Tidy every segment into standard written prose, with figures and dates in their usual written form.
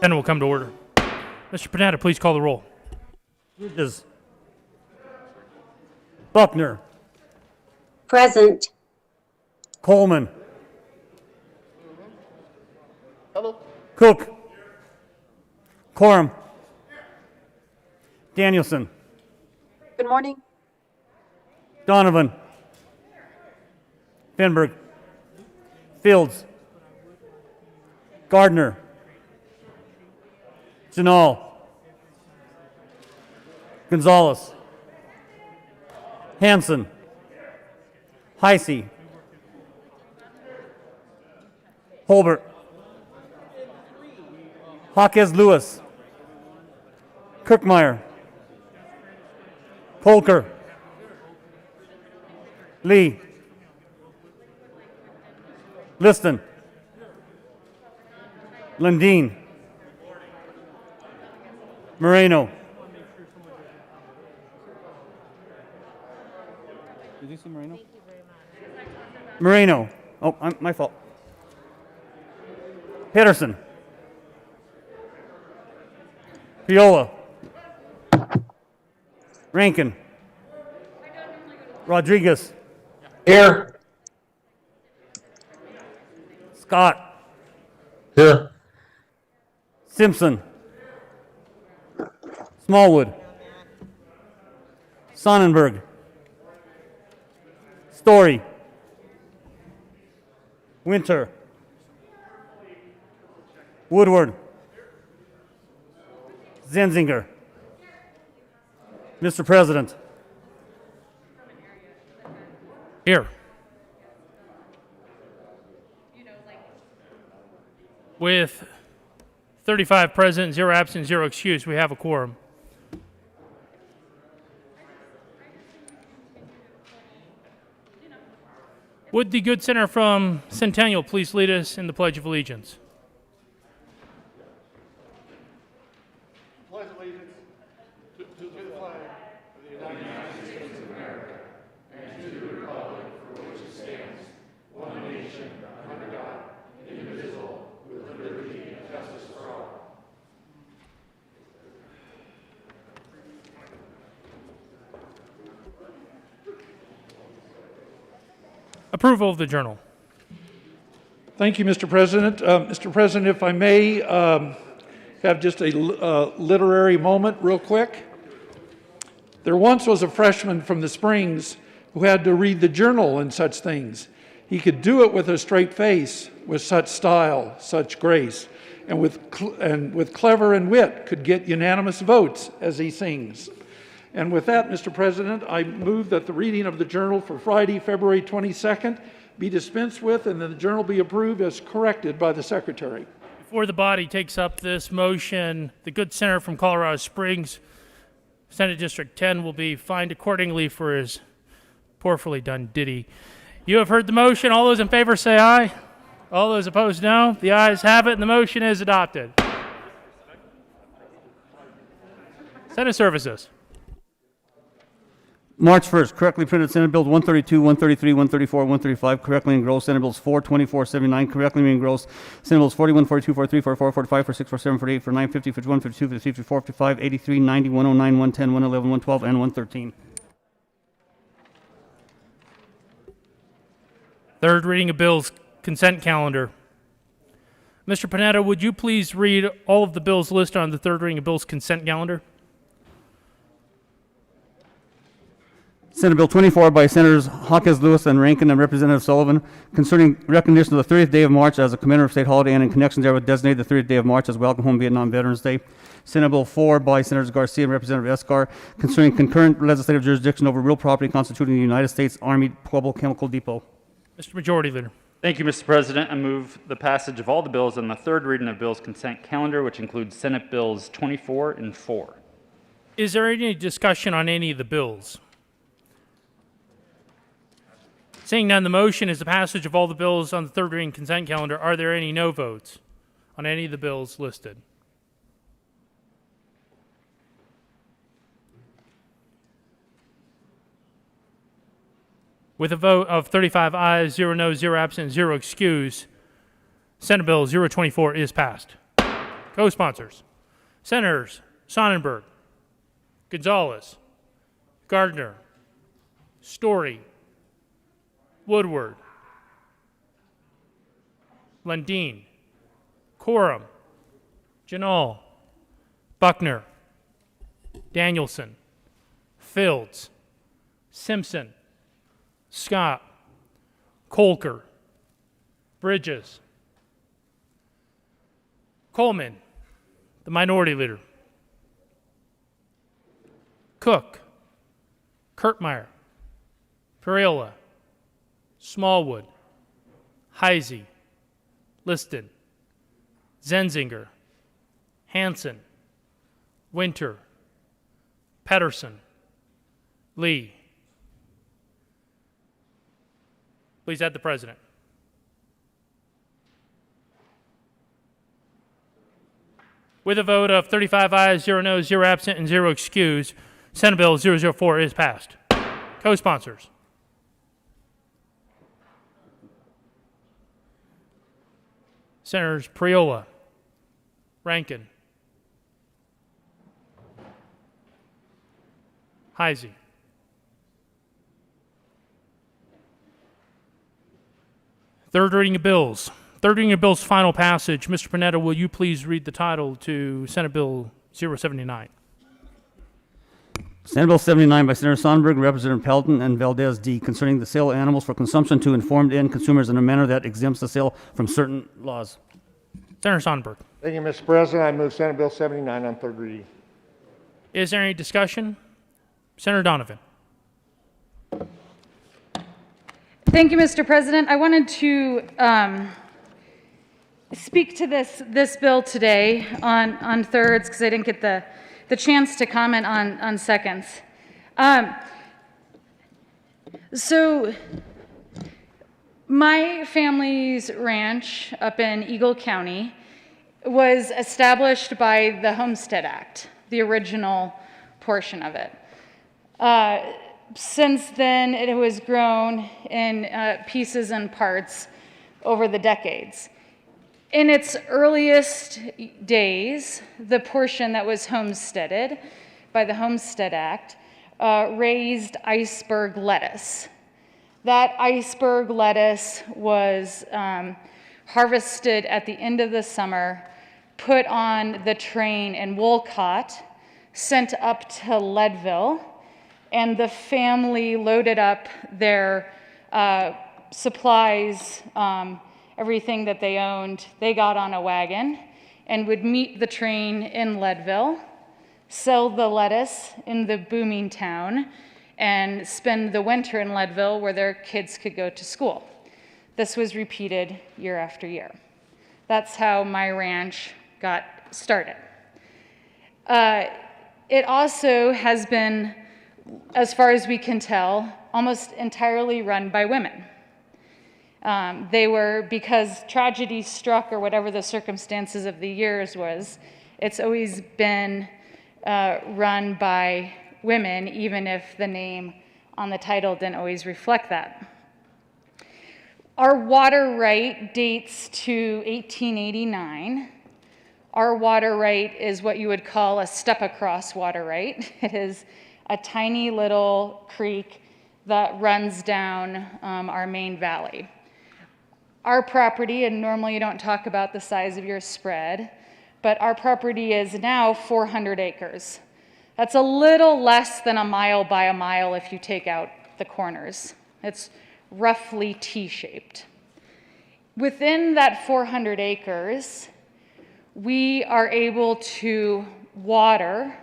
Then we'll come to order. Mr. Panetta, please call the roll. Bridges. Buckner. Present. Coleman. Cook. Coram. Danielson. Good morning. Donovan. Finberg. Fields. Gardner. Janal. Gonzalez. Hanson. Heisey. Holbert. Hawkes Lewis. Kirkmeyer. Polker. Lee. Liston. Lundeen. Moreno. Did you see Moreno? Moreno. Oh, my fault. Pedersen. Piola. Rankin. Rodriguez. Here. Scott. Here. Simpson. Smallwood. Sonnenberg. Story. Winter. Woodward. Zenzinger. Mr. President. Here. With 35 present, 0 absent, 0 excused, we have a quorum. Would the good senator from Centennial please lead us in the Pledge of Allegiance? Approval of the journal. Thank you, Mr. President. Mr. President, if I may have just a literary moment real quick. There once was a freshman from the Springs who had to read the journal and such things. He could do it with a straight face, with such style, such grace, and with clever and wit could get unanimous votes as he sings. And with that, Mr. President, I move that the reading of the journal for Friday, February 22nd be dispensed with and that the journal be approved as corrected by the Secretary. Before the body takes up this motion, the good senator from Colorado Springs, Senate District 10, will be fined accordingly for his poorly done ditty. You have heard the motion. All those in favor say aye. All those opposed, no. The ayes have it, and the motion is adopted. Senate Services. March 1st, correctly printed Senate Bills 132, 133, 134, 135, correctly engrossed Senate Bills 4, 24, 79, correctly engrossed Senate Bills 41, 42, 43, 44, 45, 46, 47, 48, 49, 50, 51, 52, 53, 54, 55, 83, 90, 109, 110, 111, 112, and 113. Third reading of bills, consent calendar. Mr. Panetta, would you please read all of the bills listed on the third reading of bills consent calendar? Senate Bill 24 by Senators Hawkes, Lewis, and Rankin, and Representative Sullivan, concerning recognition of the 30th day of March as a commemorative state holiday and in connection therewith designated the 30th day of March as Welcome Home Vietnam Veterans Day. Senate Bill 4 by Senators Garcia and Representative Escar, concerning concurrent legislative jurisdiction over real property constituting the United States Army Pueblo Chemical Depot. Mr. Majority Leader. Thank you, Mr. President. I move the passage of all the bills on the third reading of bills consent calendar, which includes Senate Bills 24 and 4. Is there any discussion on any of the bills? Seeing none, the motion is the passage of all the bills on the third reading consent calendar. Are there any no votes on any of the bills listed? With a vote of 35 ayes, 0 noes, 0 absent, 0 excused, Senate Bill 024 is passed. Co-sponsors, Senators Sonnenberg, Gonzalez, Gardner, Story, Woodward, Lundin, Coram, Janal, Buckner, Danielson, Fields, Simpson, Scott, Colker, Bridges, Coleman, the Minority Leader, Cook, Kurtmeyer, Ferriola, Smallwood, Heisey, Liston, Zenzinger, Hanson, Winter, Pedersen, Lee. Please add the President. With a vote of 35 ayes, 0 noes, 0 absent, and 0 excused, Senate Bill 004 is passed. Co-sponsors. Senators Priola, Rankin, Heisey. Third reading of bills. Third reading of bills, final passage. Mr. Panetta, will you please read the title to Senate Bill 079? Senate Bill 79 by Senator Sonnenberg, Representative Pelton, and Valdez D. concerning the sale of animals for consumption to informed end consumers in a manner that exempts the sale from certain laws. Senator Sonnenberg. Thank you, Mr. President. I move Senate Bill 79 on third reading. Is there any discussion? Senator Donovan. Thank you, Mr. President. I wanted to speak to this bill today on thirds because I didn't get the chance to comment on seconds. So my family's ranch up in Eagle County was established by the Homestead Act, the original portion of it. Since then, it was grown in pieces and parts over the decades. In its earliest days, the portion that was homesteaded by the Homestead Act raised iceberg lettuce. That iceberg lettuce was harvested at the end of the summer, put on the train in Wolcott, sent up to Leadville, and the family loaded up their supplies, everything that they owned. They got on a wagon and would meet the train in Leadville, sell the lettuce in the booming town, and spend the winter in Leadville where their kids could go to school. This was repeated year after year. That's how my ranch got started. It also has been, as far as we can tell, almost entirely run by women. They were, because tragedy struck or whatever the circumstances of the years was, it's always been run by women, even if the name on the title didn't always reflect that. Our water right dates to 1889. Our water right is what you would call a step-across water right. It is a tiny little creek that runs down our main valley. Our property, and normally you don't talk about the size of your spread, but our property is now 400 acres. That's a little less than a mile by a mile if you take out the corners. It's roughly T-shaped. Within that 400 acres, we are able to water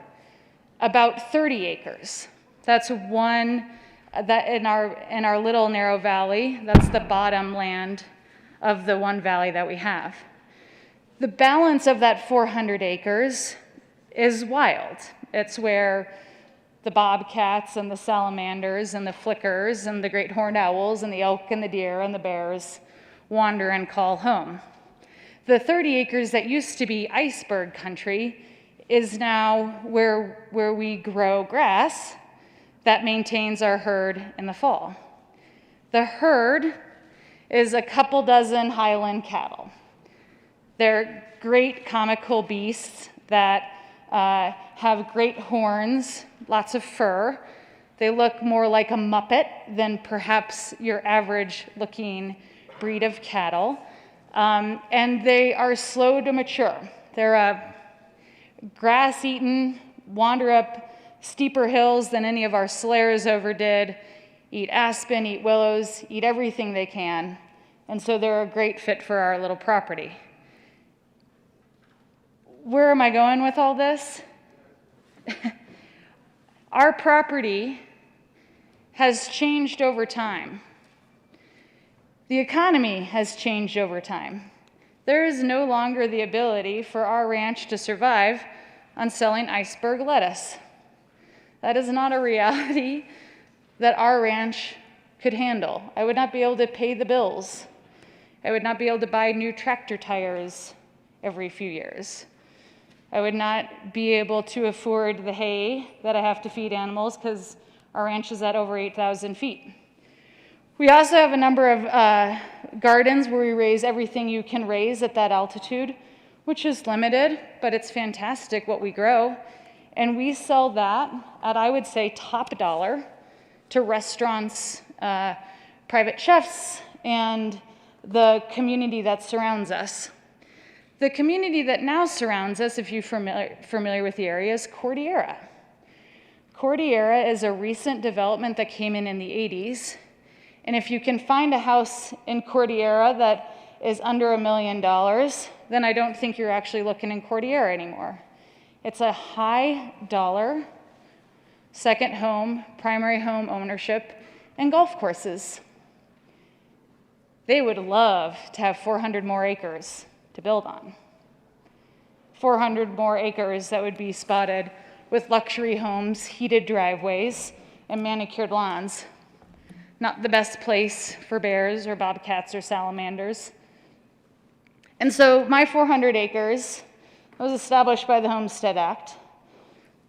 about 30 acres. That's one that in our little narrow valley. That's the bottom land of the one valley that we have. The balance of that 400 acres is wild. It's where the bobcats and the salamanders and the flickers and the great horned owls and the elk and the deer and the bears wander and call home. The 30 acres that used to be iceberg country is now where we grow grass that maintains our herd in the fall. The herd is a couple dozen Highland cattle. They're great comical beasts that have great horns, lots of fur. They look more like a Muppet than perhaps your average looking breed of cattle. And they are slow to mature. They're grass-eaten, wander up steeper hills than any of our slayers ever did, eat aspen, eat willows, eat everything they can. And so they're a great fit for our little property. Where am I going with all this? Our property has changed over time. The economy has changed over time. There is no longer the ability for our ranch to survive on selling iceberg lettuce. That is not a reality that our ranch could handle. I would not be able to pay the bills. I would not be able to buy new tractor tires every few years. I would not be able to afford the hay that I have to feed animals because our ranch is at over 8,000 feet. We also have a number of gardens where we raise everything you can raise at that altitude, which is limited, but it's fantastic what we grow. And we sell that at, I would say, top dollar to restaurants, private chefs, and the community that surrounds us. The community that now surrounds us, if you're familiar with the area, is Cordillera. Cordillera is a recent development that came in the 80s. And if you can find a house in Cordillera that is under $1 million, then I don't think you're actually looking in Cordillera anymore. It's a high dollar, second home, primary home ownership, and golf courses. They would love to have 400 more acres to build on. 400 more acres that would be spotted with luxury homes, heated driveways, and manicured lawns. Not the best place for bears or bobcats or salamanders. And so my 400 acres was established by the Homestead Act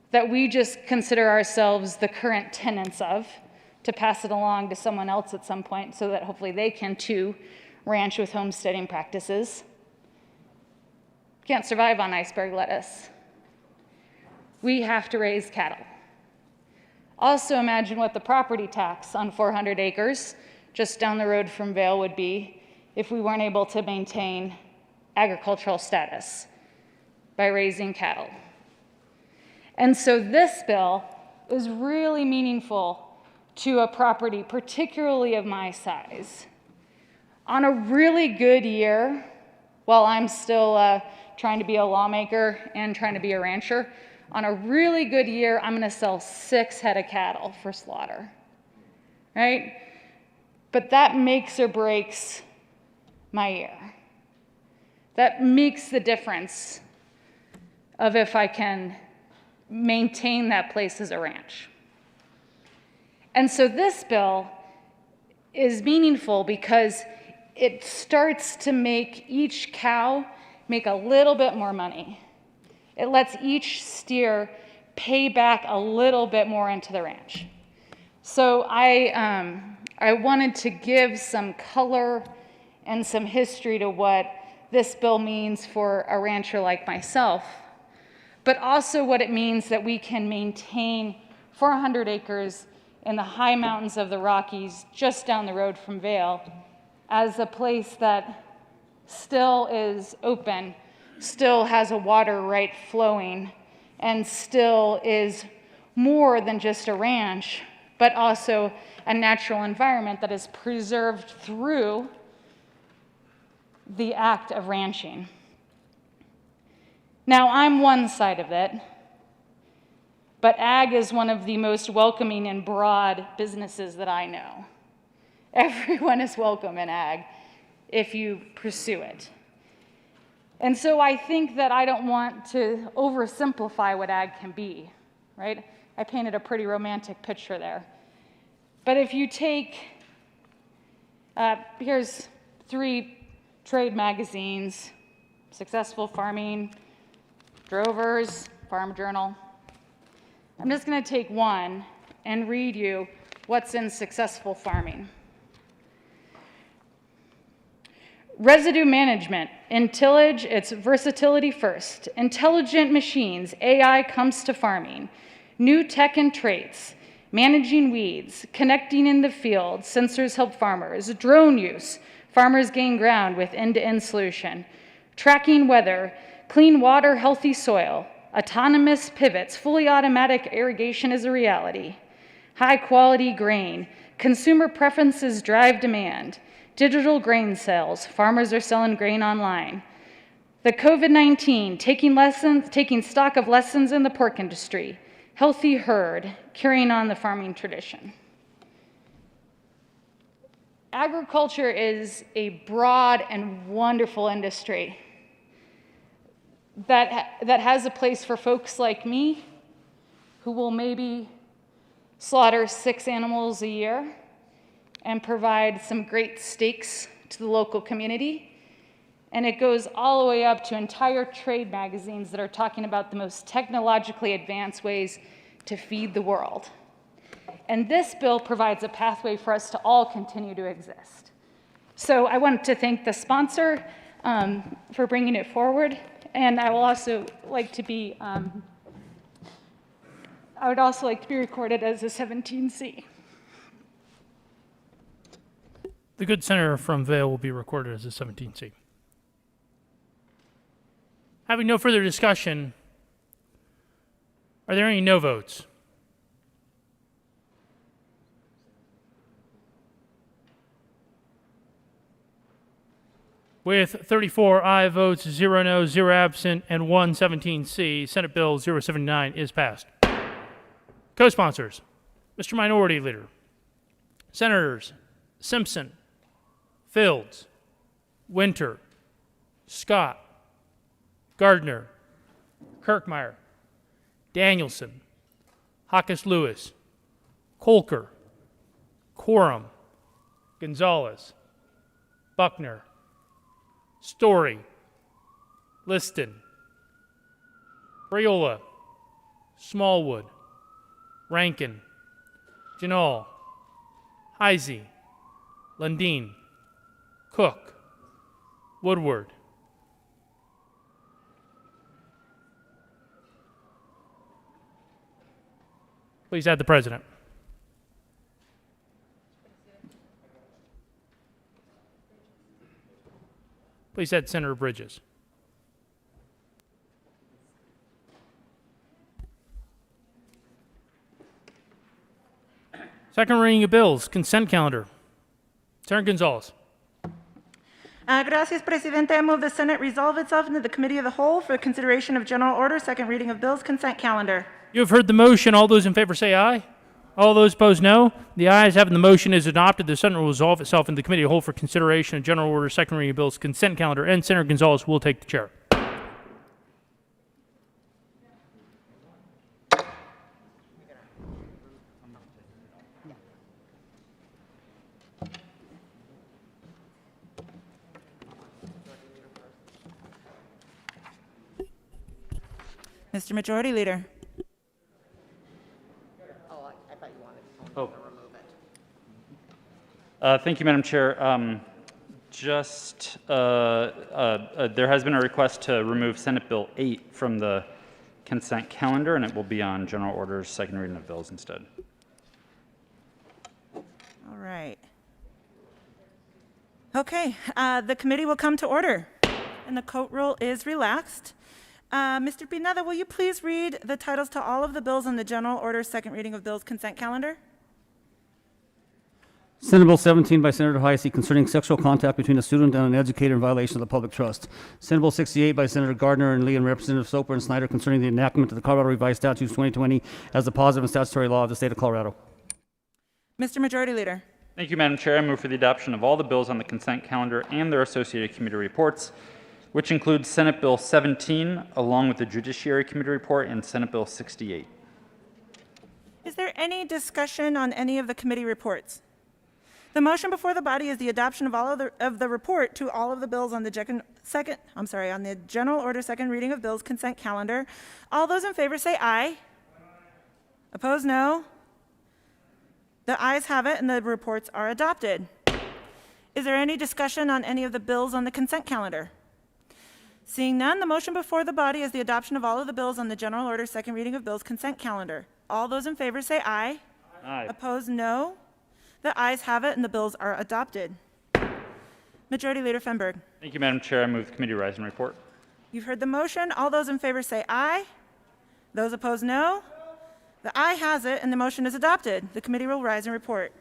that we just consider ourselves the current tenants of, to pass it along to someone else at some point so that hopefully they can too ranch with homesteading practices. Can't survive on iceberg lettuce. We have to raise cattle. Also imagine what the property tax on 400 acres just down the road from Vail would be if we weren't able to maintain agricultural status by raising cattle. And so this bill is really meaningful to a property, particularly of my size. On a really good year, while I'm still trying to be a lawmaker and trying to be a rancher, on a really good year, I'm gonna sell 6 head of cattle for slaughter, right? But that makes or breaks my year. That makes the difference of if I can maintain that place as a ranch. And so this bill is meaningful because it starts to make each cow make a little bit more money. It lets each steer pay back a little bit more into the ranch. So I wanted to give some color and some history to what this bill means for a rancher like myself, but also what it means that we can maintain 400 acres in the high mountains of the Rockies just down the road from Vail as a place that still is open, still has a water right flowing, and still is more than just a ranch, but also a natural environment that is preserved through the act of ranching. Now, I'm one side of it, but ag is one of the most welcoming and broad businesses that I know. Everyone is welcome in ag if you pursue it. And so I think that I don't want to oversimplify what ag can be, right? I painted a pretty romantic picture there. But if you take, here's 3 trade magazines, Successful Farming, Drovers, Farm Journal. I'm just going to take one and read you what's in Successful Farming. Residue management. In tillage, it's versatility first. Intelligent machines, AI comes to farming. New tech and traits. Managing weeds, connecting in the field, sensors help farmers. Drone use, farmers gain ground with end-to-end solution. Tracking weather, clean water, healthy soil. Autonomous pivots, fully automatic irrigation is a reality. High quality grain, consumer preferences drive demand. Digital grain sales, farmers are selling grain online. The COVID-19, taking stock of lessons in the pork industry. Healthy herd, carrying on the farming tradition. Agriculture is a broad and wonderful industry that has a place for folks like me who will maybe slaughter 6 animals a year and provide some great steaks to the local community. And it goes all the way up to entire trade magazines that are talking about the most technologically advanced ways to feed the world. And this bill provides a pathway for us to all continue to exist. So I want to thank the sponsor for bringing it forward. And I will also like to be, I would also like to be recorded as a 17C. The good senator from Vail will be recorded as a 17C. Having no further discussion, are there any no votes? With 34 aye votes, 0 no, 0 absent, and 1 17C, Senate Bill 079 is passed. Co-sponsors, Mr. Minority Leader, Senators Simpson, Fields, Winter, Scott, Gardner, Kirkmeyer, Danielson, Hawkes Lewis, Kolker, Quorum, Gonzalez, Buckner, Story, Liston, Briola, Smallwood, Rankin, Janal, Heisey, Lundin, Cook, Woodward. Please add the president. Please add Senator Bridges. Second reading of bills, consent calendar. Senator Gonzalez. Gracias, Presidente. I move the Senate resolve itself into the Committee of the Whole for consideration of general order, second reading of bills, consent calendar. You have heard the motion. All those in favor say aye. All those opposed, no. The ayes having the motion is adopted. The Senate will resolve itself in the Committee of the Whole for consideration of general order, second reading of bills, consent calendar, and Senator Gonzalez will take the chair. Mr. Majority Leader. Thank you, Madam Chair. There has been a request to remove Senate Bill 8 from the consent calendar, and it will be on general orders, second reading of bills instead. All right. Okay, the committee will come to order, and the court rule is relaxed. Mr. Pineda, will you please read the titles to all of the bills on the general order, second reading of bills consent calendar? Senate Bill 17 by Senator Heisey concerning sexual contact between a student and an educator in violation of the public trust. Senate Bill 68 by Senator Gardner and Lee and Representative Soper and Snyder concerning the enactment of the Colorado Revised Statutes 2020 as the positive and statutory law of the state of Colorado. Mr. Majority Leader. Thank you, Madam Chair. I move for the adoption of all the bills on the consent calendar and their associated committee reports, which includes Senate Bill 17, along with the Judiciary Committee report, and Senate Bill 68. Is there any discussion on any of the committee reports? The motion before the body is the adoption of all of the report to all of the bills on the on the general order second reading of bills consent calendar. All those in favor say aye. Opposed, no. The ayes have it, and the reports are adopted. Is there any discussion on any of the bills on the consent calendar? Seeing none, the motion before the body is the adoption of all of the bills on the general order second reading of bills consent calendar. All those in favor say aye. Aye. Opposed, no. The ayes have it, and the bills are adopted. Majority Leader Fenberg. Thank you, Madam Chair. I move the committee rise and report. You've heard the motion. All those in favor say aye. Those opposed, no. The aye has it, and the motion is adopted. The committee will rise and report.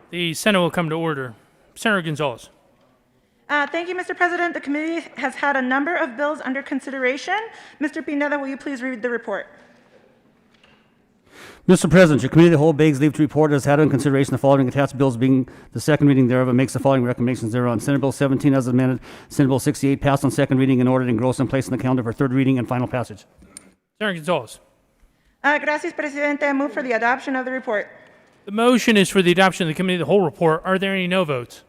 The Senate will come to order. Senator Gonzalez. Thank you, Mr. President. The committee has had a number of bills under consideration. Mr. Pineda, will you please read the report? Mr. President, your committee of the whole begs leave to report has had in consideration the following attached bills being the second reading thereof and makes the following recommendations thereon. Senate Bill 17 as amended, Senate Bill 68 passed on second reading and ordered engrossed and placed on the calendar for third reading and final passage. Senator Gonzalez. Gracias, Presidente. I move for the adoption of the report. The motion is for the adoption of the committee of the whole report. Are there any no votes?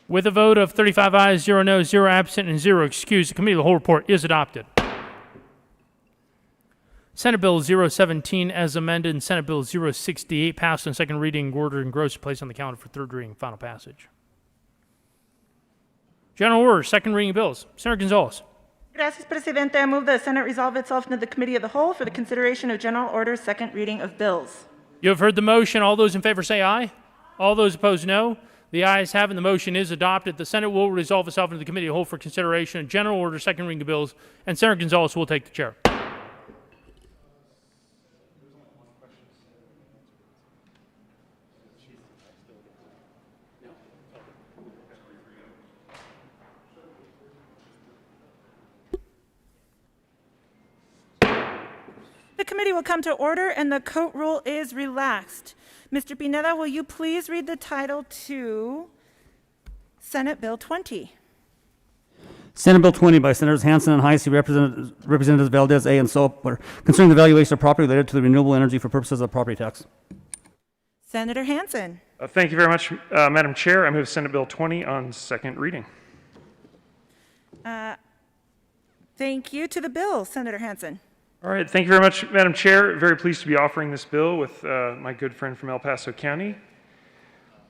With a vote of 35 ayes, 0 noes, 0 absent, and 0 excused, the committee of the whole report is adopted. Senate Bill 017 as amended and Senate Bill 068 passed on second reading, ordered engrossed, placed on the calendar for third reading and final passage. General order, second reading bills. Senator Gonzalez. Gracias, Presidente. I move the Senate resolve itself into the committee of the whole for the consideration of general order second reading of bills. You have heard the motion. All those in favor say aye. All those opposed, no. The ayes have it, and the motion is adopted. The Senate will resolve itself into the committee of the whole for consideration of general order second reading of bills, and Senator Gonzalez will take the chair. The committee will come to order and the coat rule is relaxed. Mr. Pineda, will you please read the title to Senate Bill 20? Senate Bill 20 by Senators Hansen and Heisey, Representatives Valdez A. and Soper, concerning the valuation of property related to the renewable energy for purposes of property tax. Senator Hansen. Thank you very much, Madam Chair. I move Senate Bill 20 on second reading. Thank you. To the bill, Senator Hansen. All right, thank you very much, Madam Chair. Very pleased to be offering this bill with my good friend from El Paso County.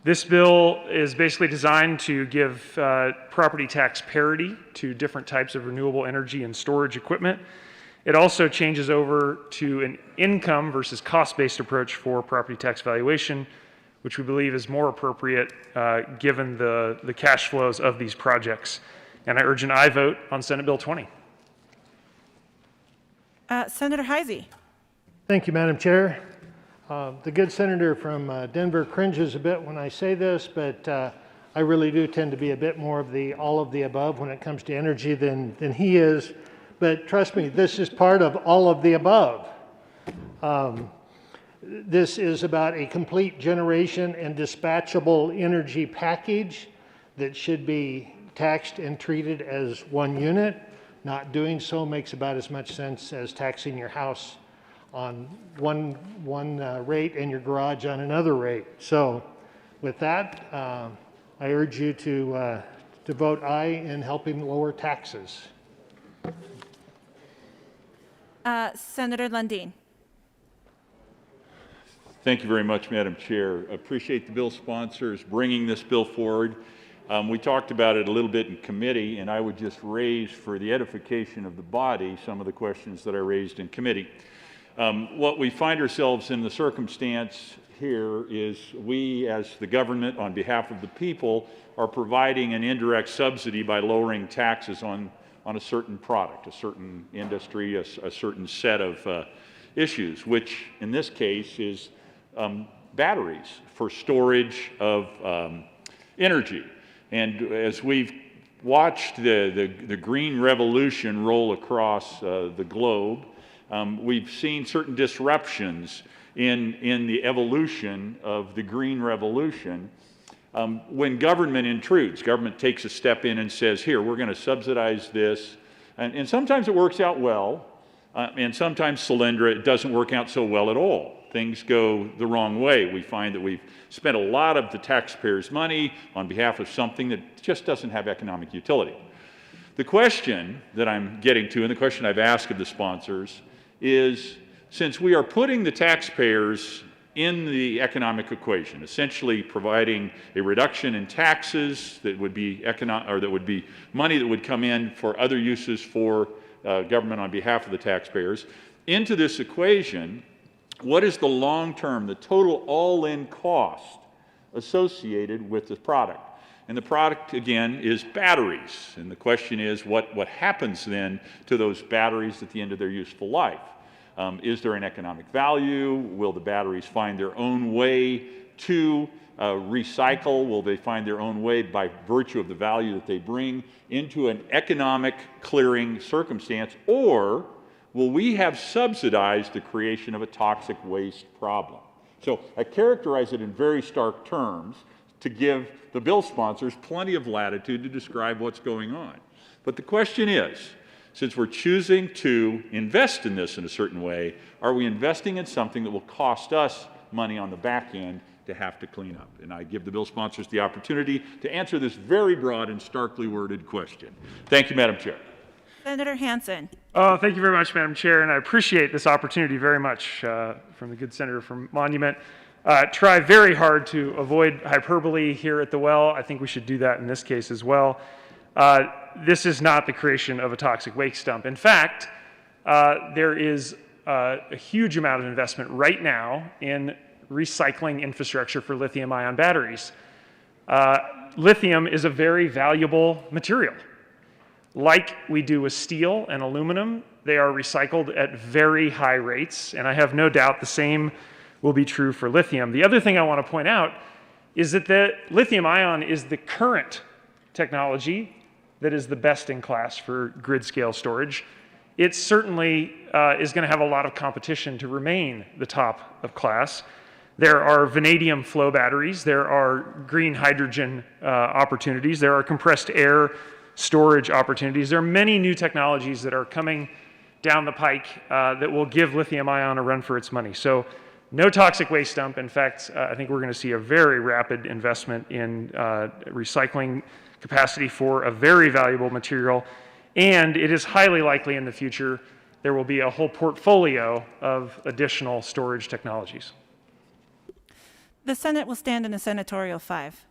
This bill is basically designed to give property tax parity to different types of renewable energy and storage equipment. It also changes over to an income versus cost-based approach for property tax valuation, which we believe is more appropriate given the cash flows of these projects. And I urge an aye vote on Senate Bill 20. Senator Heisey. Thank you, Madam Chair. The good senator from Denver cringes a bit when I say this, but I really do tend to be a bit more of the all of the above when it comes to energy than he is. But trust me, this is part of all of the above. This is about a complete generation and dispatchable energy package that should be taxed and treated as one unit. Not doing so makes about as much sense as taxing your house on one rate and your garage on another rate. So with that, I urge you to vote aye in helping lower taxes. Senator Lundin. Thank you very much, Madam Chair. Appreciate the bill sponsors bringing this bill forward. We talked about it a little bit in committee, and I would just raise for the edification of the body some of the questions that I raised in committee. What we find ourselves in the circumstance here is we, as the government, on behalf of the people, are providing an indirect subsidy by lowering taxes on a certain product, a certain industry, a certain set of issues, which in this case is batteries for storage of energy. And as we've watched the green revolution roll across the globe, we've seen certain disruptions in the evolution of the green revolution. When government intrudes, government takes a step in and says, here, we're going to subsidize this. And sometimes it works out well, and sometimes Solyndra, it doesn't work out so well at all. things go the wrong way. We find that we've spent a lot of the taxpayers' money on behalf of something that just doesn't have economic utility. The question that I'm getting to, and the question I've asked of the sponsors, is since we are putting the taxpayers in the economic equation, essentially providing a reduction in taxes that would be money that would come in for other uses for government on behalf of the taxpayers, into this equation, what is the long-term, the total all-in cost associated with the product? And the product, again, is batteries. And the question is, what happens then to those batteries at the end of their useful life? Is there an economic value? Will the batteries find their own way to recycle? Will they find their own way by virtue of the value that they bring into an economic clearing circumstance? Or will we have subsidized the creation of a toxic waste problem? So I characterize it in very stark terms to give the bill sponsors plenty of latitude to describe what's going on. But the question is, since we're choosing to invest in this in a certain way, are we investing in something that will cost us money on the back end to have to clean up? And I give the bill sponsors the opportunity to answer this very broad and starkly worded question. Thank you, Madam Chair. Senator Hansen. Oh, thank you very much, Madam Chair, and I appreciate this opportunity very much from the good senator from Monument. Try very hard to avoid hyperbole here at the well. I think we should do that in this case as well. This is not the creation of a toxic waste dump. In fact, there is a huge amount of investment right now in recycling infrastructure for lithium-ion batteries. Lithium is a very valuable material. Like we do with steel and aluminum, they are recycled at very high rates, and I have no doubt the same will be true for lithium. The other thing I want to point out is that the lithium-ion is the current technology that is the best in class for grid-scale storage. It certainly is going to have a lot of competition to remain the top of class. There are vanadium flow batteries, there are green hydrogen opportunities, there are compressed air storage opportunities. There are many new technologies that are coming down the pike that will give lithium-ion a run for its money. So no toxic waste dump. In fact, I think we're going to see a very rapid investment in recycling capacity for a very valuable material. And it is highly likely in the future there will be a whole portfolio of additional storage technologies. The Senate will stand in a senatorial 5.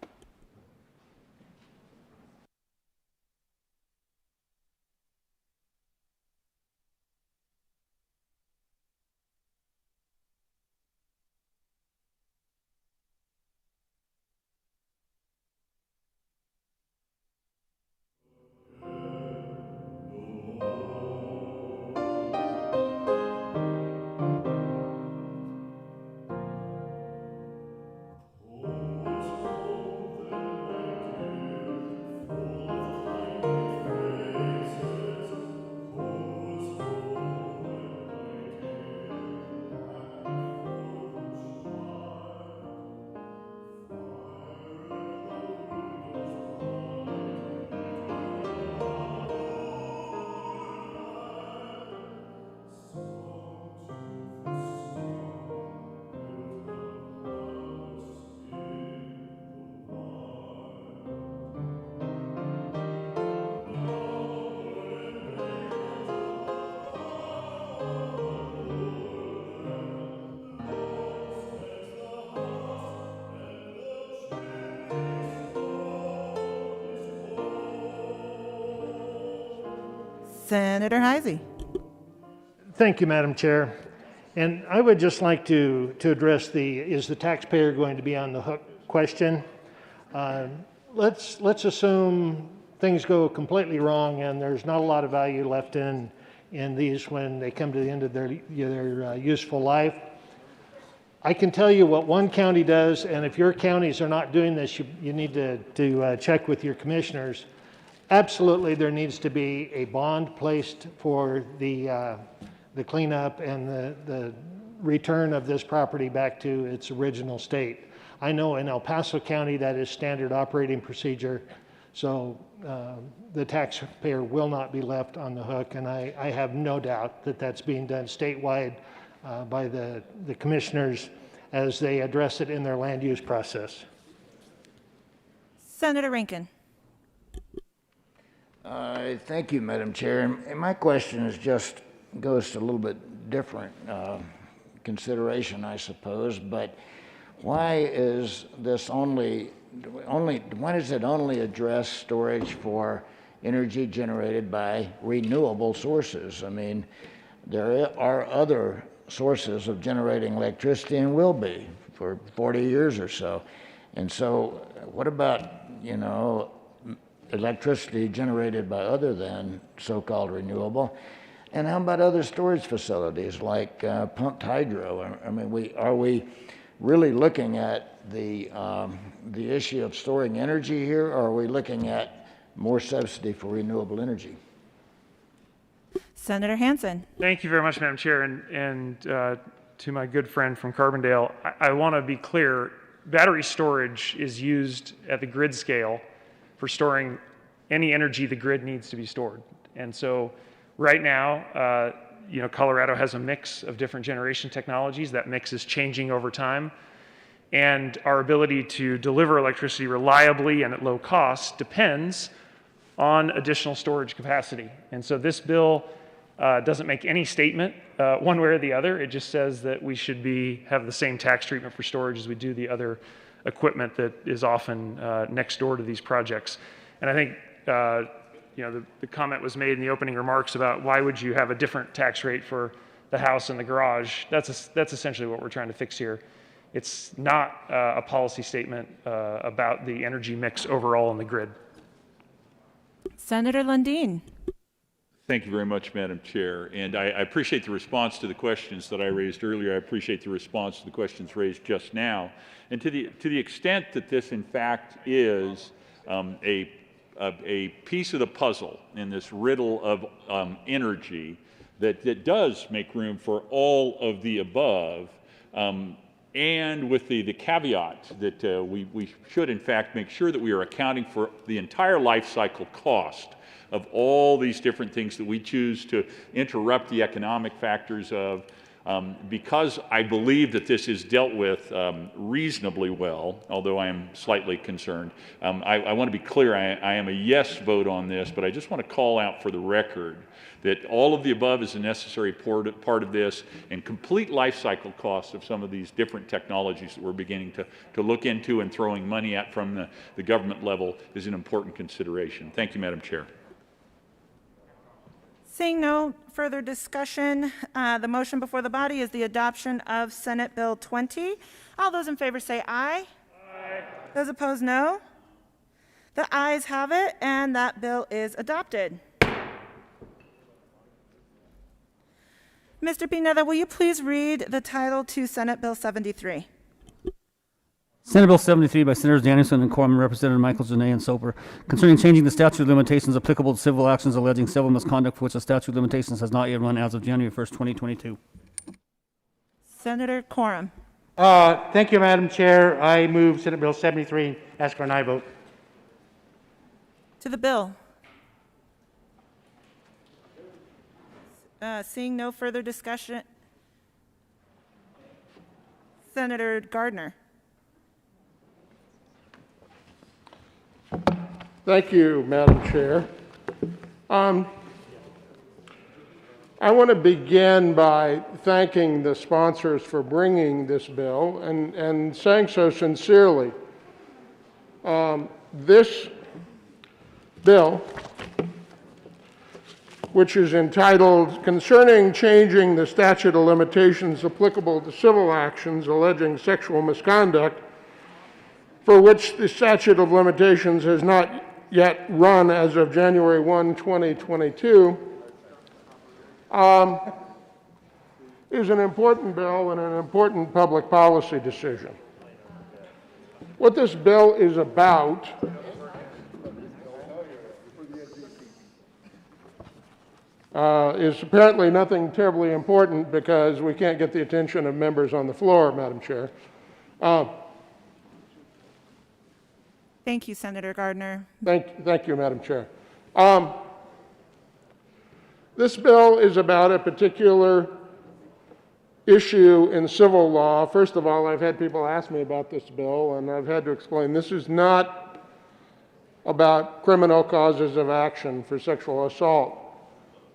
Senator Heisey. Thank you, Madam Chair. And I would just like to address is the taxpayer going to be on the hook question? Let's assume things go completely wrong and there's not a lot of value left in these when they come to the end of their useful life. I can tell you what one county does, and if your counties are not doing this, you need to check with your commissioners. Absolutely, there needs to be a bond placed for the cleanup and the return of this property back to its original state. I know in El Paso County that is standard operating procedure, so the taxpayer will not be left on the hook, and I have no doubt that that's being done statewide by the commissioners as they address it in their land use process. Senator Rankin. Thank you, Madam Chair. And my question is just goes to a little bit different consideration, I suppose. But why is this why does it only address storage for energy generated by renewable sources? I mean, there are other sources of generating electricity and will be for 40 years or so. And so what about, electricity generated by other than so-called renewable? And how about other storage facilities like pumped hydro? I mean, are we really looking at the issue of storing energy here, or are we looking at more subsidy for renewable energy? Senator Hansen. Thank you very much, Madam Chair. And to my good friend from Carbondale, I want to be clear, battery storage is used at the grid scale for storing any energy the grid needs to be stored. And so right now, Colorado has a mix of different generation technologies. That mix is changing over time. And our ability to deliver electricity reliably and at low cost depends on additional storage capacity. And so this bill doesn't make any statement one way or the other. It just says that we should have the same tax treatment for storage as we do the other equipment that is often next door to these projects. And I think the comment was made in the opening remarks about why would you have a different tax rate for the house and the garage. That's essentially what we're trying to fix here. It's not a policy statement about the energy mix overall in the grid. Senator Lundin. Thank you very much, Madam Chair. And I appreciate the response to the questions that I raised earlier. I appreciate the response to the questions raised just now. And to the extent that this, in fact, is a piece of the puzzle in this riddle of energy that does make room for all of the above, and with the caveat that we should, in fact, make sure that we are accounting for the entire life cycle cost of all these different things that we choose to interrupt the economic factors of. Because I believe that this is dealt with reasonably well, although I am slightly concerned. I want to be clear, I am a yes vote on this, but I just want to call out for the record that all of the above is a necessary part of this, and complete life cycle costs of some of these different technologies that we're beginning to look into and throwing money at from the government level is an important consideration. Thank you, Madam Chair. Seeing no further discussion, the motion before the body is the adoption of Senate Bill 20. All those in favor say aye. Aye. Those opposed, no. The ayes have it, and that bill is adopted. Mr. Pineda, will you please read the title to Senate Bill 73? Senate Bill 73 by Senators Danielson and Corman, Representative Michael Janae and Soper, concerning changing the statute of limitations applicable to civil actions alleging civil misconduct for which the statute of limitations has not yet run as of January 1st, 2022. Senator Quorum. Thank you, Madam Chair. I move Senate Bill 73. Ask for an aye vote. To the bill. Seeing no further discussion, Senator Gardner. Thank you, Madam Chair. I want to begin by thanking the sponsors for bringing this bill and saying so sincerely. This bill, which is entitled Concerning Changing the Statute of Limitations Applicable to Civil Actions Alleging Sexual Misconduct, for which the statute of limitations has not yet run as of January 1, 2022, is an important bill and an important public policy decision. What this bill is about is apparently nothing terribly important because we can't get the attention of members on the floor, Madam Chair. Thank you, Senator Gardner. Thank you, Madam Chair. This bill is about a particular issue in civil law. First of all, I've had people ask me about this bill, and I've had to explain this is not about criminal causes of action for sexual assault,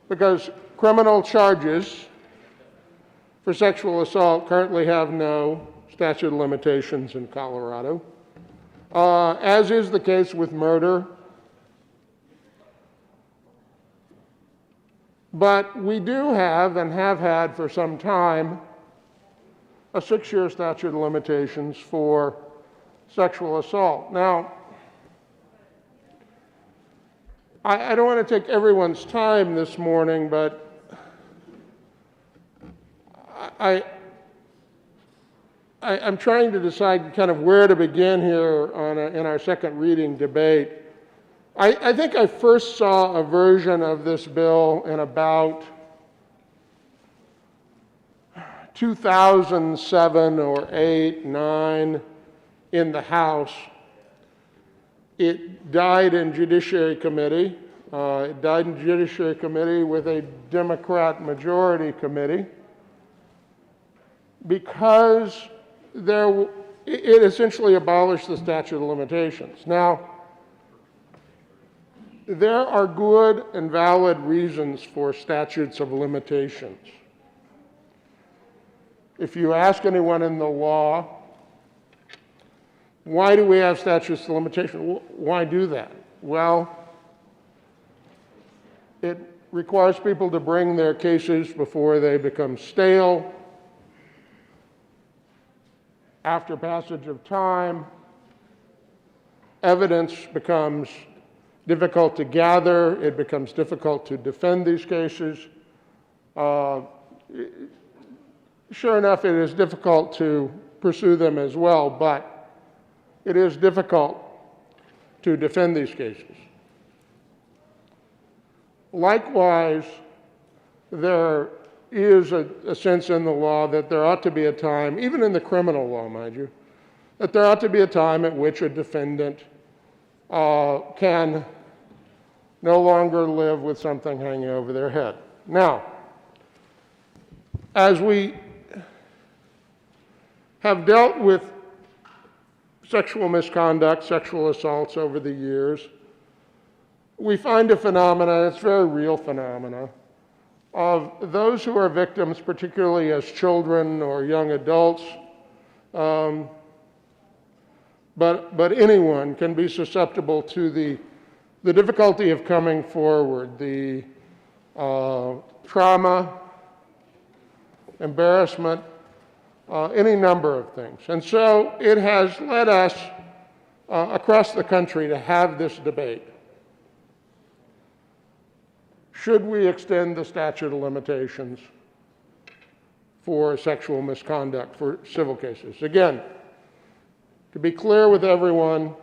because criminal charges for sexual assault currently have no statute of limitations in Colorado, as is the case with murder. But we do have, and have had for some time, a 6-year statute of limitations for sexual assault. Now, I don't want to take everyone's time this morning, but I'm trying to decide kind of where to begin here in our second reading debate. I think I first saw a version of this bill in about 2007 or 8, 9 in the House. It died in Judiciary Committee. It died in Judiciary Committee with a Democrat majority committee because it essentially abolished the statute of limitations. Now, there are good and valid reasons for statutes of limitations. If you ask anyone in the law, why do we have statutes of limitation? Why do that? Well, it requires people to bring their cases before they become stale. After passage of time, evidence becomes difficult to gather. It becomes difficult to defend these cases. Sure enough, it is difficult to pursue them as well, but it is difficult to defend these cases. Likewise, there is a sense in the law that there ought to be a time, even in the criminal law, mind you, that there ought to be a time at which a defendant can no longer live with something hanging over their head. Now, as we have dealt with sexual misconduct, sexual assaults over the years, we find a phenomena, it's a very real phenomena, of those who are victims, particularly as children or young adults, but anyone can be susceptible to the difficulty of coming forward, the trauma, embarrassment, any number of things. And so it has led us across the country to have this debate. Should we extend the statute of limitations for sexual misconduct for civil cases? Again, to be clear with everyone,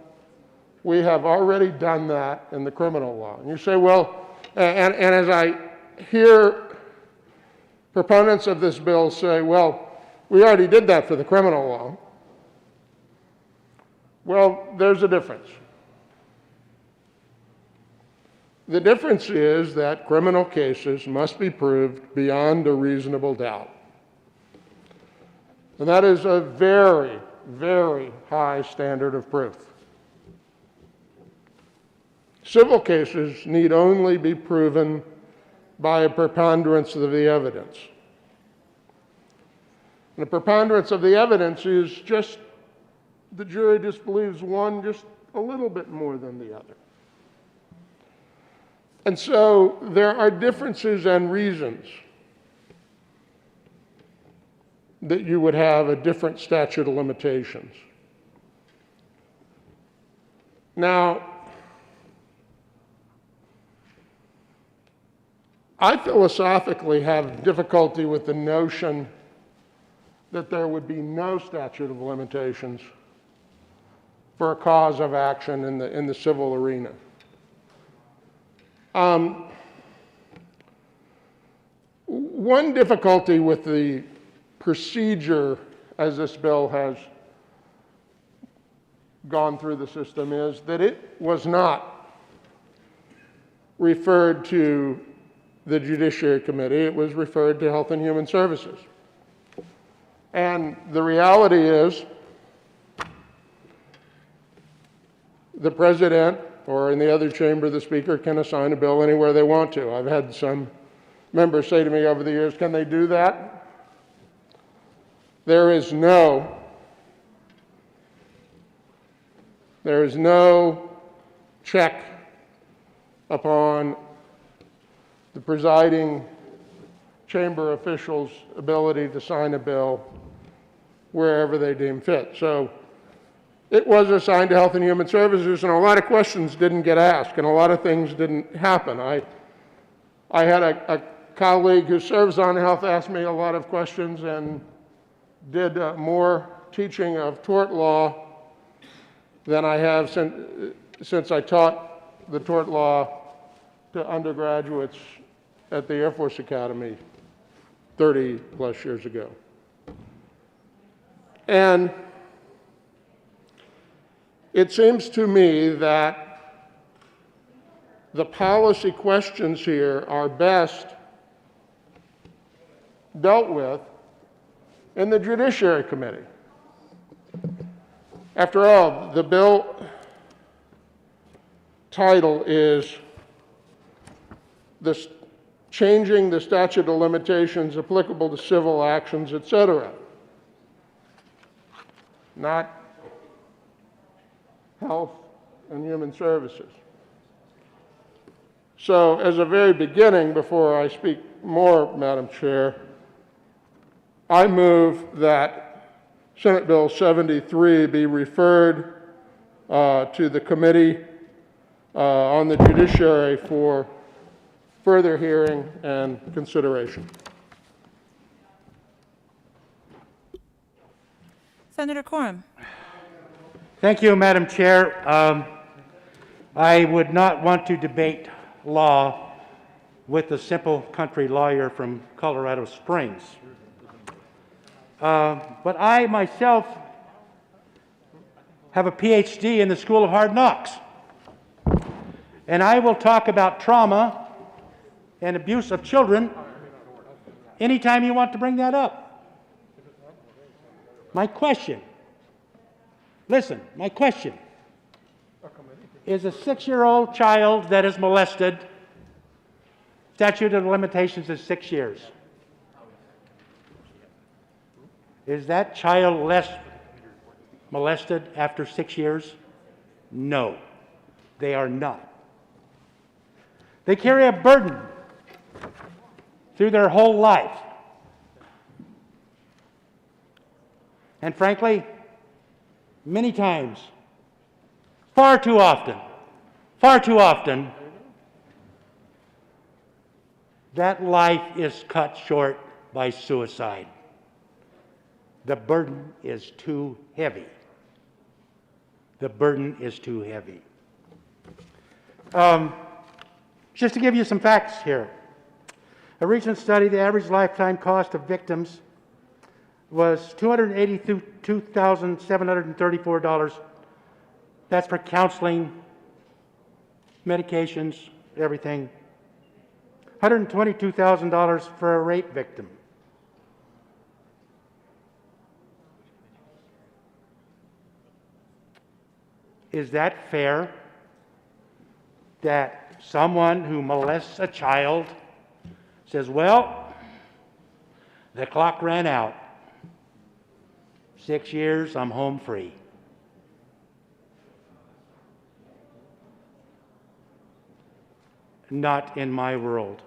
we have already done that in the criminal law. And you say, well, and as I hear proponents of this bill say, well, we already did that for the criminal law. Well, there's a difference. The difference is that criminal cases must be proved beyond a reasonable doubt. And that is a very, very high standard of proof. Civil cases need only be proven by a preponderance of the evidence. And the preponderance of the evidence is just the jury disbelieves one just a little bit more than the other. And so there are differences and reasons that you would have a different statute of limitations. Now, I philosophically have difficulty with the notion that there would be no statute of limitations for a cause of action in the civil arena. One difficulty with the procedure as this bill has gone through the system is that it was not referred to the Judiciary Committee, it was referred to Health and Human Services. And the reality is, the president, or in the other chamber, the speaker, can assign a bill anywhere they want to. I've had some members say to me over the years, can they do that? There is no check upon the presiding chamber official's ability to sign a bill wherever they deem fit. So it was assigned to Health and Human Services, and a lot of questions didn't get asked, and a lot of things didn't happen. I had a colleague who serves on health ask me a lot of questions and did more teaching of tort law than I have since I taught the tort law to undergraduates at the Air Force Academy 30 plus years ago. And it seems to me that the policy questions here are best dealt with in the Judiciary Committee. After all, the bill title is changing the statute of limitations applicable to civil actions, etc. Not Health and Human Services. So as a very beginning, before I speak more, Madam Chair, I move that Senate Bill 73 be referred to the Committee on the Judiciary for further hearing and consideration. Senator Quorum. Thank you, Madam Chair. I would not want to debate law with a simple country lawyer from Colorado Springs. But I myself have a PhD in the School of Hard Knocks. And I will talk about trauma and abuse of children anytime you want to bring that up. My question, listen, my question is a 6-year-old child that is molested, statute of limitations is 6 years. Is that child less molested after 6 years? No, they are not. They carry a burden through their whole life. And frankly, many times, far too often, that life is cut short by suicide. The burden is too heavy. The burden is too heavy. Just to give you some facts here. A recent study, the average lifetime cost of victims was $282,734. That's for counseling, medications, everything. $122,000 for a rape victim. Is that fair that someone who molests a child says, well, the clock ran out. 6 years, I'm home free. Not in my world.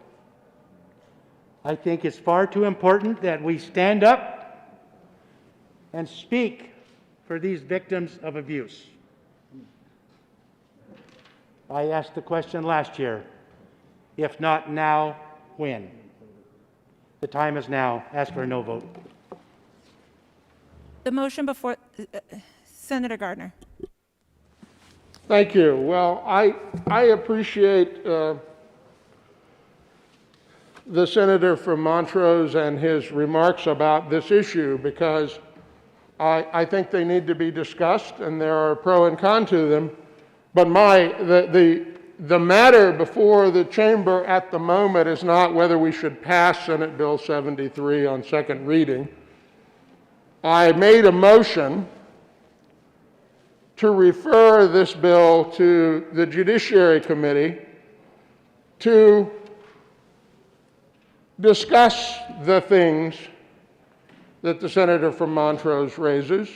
I think it's far too important that we stand up and speak for these victims of abuse. I asked the question last year, if not now, when? The time is now. Ask for a no vote. The motion before Senator Gardner. Thank you. Well, I appreciate the senator from Montrose and his remarks about this issue because I think they need to be discussed and there are pro and con to them. But the matter before the chamber at the moment is not whether we should pass Senate Bill 73 on second reading. I made a motion to refer this bill to the Judiciary Committee to discuss the things that the senator from Montrose raises,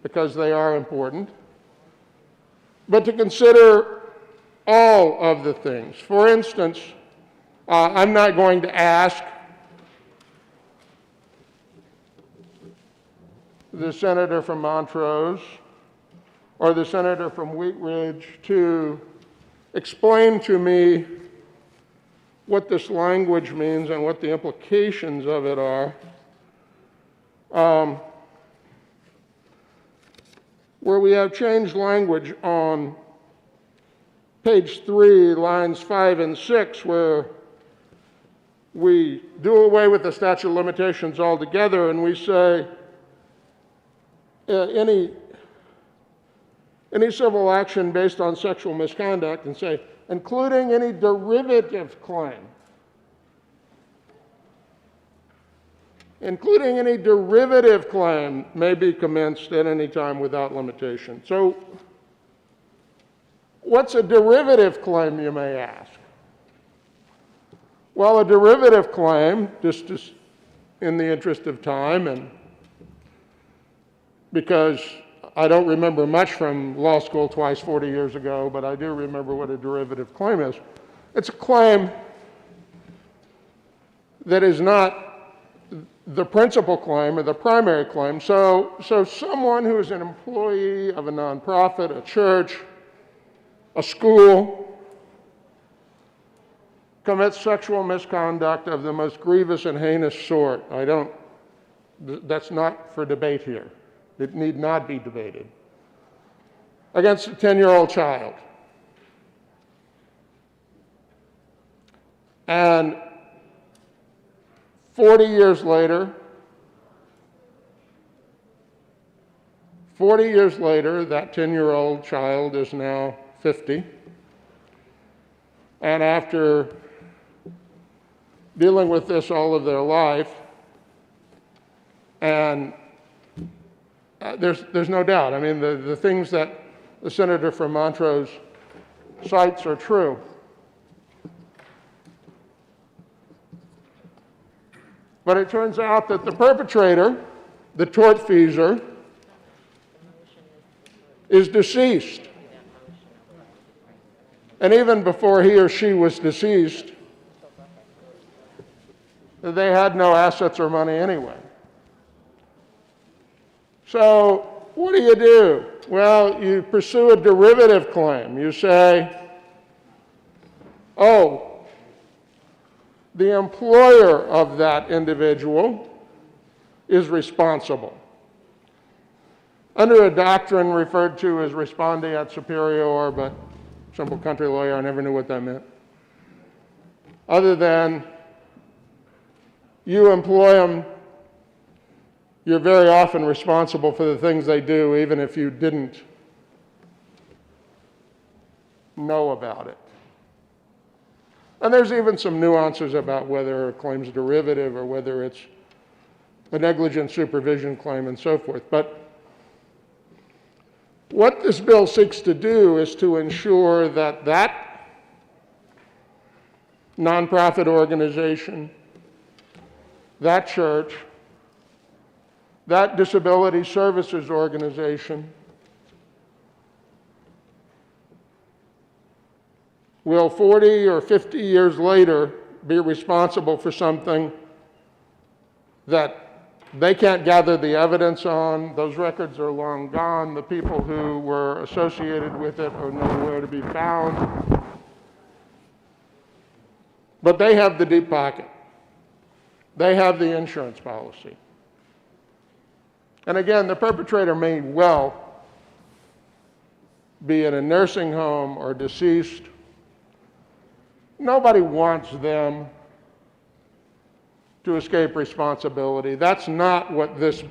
because they are important, but to consider all of the things. For instance, I'm not going to ask the senator from Montrose or the senator from Wheat Ridge to explain to me what this language means and what the implications of it are. Where we have changed language on page 3, lines 5 and 6, where we do away with the statute of limitations altogether, and we say any civil action based on sexual misconduct, and say, including any derivative claim. Including any derivative claim may be commenced at any time without limitation. So, what's a derivative claim, you may ask? Well, a derivative claim, just in the interest of time, and because I don't remember much from law school twice 40 years ago, but I do remember what a derivative claim is. It's a claim that is not the principal claim or the primary claim. So someone who is an employee of a nonprofit, a church, a school, commits sexual misconduct of the most grievous and heinous sort. That's not for debate here. It need not be debated. Against a 10-year-old child. And 40 years later, that 10-year-old child is now 50. And after dealing with this all of their life, and there's no doubt. I mean, the things that the senator from Montrose cites are true. But it turns out that the perpetrator, the tortfeasor, is deceased. And even before he or she was deceased, they had no assets or money anyway. So what do? Well, you pursue a derivative claim. You say, oh, the employer of that individual is responsible. Under a doctrine referred to as respondeat superior, but simple country lawyer, I never knew what that meant. Other than you employ them, you're very often responsible for the things they do, even if you didn't know about it. And there's even some nuances about whether a claim's derivative or whether it's a negligent supervision claim and so forth. But what this bill seeks to do is to ensure that that nonprofit organization, that church, that disability services organization will 40 or 50 years later be responsible for something that they can't gather the evidence on. Those records are long gone. The people who were associated with it are nowhere to be found. But they have the deep pocket. They have the insurance policy. And again, the perpetrator may well be in a nursing home or deceased. Nobody wants them to escape responsibility. That's not what this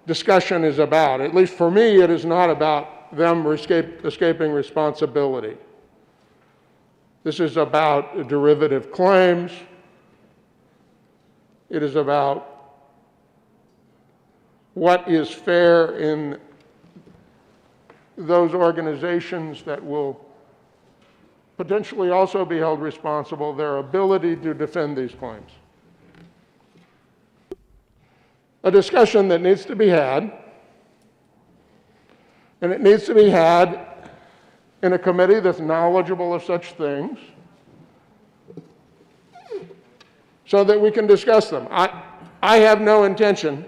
discussion is about. At least for me, it is not about them escaping responsibility. This is about derivative claims. It is about what is fair in those organizations that will potentially also be held responsible, their ability to defend these claims. A discussion that needs to be had, and it needs to be had in a committee that's knowledgeable of such things so that we can discuss them. I have no intention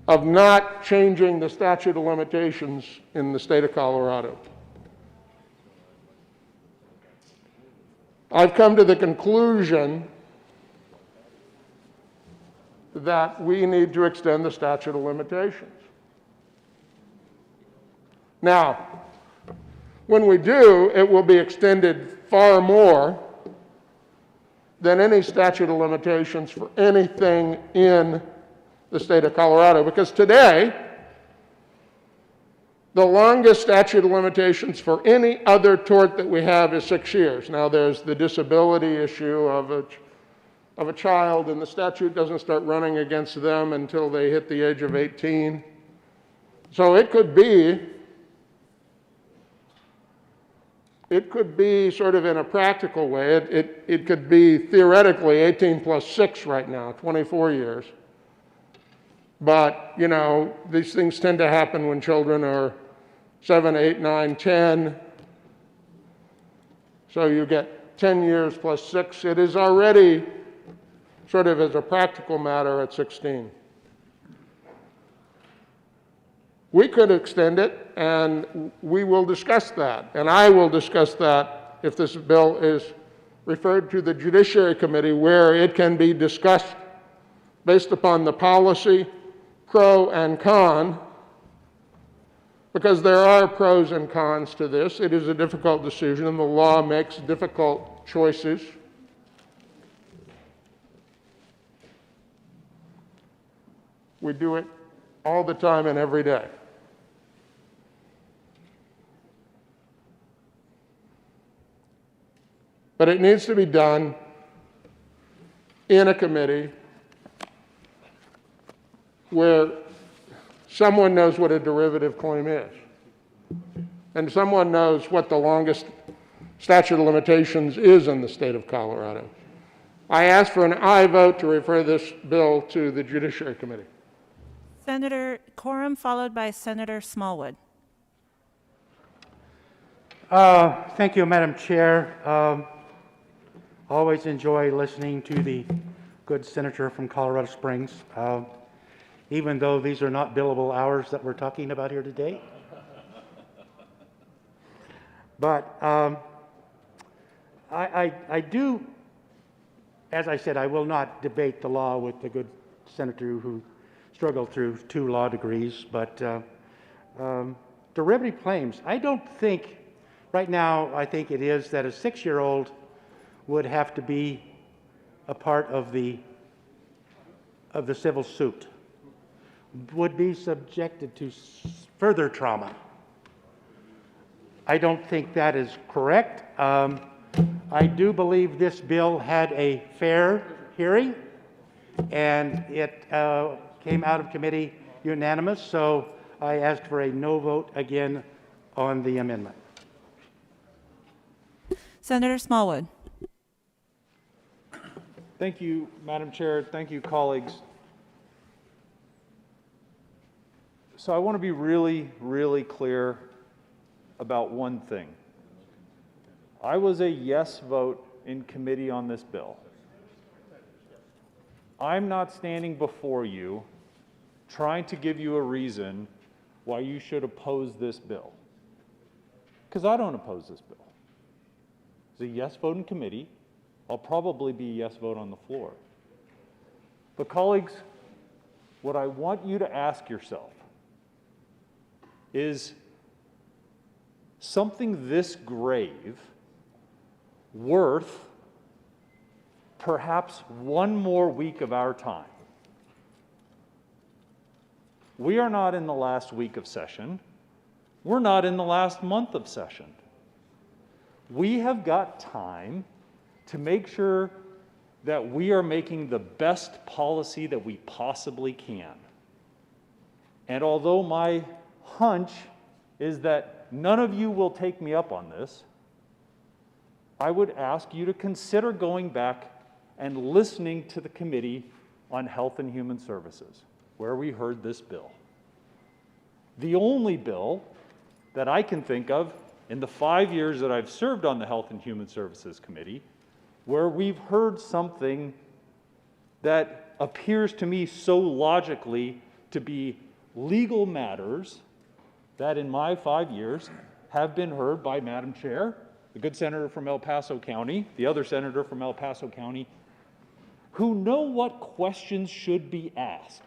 of not changing the statute of limitations in the state of Colorado. I've come to the conclusion that we need to extend the statute of limitations. Now, when we do, it will be extended far more than any statute of limitations for anything in the state of Colorado, because today, the longest statute of limitations for any other tort that we have is 6 years. Now, there's the disability issue of a child, and the statute doesn't start running against them until they hit the age of 18. So it could be sort of in a practical way, it could be theoretically 18 plus 6 right now, 24 years. But, you know, these things tend to happen when children are 7, 8, 9, 10. So you get 10 years plus 6. It is already sort of as a practical matter at 16. We could extend it, and we will discuss that. And I will discuss that if this bill is referred to the Judiciary Committee, where it can be discussed based upon the policy, pro and con, because there are pros and cons to this. It is a difficult decision, and the law makes difficult choices. We do it all the time and every day. But it needs to be done in a committee where someone knows what a derivative claim is, and someone knows what the longest statute of limitations is in the state of Colorado. I ask for an aye vote to refer this bill to the Judiciary Committee. Senator Coram, followed by Senator Smallwood. Thank you, Madam Chair. Always enjoy listening to the good senator from Colorado Springs, even though these are not billable hours that we're talking about here today. But I do, as I said, I will not debate the law with the good senator who struggled through 2 law degrees, but derivative claims, I don't think, right now, I think it is that a 6-year-old would have to be a part of the civil suit, would be subjected to further trauma. I don't think that is correct. I do believe this bill had a fair hearing, and it came out of committee unanimous, so I asked for a no vote again on the amendment. Senator Smallwood. Thank you, Madam Chair. Thank you, colleagues. So I want to be really, really clear about one thing. I was a yes vote in committee on this bill. I'm not standing before you trying to give you a reason why you should oppose this bill, because I don't oppose this bill. It's a yes vote in committee. I'll probably be a yes vote on the floor. But colleagues, what I want you to ask yourself is something this grave worth perhaps one more week of our time? We are not in the last week of session. We're not in the last month of session. We have got time to make sure that we are making the best policy that we possibly can. And although my hunch is that none of you will take me up on this, I would ask you to consider going back and listening to the Committee on Health and Human Services, where we heard this bill. The only bill that I can think of in the 5 years that I've served on the Health and Human Services Committee where we've heard something that appears to me so logically to be legal matters that in my 5 years have been heard by Madam Chair, the good senator from El Paso County, the other senator from El Paso County, who know what questions should be asked.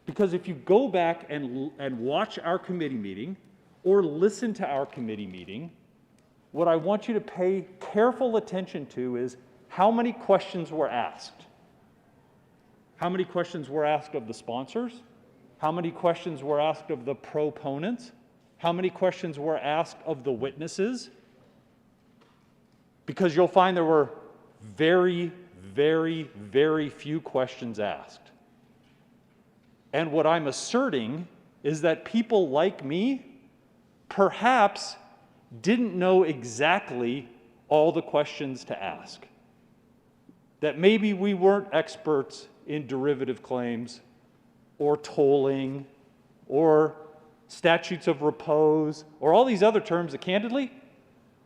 Because if you go back and watch our committee meeting or listen to our committee meeting, what I want you to pay careful attention to is how many questions were asked. How many questions were asked of the sponsors? How many questions were asked of the proponents? How many questions were asked of the witnesses? Because you'll find there were very, very, very few questions asked. And what I'm asserting is that people like me perhaps didn't know exactly all the questions to ask. That maybe we weren't experts in derivative claims or tolling or statutes of repose or all these other terms that candidly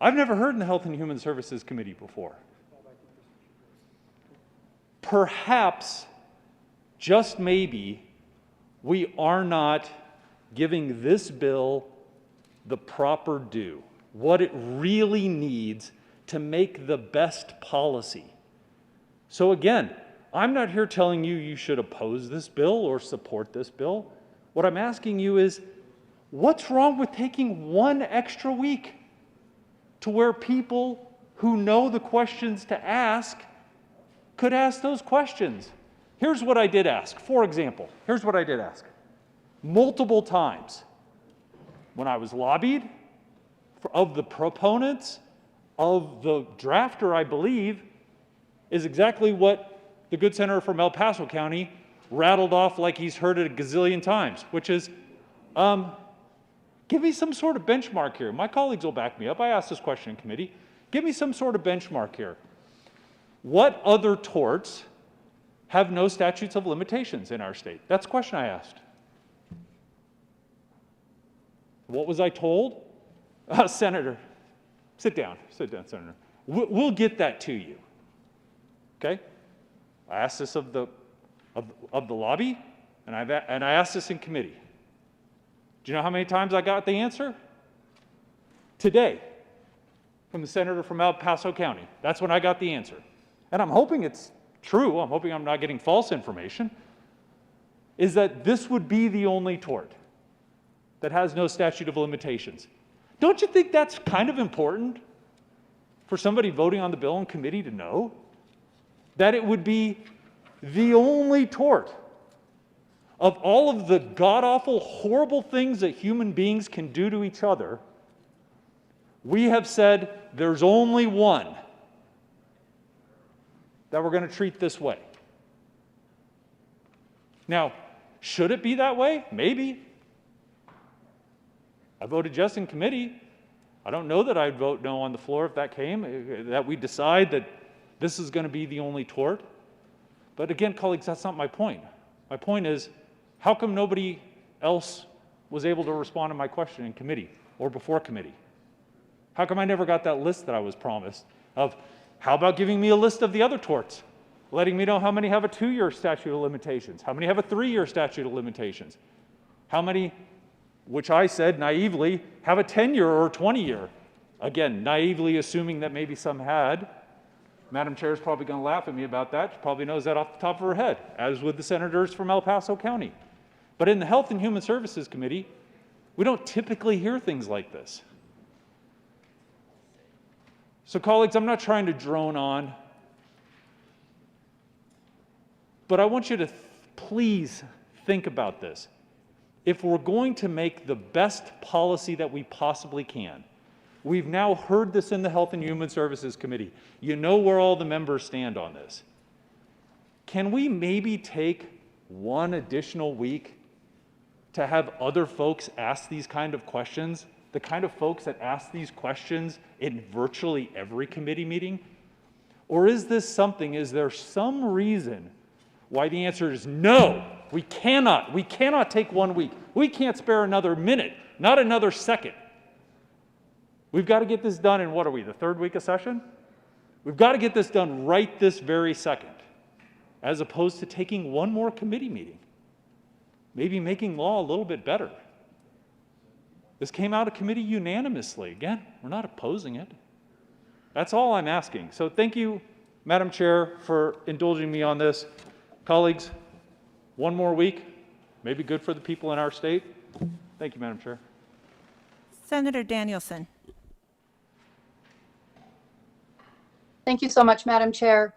I've never heard in the Health and Human Services Committee before. Perhaps, just maybe, we are not giving this bill the proper due, what it really needs to make the best policy. So again, I'm not here telling you you should oppose this bill or support this bill. What I'm asking you is, what's wrong with taking one extra week to where people who know the questions to ask could ask those questions? Here's what I did ask. For example, here's what I did ask. Multiple times when I was lobbied of the proponents of the drafter, I believe, is exactly what the good senator from El Paso County rattled off like he's heard it a gazillion times, which is, give me some sort of benchmark here. My colleagues will back me up. I asked this question in committee. Give me some sort of benchmark here. What other torts have no statutes of limitations in our state? That's the question I asked. What was I told? Senator, sit down, Senator. We'll get that to you. Okay? I asked this of the lobby, and I asked this in committee. Do you know how many times I got the answer? Today, from the senator from El Paso County. That's when I got the answer. And I'm hoping it's true, I'm hoping I'm not getting false information, is that this would be the only tort that has no statute of limitations. Don't you think that's kind of important for somebody voting on the bill in committee to know? That it would be the only tort of all of the god-awful, horrible things that human beings can do to each other. We have said there's only one that we're going to treat this way. Now, should it be that way? Maybe. I voted yes in committee. I don't know that I'd vote no on the floor if that came, that we decide that this is going to be the only tort. But again, colleagues, that's not my point. My point is, how come nobody else was able to respond to my question in committee or before committee? How come I never got that list that I was promised of, how about giving me a list of the other torts, letting me know how many have a 2-year statute of limitations, how many have a 3-year statute of limitations, how many, which I said naively, have a 10-year or 20-year. Again, naively assuming that maybe some had. Madam Chair is probably going to laugh at me about that. She probably knows that off the top of her head, as would the senators from El Paso County. But in the Health and Human Services Committee, we don't typically hear things like this. So colleagues, I'm not trying to drone on, but I want you to please think about this. If we're going to make the best policy that we possibly can, We've now heard this in the Health and Human Services Committee. You know where all the members stand on this. Can we maybe take one additional week to have other folks ask these kind of questions? The kind of folks that ask these questions in virtually every committee meeting? Or is there some reason why the answer is no, we cannot take 1 week. We can't spare another minute, not another second. We've got to get this done in, what are we, the third week of session? We've got to get this done right this very second, as opposed to taking one more committee meeting, maybe making law a little bit better. This came out of committee unanimously. Again, we're not opposing it. That's all I'm asking. So thank you, Madam Chair, for indulging me on this. Colleagues, 1 more week, maybe good for the people in our state. Thank you, Madam Chair. Senator Danielson. Thank you so much, Madam Chair.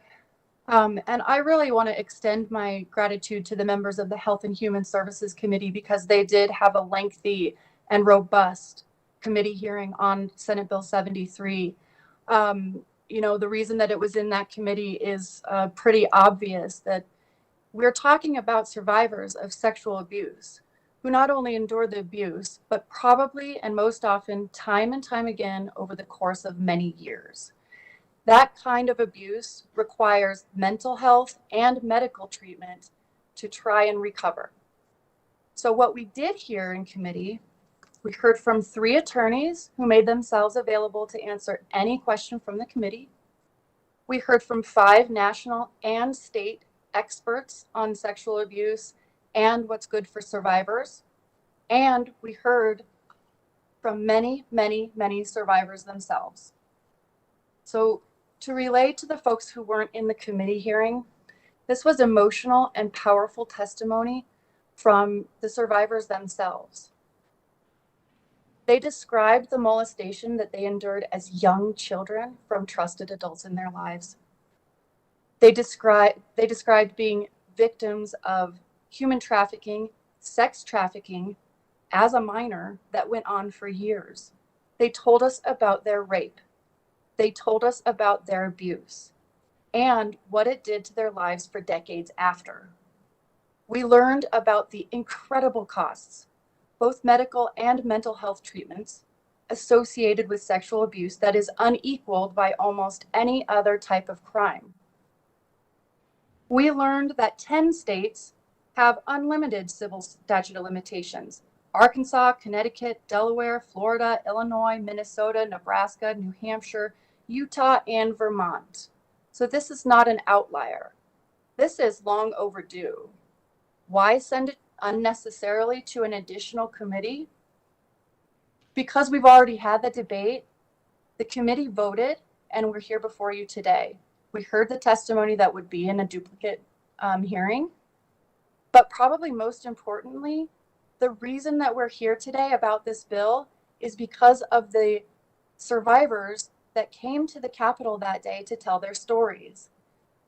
And I really want to extend my gratitude to the members of the Health and Human Services Committee because they did have a lengthy and robust committee hearing on Senate Bill 73. You know, the reason that it was in that committee is pretty obvious, that we're talking about survivors of sexual abuse who not only endure the abuse, but probably and most often time and time again over the course of many years. That kind of abuse requires mental health and medical treatment to try and recover. So what we did here in committee, we heard from 3 attorneys who made themselves available to answer any question from the committee. We heard from 5 national and state experts on sexual abuse and what's good for survivors. And we heard from many, many, many survivors themselves. So to relay to the folks who weren't in the committee hearing, this was emotional and powerful testimony from the survivors themselves. They described the molestation that they endured as young children from trusted adults in their lives. They described being victims of human trafficking, sex trafficking as a minor that went on for years. They told us about their rape. They told us about their abuse and what it did to their lives for decades after. We learned about the incredible costs, both medical and mental health treatments, associated with sexual abuse that is unequaled by almost any other type of crime. We learned that 10 states have unlimited civil statute of limitations. Arkansas, Connecticut, Delaware, Florida, Illinois, Minnesota, Nebraska, New Hampshire, Utah, and Vermont. So this is not an outlier. This is long overdue. Why send it unnecessarily to an additional committee? Because we've already had the debate, the committee voted, and we're here before you today. We heard the testimony that would be in a duplicate hearing, but probably most importantly, the reason that we're here today about this bill is because of the survivors that came to the Capitol that day to tell their stories.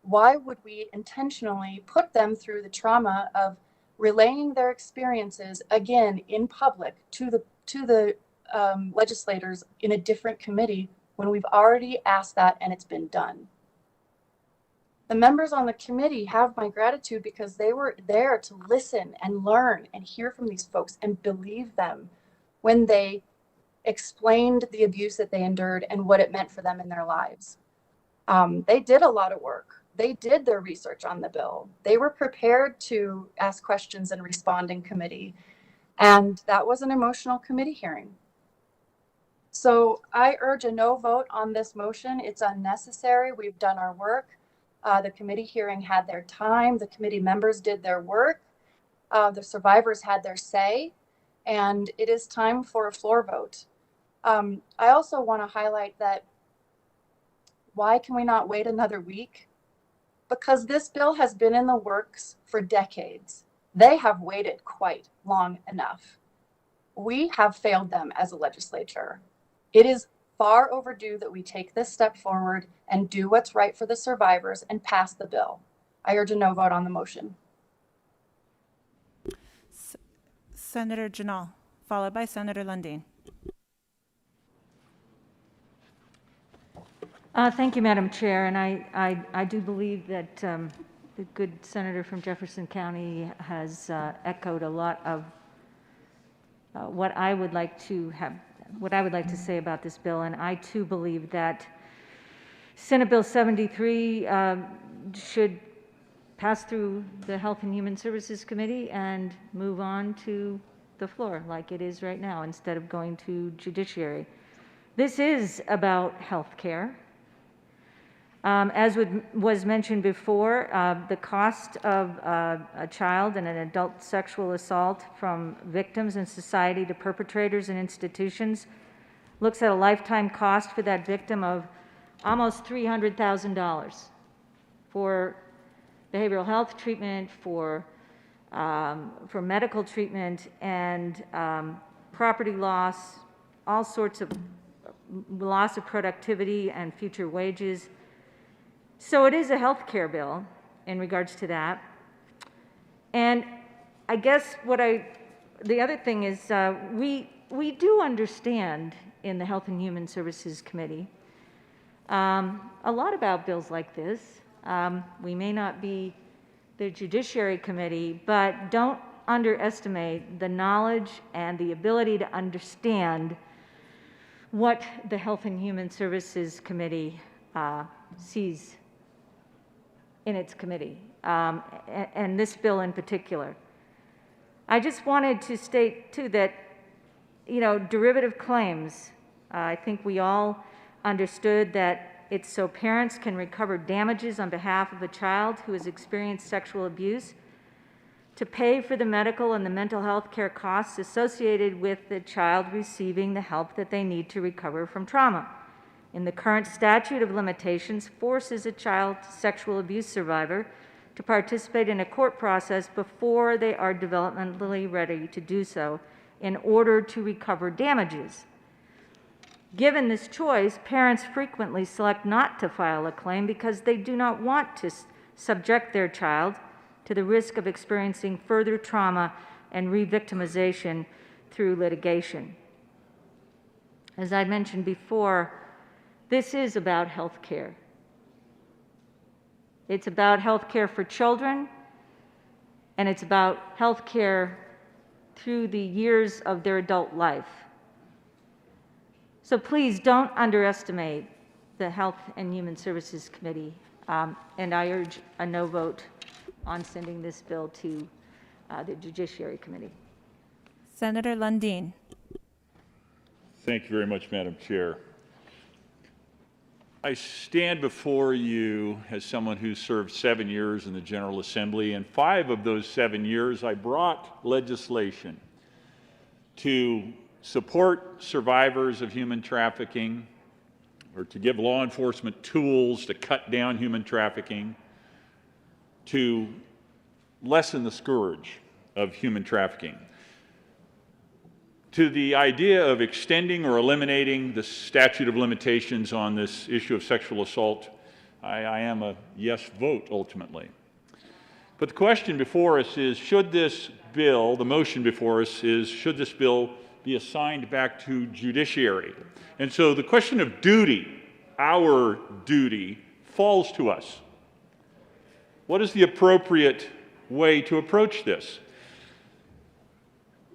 Why would we intentionally put them through the trauma of relaying their experiences again in public to the legislators in a different committee when we've already asked that and it's been done? The members on the committee have my gratitude because they were there to listen and learn and hear from these folks and believe them when they explained the abuse that they endured and what it meant for them in their lives. They did a lot of work. They did their research on the bill. They were prepared to ask questions and respond in committee. And that was an emotional committee hearing. So I urge a no vote on this motion. It's unnecessary. We've done our work. The committee hearing had their time. The committee members did their work. The survivors had their say. And it is time for a floor vote. I also want to highlight that why can we not wait another week? Because this bill has been in the works for decades. They have waited quite long enough. We have failed them as a legislature. It is far overdue that we take this step forward and do what's right for the survivors and pass the bill. I urge a no vote on the motion. Senator Janal, followed by Senator Lundin. Thank you, Madam Chair, and I do believe that the good senator from Jefferson County has echoed a lot of what I would like to say about this bill, and I too believe that Senate Bill 73 should pass through the Health and Human Services Committee and move on to the floor like it is right now instead of going to Judiciary. This is about health care. As was mentioned before, the cost of a child and an adult sexual assault from victims in society to perpetrators in institutions looks at a lifetime cost for that victim of almost $300,000 for behavioral health treatment, for medical treatment, and property loss, all sorts of loss of productivity and future wages. So it is a health care bill in regards to that. And I guess the other thing is we do understand in the Health and Human Services Committee a lot about bills like this. We may not be the Judiciary Committee, but don't underestimate the knowledge and the ability to understand what the Health and Human Services Committee sees in its committee, and this bill in particular. I just wanted to state, too, that, derivative claims, I think we all understood that it's so parents can recover damages on behalf of a child who has experienced sexual abuse, to pay for the medical and the mental health care costs associated with the child receiving the help that they need to recover from trauma. In the current statute of limitations, forces a child sexual abuse survivor to participate in a court process before they are developmentally ready to do so in order to recover damages. Given this choice, parents frequently select not to file a claim because they do not want to subject their child to the risk of experiencing further trauma and re-victimization through litigation. As I mentioned before, this is about health care. It's about health care for children, and it's about health care through the years of their adult life. So please don't underestimate the Health and Human Services Committee, and I urge a no vote on sending this bill to the Judiciary Committee. Senator Lundin. Thank you very much, Madam Chair. I stand before you as someone who served 7 years in the General Assembly, and 5 of those 7 years I brought legislation to support survivors of human trafficking, or to give law enforcement tools to cut down human trafficking, to lessen the scourge of human trafficking. To the idea of extending or eliminating the statute of limitations on this issue of sexual assault, I am a yes vote ultimately. But the question before us is, should this bill, the motion before us is, should this bill be assigned back to judiciary? And so the question of duty, our duty, falls to us. What is the appropriate way to approach this?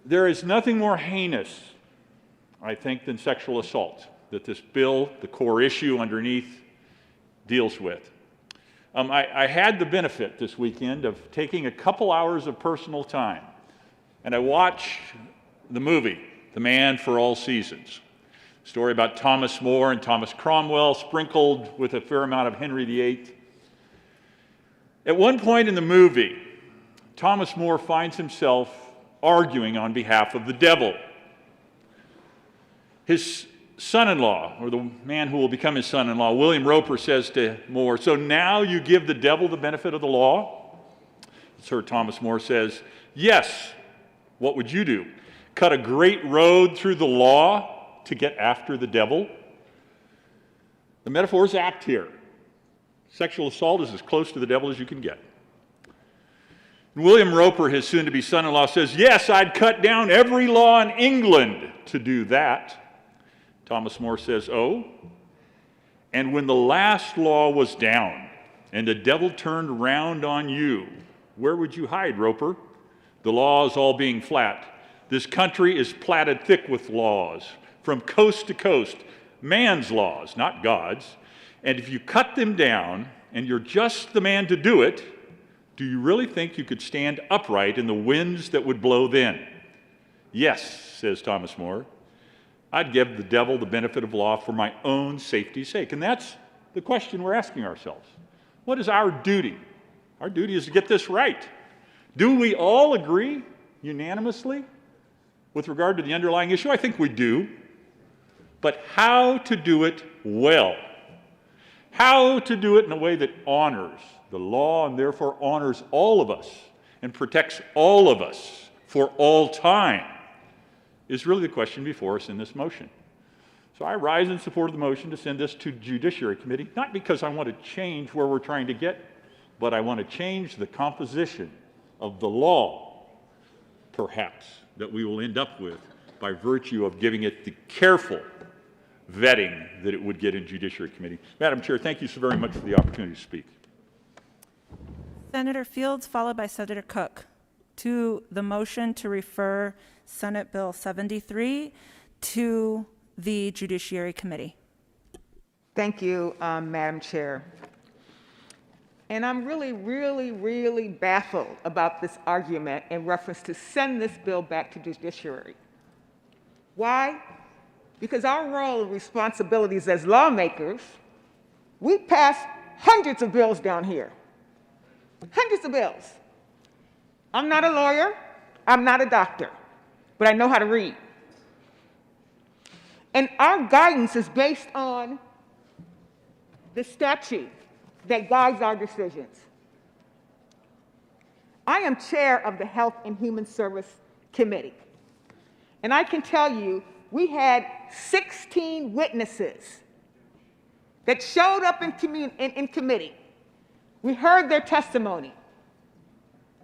There is nothing more heinous, I think, than sexual assault that this bill, the core issue underneath, deals with. I had the benefit this weekend of taking a couple hours of personal time, and I watched the movie, The Man for All Seasons. A story about Thomas More and Thomas Cromwell, sprinkled with a fair amount of Henry VIII. At one point in the movie, Thomas More finds himself arguing on behalf of the devil. His son-in-law, or the man who will become his son-in-law, William Roper, says to More, "So now you give the devil the benefit of the law?" Sir Thomas More says, "Yes. What would you do? Cut a great road through the law to get after the devil?" The metaphors act here. Sexual assault is as close to the devil as you can get. William Roper, his soon-to-be son-in-law, says, "Yes, I'd cut down every law in England to do that." Thomas More says, "Oh?" And when the last law was down and the devil turned round on you, where would you hide, Roper? The laws all being flat. This country is platted thick with laws from coast to coast, man's laws, not God's. And if you cut them down and you're just the man to do it, do you really think you could stand upright in the winds that would blow then? Yes, says Thomas More. I'd give the devil the benefit of law for my own safety's sake. And that's the question we're asking ourselves. What is our duty? Our duty is to get this right. Do we all agree unanimously with regard to the underlying issue? I think we do. But how to do it well? How to do it in a way that honors the law and therefore honors all of us and protects all of us for all time is really the question before us in this motion. So I rise in support of the motion to send this to Judiciary Committee, not because I want to change where we're trying to get, but I want to change the composition of the law, perhaps, that we will end up with by virtue of giving it the careful vetting that it would get in Judiciary Committee. Madam Chair, thank you so very much for the opportunity to speak. Senator Fields, followed by Senator Cook, to the motion to refer Senate Bill 73 to the Judiciary Committee. Thank you, Madam Chair. And I'm really baffled about this argument in reference to send this bill back to Judiciary. Why? Because our role and responsibilities as lawmakers, we pass hundreds of bills down here. Hundreds of bills. I'm not a lawyer, I'm not a doctor, but I know how to read. And our guidance is based on the statute that guides our decisions. I am chair of the Health and Human Service Committee. And I can tell you, we had 16 witnesses that showed up in committee. We heard their testimony.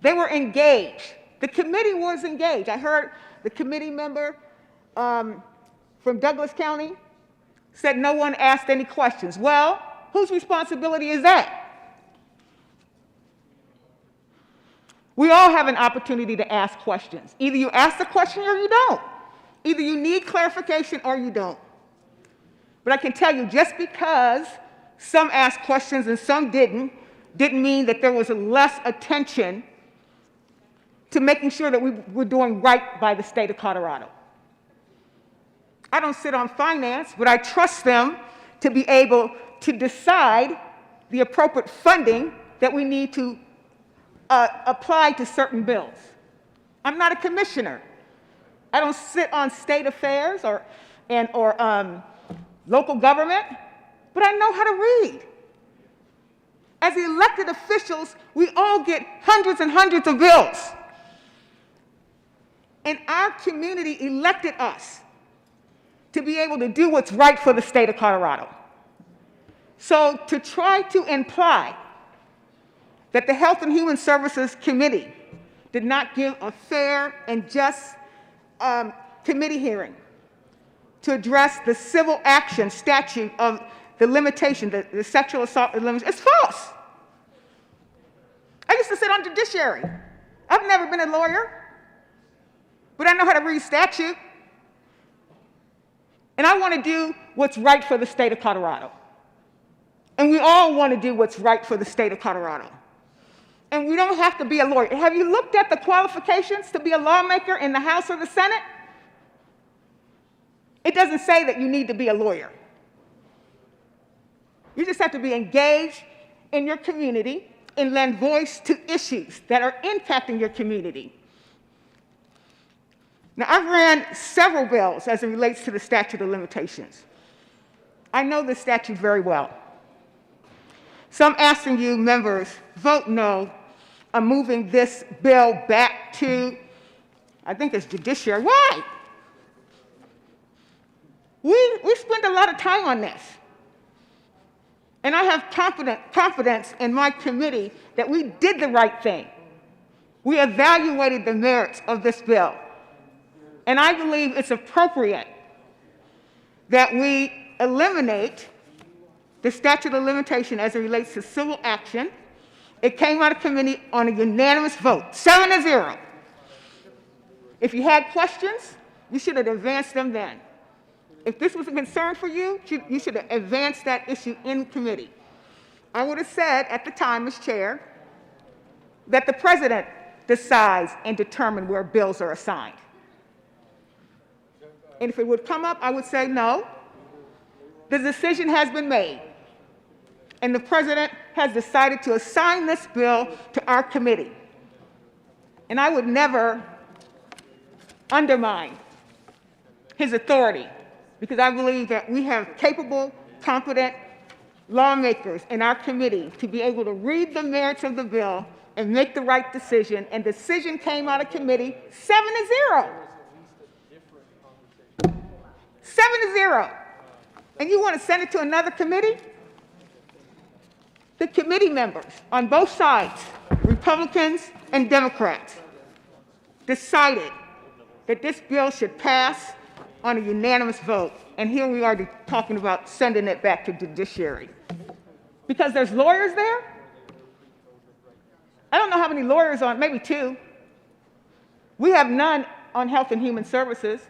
They were engaged. The committee was engaged. I heard the committee member from Douglas County said no one asked any questions. Well, whose responsibility is that? We all have an opportunity to ask questions. Either you ask the question or you don't. Either you need clarification or you don't. But I can tell you, just because some asked questions and some didn't mean that there was less attention to making sure that we were doing right by the state of Colorado. I don't sit on finance, but I trust them to be able to decide the appropriate funding that we need to apply to certain bills. I'm not a commissioner. I don't sit on state affairs or local government, but I know how to read. As elected officials, we all get hundreds and hundreds of bills. And our community elected us to be able to do what's right for the state of Colorado. So to try to imply that the Health and Human Services Committee did not give a fair and just committee hearing to address the civil action statute of the limitation, the sexual assault limitation, it's false. I used to sit on judiciary. I've never been a lawyer, but I know how to read statute. And I want to do what's right for the state of Colorado. And we all want to do what's right for the state of Colorado. And we don't have to be a lawyer. Have you looked at the qualifications to be a lawmaker in the House or the Senate? It doesn't say that you need to be a lawyer. You just have to be engaged in your community and lend voice to issues that are impacting your community. Now, I've ran several bills as it relates to the statute of limitations. I know the statute very well. So I'm asking you, members, vote no on moving this bill back to, I think it's judiciary. Why? We spent a lot of time on this. And I have confidence in my committee that we did the right thing. We evaluated the merits of this bill. And I believe it's appropriate that we eliminate the statute of limitation as it relates to civil action. It came out of committee on a unanimous vote, 7-0. If you had questions, you should have advanced them then. If this was a concern for you, you should have advanced that issue in committee. I would have said at the time as chair that the president decides and determines where bills are assigned. And if it would come up, I would say no. The decision has been made, and the president has decided to assign this bill to our committee. And I would never undermine his authority, because I believe that we have capable, competent lawmakers in our committee to be able to read the merits of the bill and make the right decision. And decision came out of committee 7-0. 7-0. And you want to send it to another committee? The committee members on both sides, Republicans and Democrats, decided that this bill should pass on a unanimous vote. And here we are talking about sending it back to judiciary. Because there's lawyers there? I don't know how many lawyers on, maybe 2. We have none on Health and Human Services,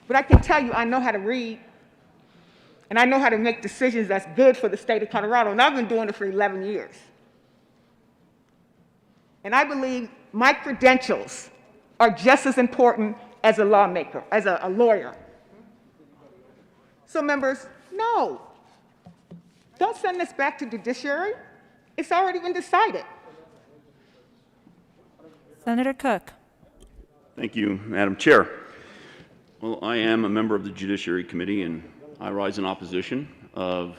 but I can tell you I know how to read, and I know how to make decisions that's good for the state of Colorado, and I've been doing it for 11 years. And I believe my credentials are just as important as a lawmaker, as a lawyer. So members, no. Don't send this back to judiciary. It's already been decided. Senator Cook. Thank you, Madam Chair. Well, I am a member of the Judiciary Committee, and I rise in opposition of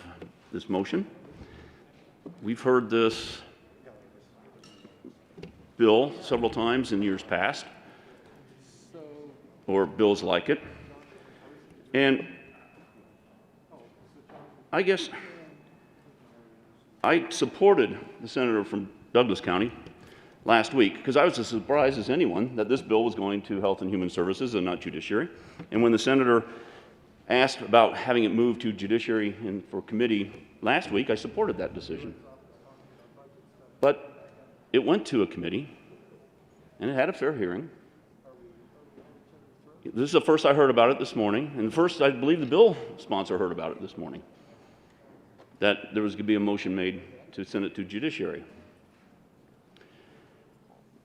this motion. We've heard this bill several times in years past, or bills like it. And I guess I supported the senator from Douglas County last week because I was as surprised as anyone that this bill was going to Health and Human Services and not Judiciary. And when the senator asked about having it moved to Judiciary and for committee last week, I supported that decision. But it went to a committee, and it had a fair hearing. This is the first I heard about it this morning, and the first I believe the bill sponsor heard about it this morning, that there was going to be a motion made to send it to Judiciary.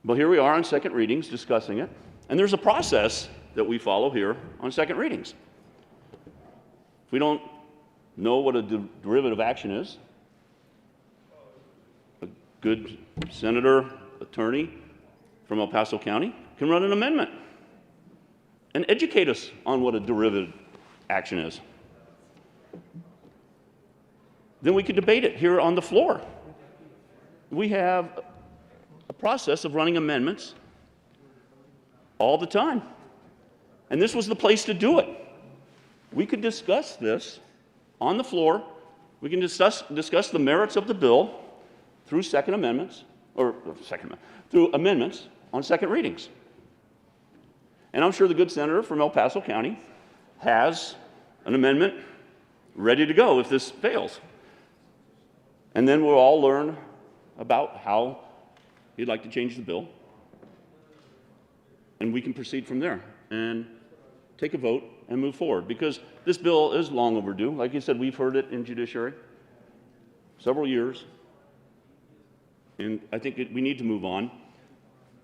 But here we are on second readings discussing it, and there's a process that we follow here on second readings. If we don't know what a derivative action is, a good senator, attorney from El Paso County can run an amendment and educate us on what a derivative action is. Then we could debate it here on the floor. We have a process of running amendments all the time. And this was the place to do it. We could discuss this on the floor. We can discuss the merits of the bill through second amendments, through amendments on second readings. And I'm sure the good senator from El Paso County has an amendment ready to go if this fails. And then we'll all learn about how he'd like to change the bill. And we can proceed from there and take a vote and move forward, because this bill is long overdue. Like you said, we've heard it in Judiciary several years, and I think we need to move on.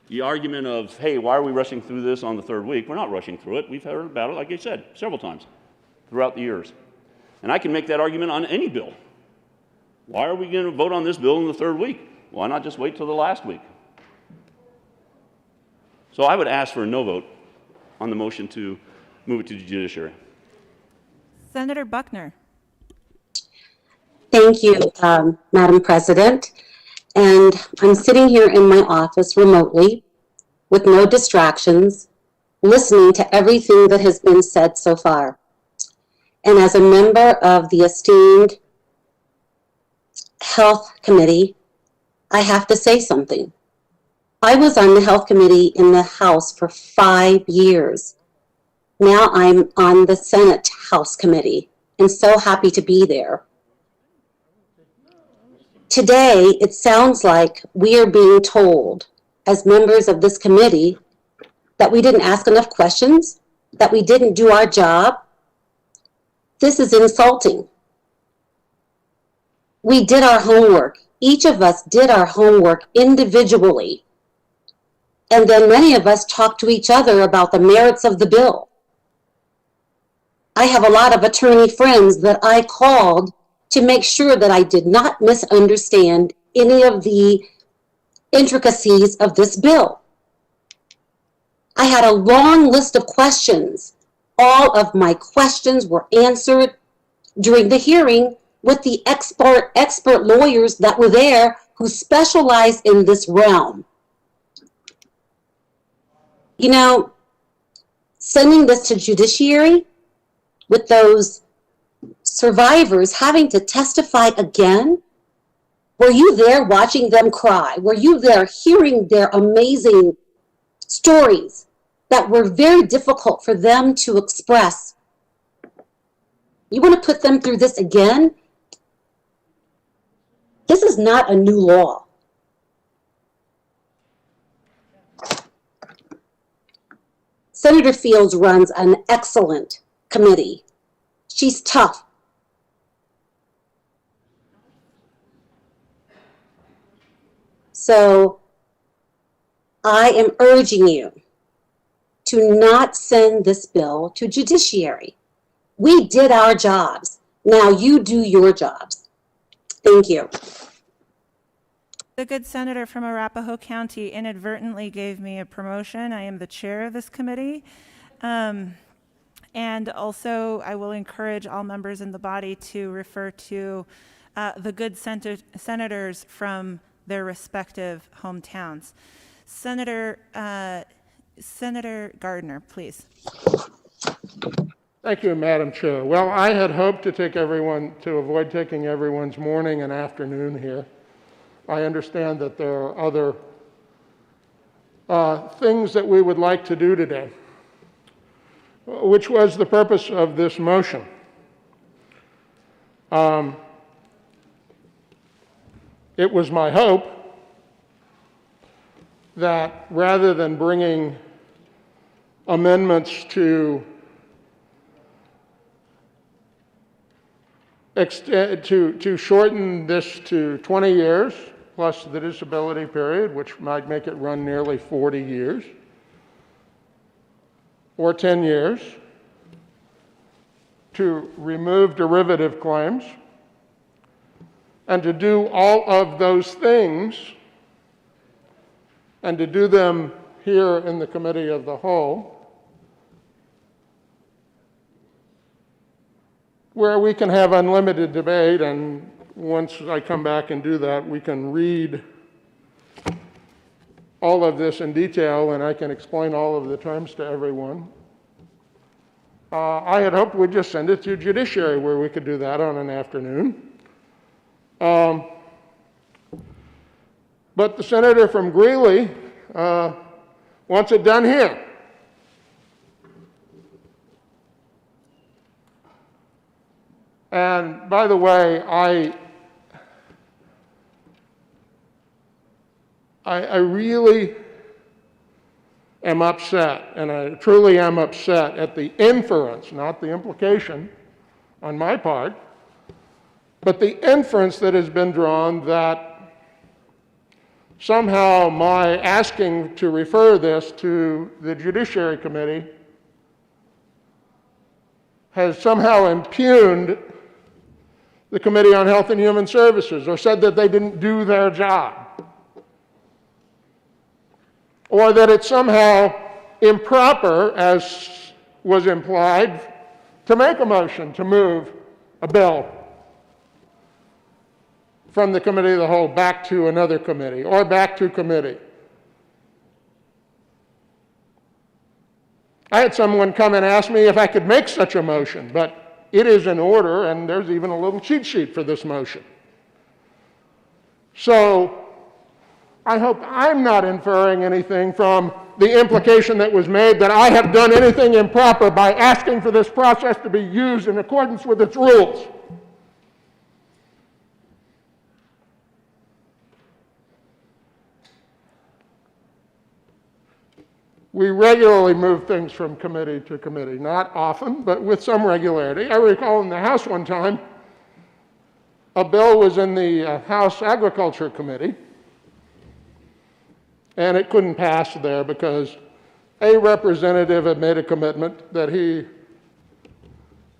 The argument of, hey, why are we rushing through this on the third week? We're not rushing through it. We've heard about it, like I said, several times throughout the years. And I can make that argument on any bill. Why are we going to vote on this bill in the third week? Why not just wait till the last week? So I would ask for a no vote on the motion to move it to the Judiciary. Senator Buckner. Thank you, Madam President. And I'm sitting here in my office remotely with no distractions, listening to everything that has been said so far. And as a member of the esteemed Health Committee, I have to say something. I was on the Health Committee in the House for 5 years. Now I'm on the Senate House Committee, and so happy to be there. Today, it sounds like we are being told, as members of this committee, that we didn't ask enough questions, that we didn't do our job. This is insulting. We did our homework. Each of us did our homework individually. And then many of us talked to each other about the merits of the bill. I have a lot of attorney friends that I called to make sure that I did not misunderstand any of the intricacies of this bill. I had a long list of questions. All of my questions were answered during the hearing with the expert lawyers that were there who specialize in this realm. You know, sending this to judiciary with those survivors having to testify again, were you there watching them cry? Were you there hearing their amazing stories that were very difficult for them to express? You want to put them through this again? This is not a new law. Senator Fields runs an excellent committee. She's tough. So I am urging you to not send this bill to judiciary. We did our jobs. Now you do your jobs. Thank you. The good senator from Arapahoe County inadvertently gave me a promotion. I am the chair of this committee. And also, I will encourage all members in the body to refer to the good senators from their respective hometowns. Senator Gardner, please. Thank you, Madam Chair. Well, I had hoped to avoid taking everyone's morning and afternoon here. I understand that there are other things that we would like to do today, which was the purpose of this motion. It was my hope that rather than bringing amendments to shorten this to 20 years, plus the disability period, which might make it run nearly 40 years, or 10 years, to remove derivative claims, and to do all of those things, and to do them here in the Committee of the Whole, where we can have unlimited debate, and once I come back and do that, we can read all of this in detail, and I can explain all of the terms to everyone. I had hoped we'd just send it to judiciary where we could do that on an afternoon. But the senator from Greeley wants it done here. And by the way, I really am upset, and I truly am upset at the inference, not the implication on my part, but the inference that has been drawn that somehow my asking to refer this to the Judiciary Committee has somehow impugned the Committee on Health and Human Services, or said that they didn't do their job, or that it's somehow improper, as was implied, to make a motion to move a bill from the Committee of the Whole back to another committee, or back to committee. I had someone come and ask me if I could make such a motion, but it is in order, and there's even a little cheat sheet for this motion. So I hope I'm not inferring anything from the implication that was made that I have done anything improper by asking for this process to be used in accordance with its rules. We regularly move things from committee to committee, not often, but with some regularity. I recall in the House one time, a bill was in the House Agriculture Committee, and it couldn't pass there because a representative had made a commitment that he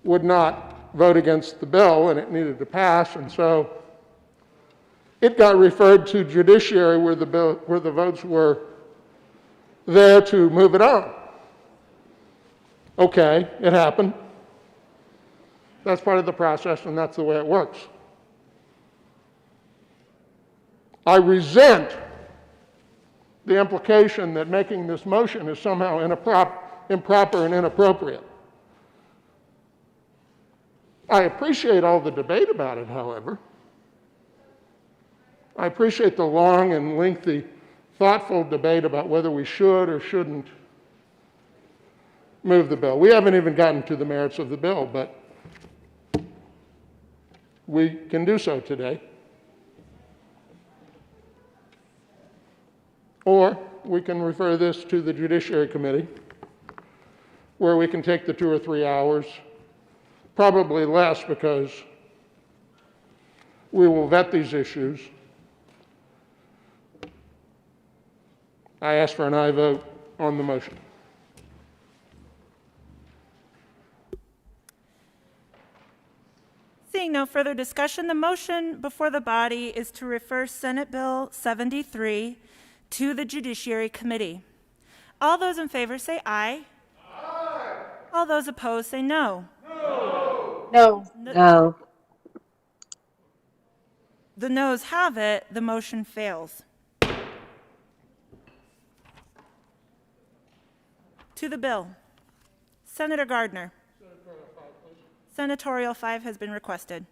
would not vote against the bill, and it needed to pass, and so it got referred to Judiciary where the votes were there to move it on. Okay, it happened. That's part of the process, and that's the way it works. I resent the implication that making this motion is somehow improper and inappropriate. I appreciate all the debate about it, however. I appreciate the long and lengthy, thoughtful debate about whether we should or shouldn't move the bill. We haven't even gotten to the merits of the bill, but we can do so today. Or we can refer this to the Judiciary Committee, where we can take the 2 or 3 hours, probably less because we will vet these issues. I ask for an aye vote on the motion. Seeing no further discussion, the motion before the body is to refer Senate Bill 73 to the Judiciary Committee. All those in favor say aye. Aye. All those opposed say no. No. No. No. The noes have it. The motion fails. To the bill. Senator Gardner. Senatorial 5 has been requested.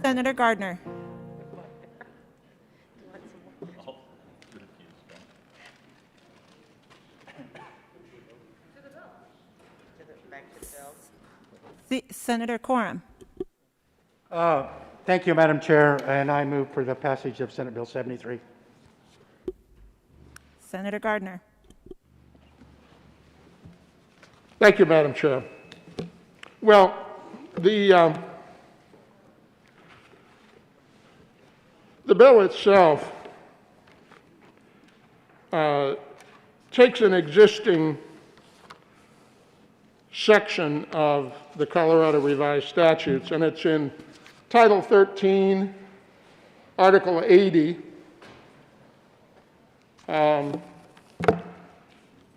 Senator Gardner. Senator Quorum. Thank you, Madam Chair, and I move for the passage of Senate Bill 73. Senator Gardner. Thank you, Madam Chair. Well, the bill itself takes an existing section of the Colorado Revised Statutes, and it's in Title 13, Article 80,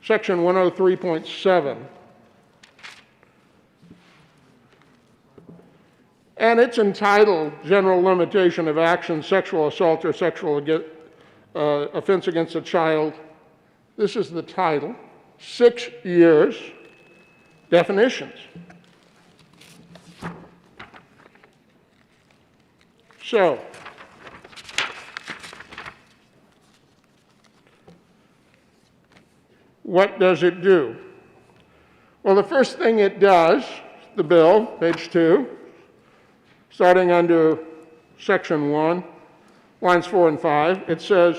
Section 103.7. And it's entitled General Limitation of Action, Sexual Assault or Sexual Offense Against a Child. This is the title. 6 years. Definitions. So, what does it do? Well, the first thing it does, the bill, page 2, starting under section 1, lines 4 and 5, it says,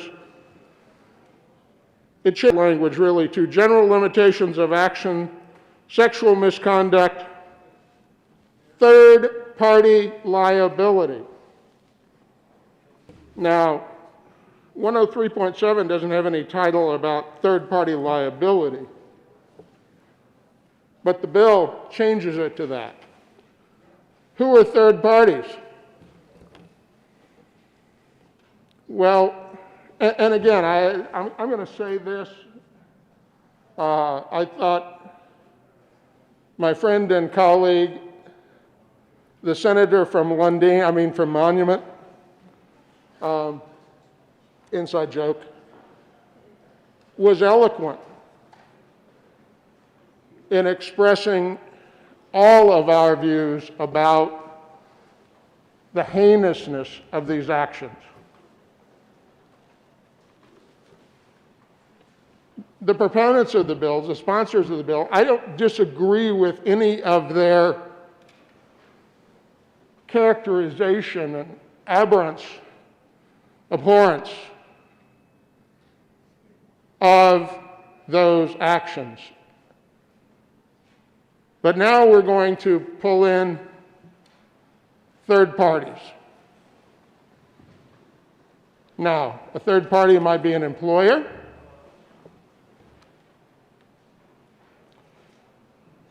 it changes language really to general limitations of action, sexual misconduct, third-party liability. Now, 103.7 doesn't have any title about third-party liability, but the bill changes it to that. Who are third parties? Well, and again, I'm going to say this. I thought my friend and colleague, the senator from from Monument, inside joke, was eloquent in expressing all of our views about the heinousness of these actions. The proponents of the bill, the sponsors of the bill, I don't disagree with any of their characterization and aberrance, abhorrence of those actions. But now we're going to pull in third parties. Now, a third party might be an employer.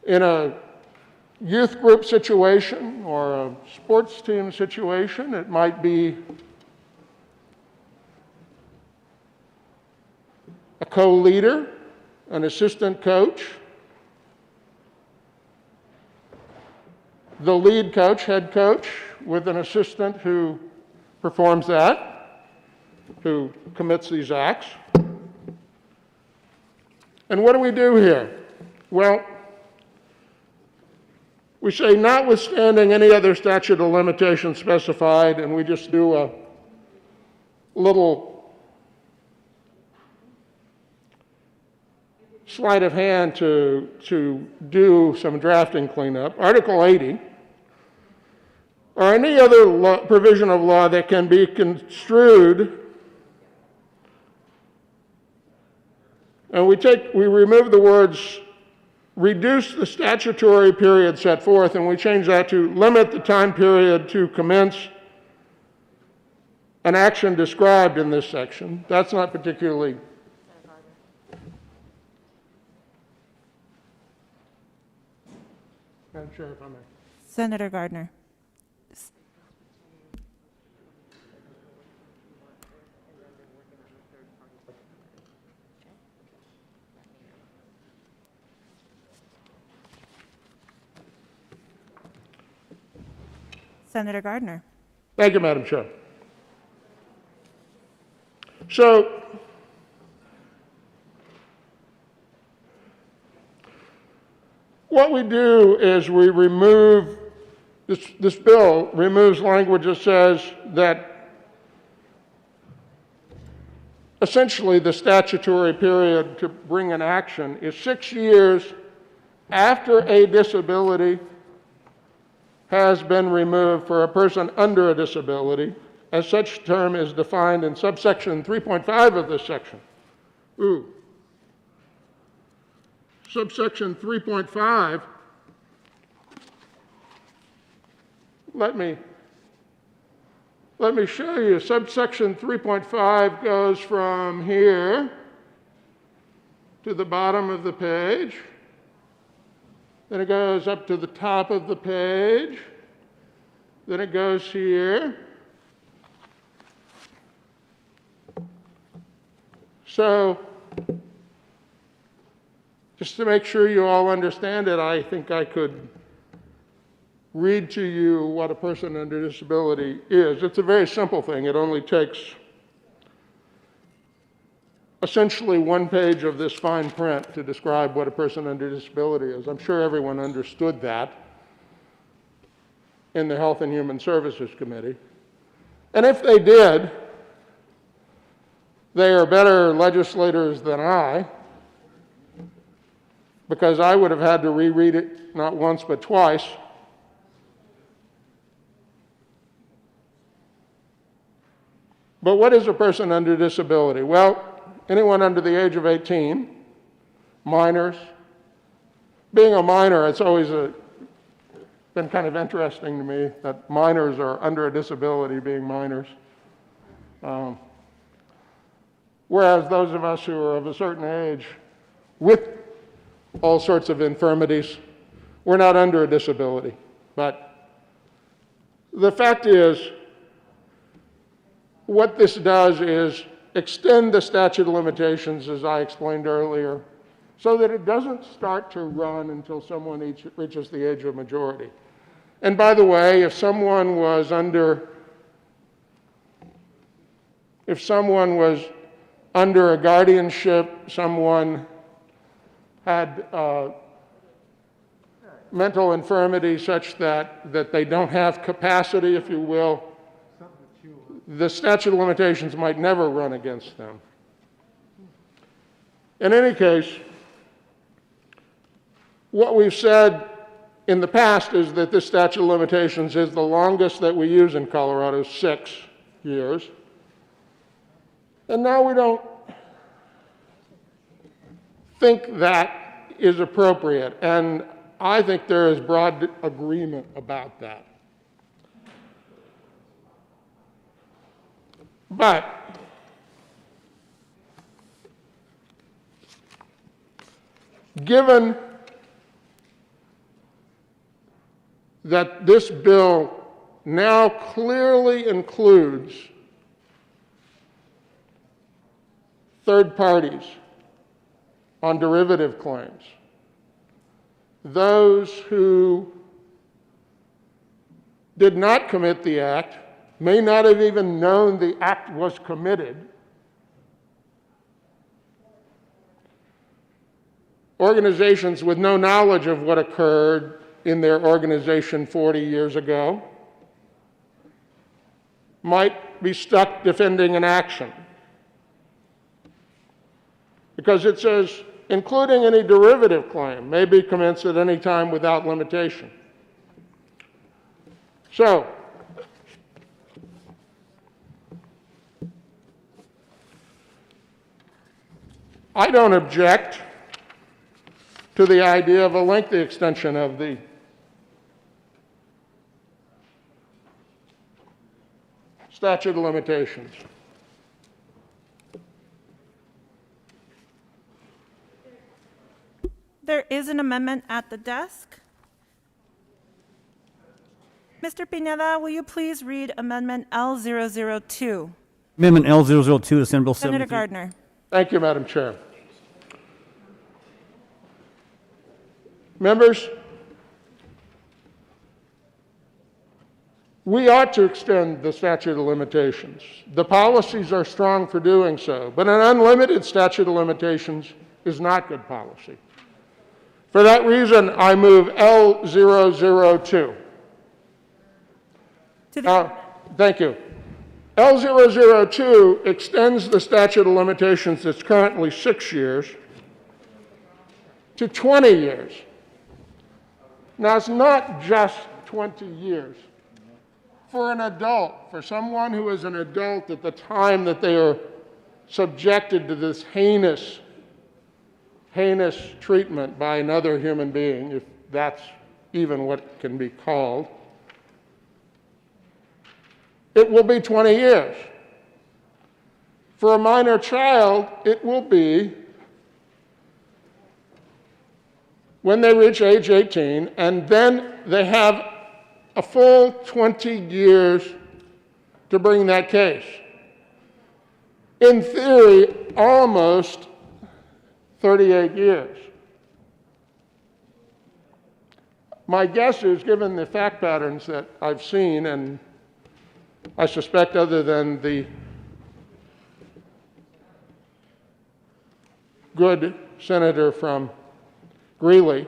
In a youth group situation or a sports team situation, it might be a co-leader, an assistant coach, the lead coach, head coach, with an assistant who performs that, who commits these acts. And what do we do here? Well, we say, notwithstanding any other statute of limitations specified, and we just do a little sleight of hand to do some drafting cleanup. Article 80, or any other provision of law that can be construed, and we remove the words reduce the statutory period set forth, and we change that to limit the time period to commence an action described in this section. That's not particularly. Madam Chair, if I may. Senator Gardner. Senator Gardner. Thank you, Madam Chair. So, what we do is we remove, this bill removes language that says that essentially the statutory period to bring an action is 6 years after a disability has been removed for a person under a disability, as such term is defined in subsection 3.5 of this section. Subsection 3.5, let me show you. Subsection 3.5 goes from here to the bottom of the page. Then it goes up to the top of the page. Then it goes here. So, just to make sure you all understand it, I think I could read to you what a person under disability is. It's a very simple thing. It only takes essentially one page of this fine print to describe what a person under disability is. I'm sure everyone understood that in the Health and Human Services Committee. And if they did, they are better legislators than I, because I would have had to reread it not once but twice. But what is a person under disability? Well, anyone under the age of 18, minors. Being a minor, it's always been kind of interesting to me that minors are under a disability being minors. Whereas those of us who are of a certain age with all sorts of infirmities, we're not under a disability. But the fact is, what this does is extend the statute of limitations, as I explained earlier, so that it doesn't start to run until someone reaches the age of majority. And by the way, if someone was under a guardianship, someone had mental infirmity such that they don't have capacity, if you will, the statute of limitations might never run against them. In any case, what we've said in the past is that this statute of limitations is the longest that we use in Colorado, 6 years. And now we don't think that is appropriate, and I think there is broad agreement about that. But given that this bill now clearly includes third parties on derivative claims, those who did not commit the act may not have even known the act was committed. Organizations with no knowledge of what occurred in their organization 40 years ago might be stuck defending an action. Because it says, including any derivative claim, may be commenced at any time without limitation. So, I don't object to the idea of a lengthy extension of the statute of limitations. There is an amendment at the desk. Mr. Pineda, will you please read Amendment L002? Amendment L002 to Senate Bill 17. Senator Gardner. Thank you, Madam Chair. Members, we ought to extend the statute of limitations. The policies are strong for doing so, but an unlimited statute of limitations is not good policy. For that reason, I move L002. Thank you. L002 extends the statute of limitations that's currently 6 years to 20 years. Now, it's not just 20 years. For an adult, for someone who is an adult at the time that they are subjected to this heinous treatment by another human being, if that's even what can be called, it will be 20 years. For a minor child, it will be when they reach age 18, and then they have a full 20 years to bring that case. In theory, almost 38 years. My guess is, given the fact patterns that I've seen, and I suspect other than the good senator from Greeley,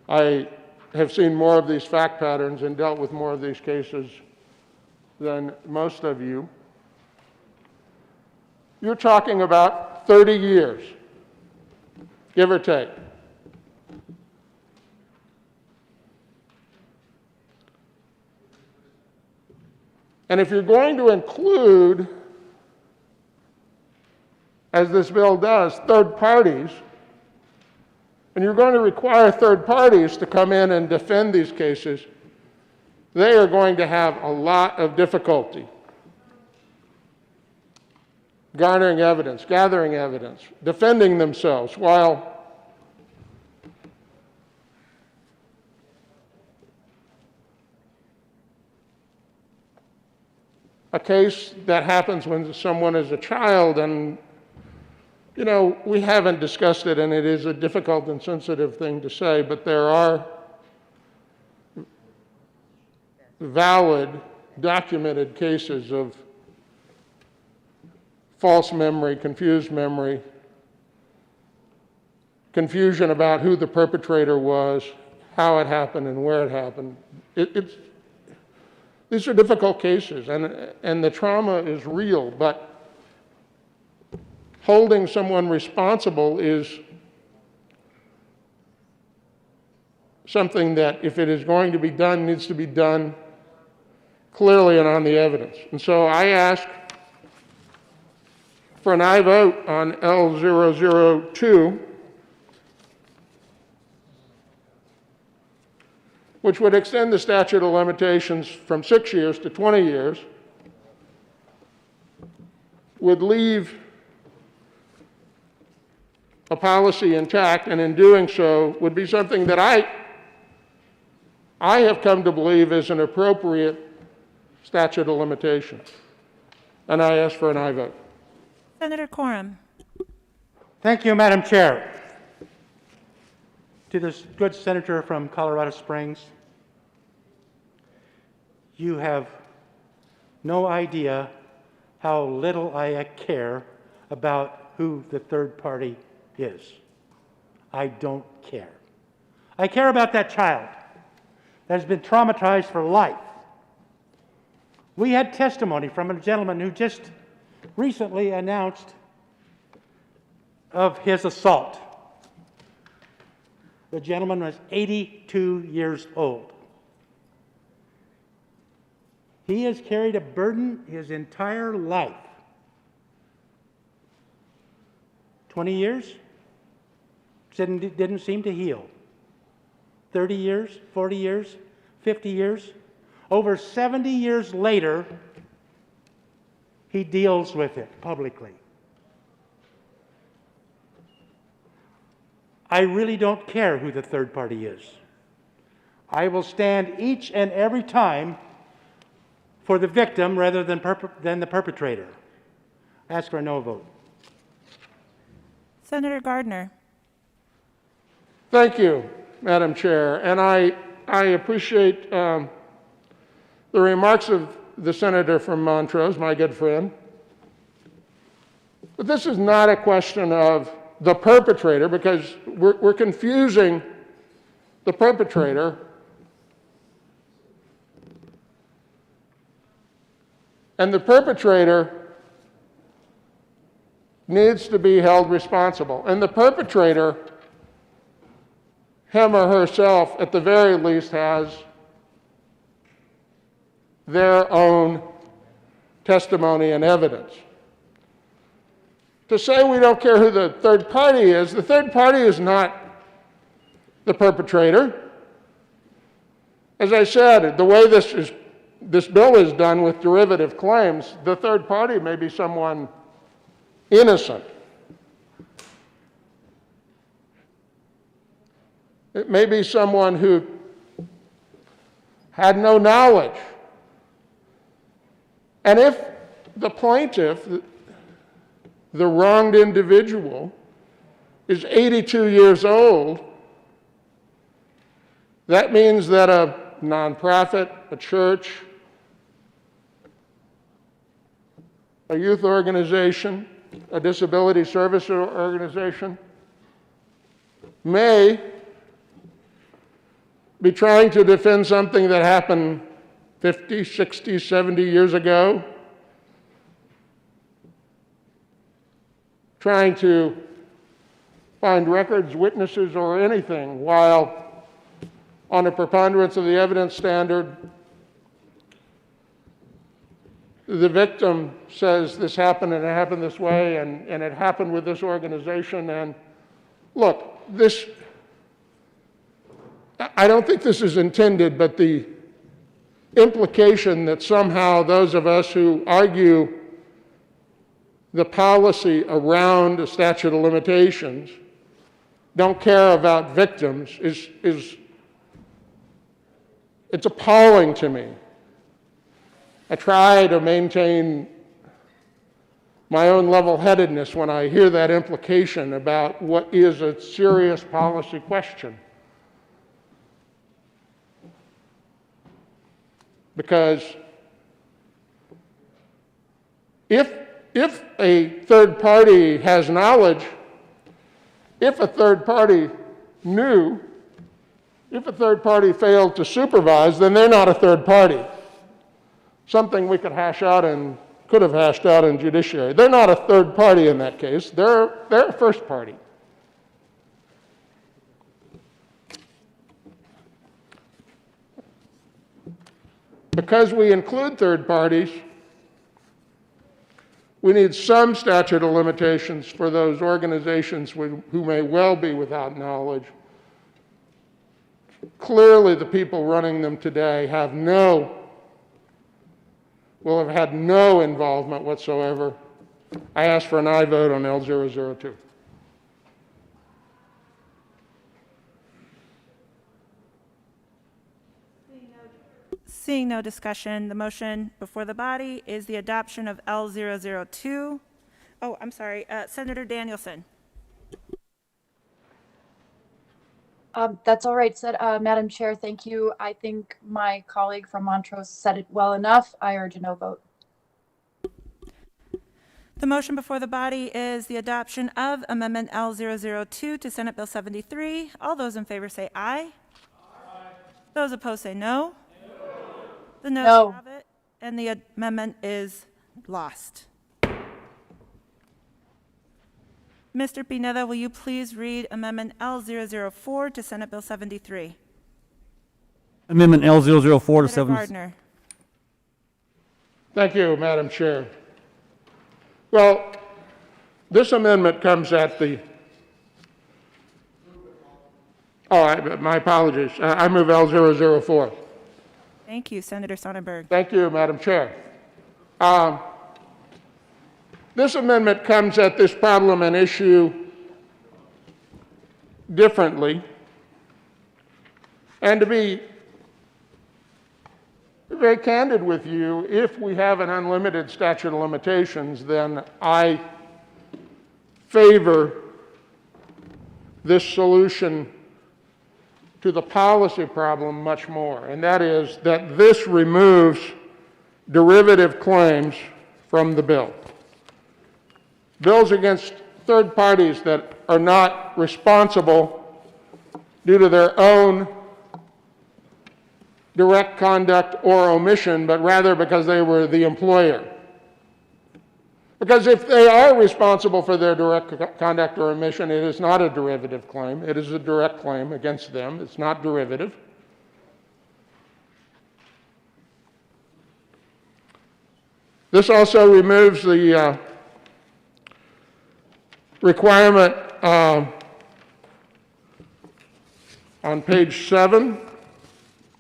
I have seen more of these fact patterns and dealt with more of these cases than most of you. You're talking about 30 years, give or take. And if you're going to include, as this bill does, third parties, and you're going to require third parties to come in and defend these cases, they are going to have a lot of difficulty. garnering evidence, gathering evidence, defending themselves, while a case that happens when someone is a child, and you know, we haven't discussed it, and it is a difficult and sensitive thing to say, but there are valid, documented cases of false memory, confused memory, confusion about who the perpetrator was, how it happened, and where it happened. These are difficult cases, and the trauma is real, but holding someone responsible is something that, if it is going to be done, needs to be done clearly and on the evidence. And so I ask for an aye vote on L002, which would extend the statute of limitations from 6 years to 20 years, would leave a policy intact, and in doing so would be something that I have come to believe is an appropriate statute of limitations. And I ask for an aye vote. Senator Quorum. Thank you, Madam Chair. To this good senator from Colorado Springs, you have no idea how little I care about who the third party is. I don't care. I care about that child that has been traumatized for life. We had testimony from a gentleman who just recently announced of his assault. The gentleman was 82 years old. He has carried a burden his entire life. 20 years? Didn't seem to heal. 30 years, 40 years, 50 years. Over 70 years later, he deals with it publicly. I really don't care who the third party is. I will stand each and every time for the victim rather than the perpetrator. Ask for a no vote. Senator Gardner. Thank you, Madam Chair. And I appreciate the remarks of the senator from Montrose, my good friend. But this is not a question of the perpetrator, because we're confusing the perpetrator and the perpetrator needs to be held responsible. And the perpetrator, him or herself, at the very least, has their own testimony and evidence. To say we don't care who the third party is, the third party is not the perpetrator. As I said, the way this bill is done with derivative claims, the third party may be someone innocent. It may be someone who had no knowledge. And if the plaintiff, the wronged individual, is 82 years old, that means that a nonprofit, a church, a youth organization, a disability service organization may be trying to defend something that happened 50, 60, 70 years ago, trying to find records, witnesses, or anything, while on a preponderance of the evidence standard, the victim says this happened and it happened this way and it happened with this organization. And look, I don't think this is intended, but the implication that somehow those of us who argue the policy around the statute of limitations, don't care about victims, it's appalling to me. I try to maintain my own level-headedness when I hear that implication about what is a serious policy question. Because if a third party has knowledge, if a third party knew, if a third party failed to supervise, then they're not a third party. Something we could hash out and could have hashed out in judiciary. They're not a third party in that case. They're a first party. Because we include third parties, we need some statute of limitations for those organizations who may well be without knowledge. Clearly, the people running them today will have had no involvement whatsoever. I ask for an aye vote on L002. Seeing no discussion, the motion before the body is the adoption of L002. Oh, I'm sorry, Senator Danielson. That's all right, Madam Chair. Thank you. I think my colleague from Montrose said it well enough. I urge a no vote. The motion before the body is the adoption of Amendment L002 to Senate Bill 73. All those in favor say aye. Aye. Those opposed say no. The noes have it, and the amendment is lost. Mr. Pineda, will you please read Amendment L004 to Senate Bill 73? Amendment L004 to Senator Gardner. Thank you, Madam Chair. Well, this amendment comes at the... my apologies. I move L004. Thank you, Senator Sonnenberg. Thank you, Madam Chair. This amendment comes at this problem and issue differently. And to be very candid with you, if we have an unlimited statute of limitations, then I favor this solution to the policy problem much more, and that is that this removes derivative claims from the bill. Bills against third parties that are not responsible due to their own direct conduct or omission, but rather because they were the employer. Because if they are responsible for their direct conduct or omission, it is not a derivative claim. It is a direct claim against them. It's not derivative. This also removes the requirement on page 7,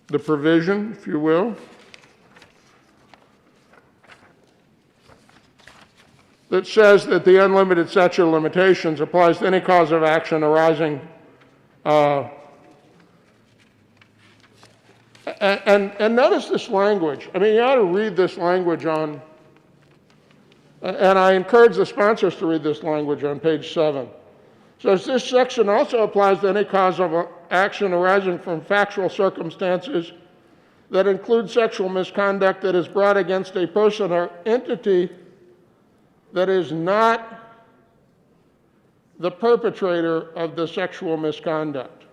the provision, if you will, that says that the unlimited statute of limitations applies to any cause of action arising. And notice this language. I mean, you ought to read this language on, and I encourage the sponsors to read this language on page 7. So this section also applies to any cause of action arising from factual circumstances that include sexual misconduct that is brought against a person or entity that is not the perpetrator of the sexual misconduct.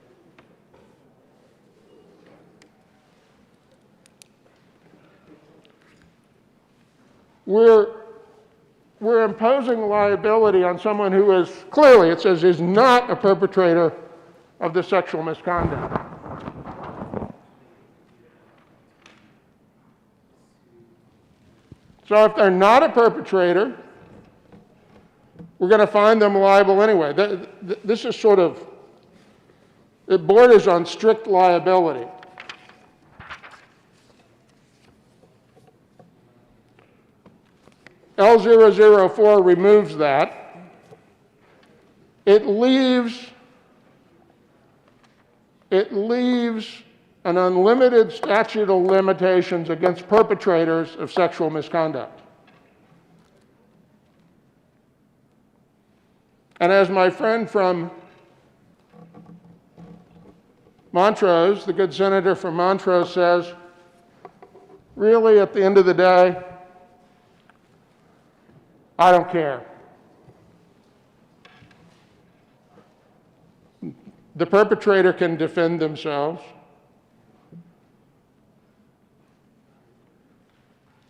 We're imposing liability on someone who is, clearly it says, is not a perpetrator of the sexual misconduct. So if they're not a perpetrator, we're going to find them liable anyway. This is sort of, it borders on strict liability. L004 removes that. It leaves an unlimited statute of limitations against perpetrators of sexual misconduct. And as my friend from Montrose, the good senator from Montrose, says, really, at the end of the day, I don't care. The perpetrator can defend themselves.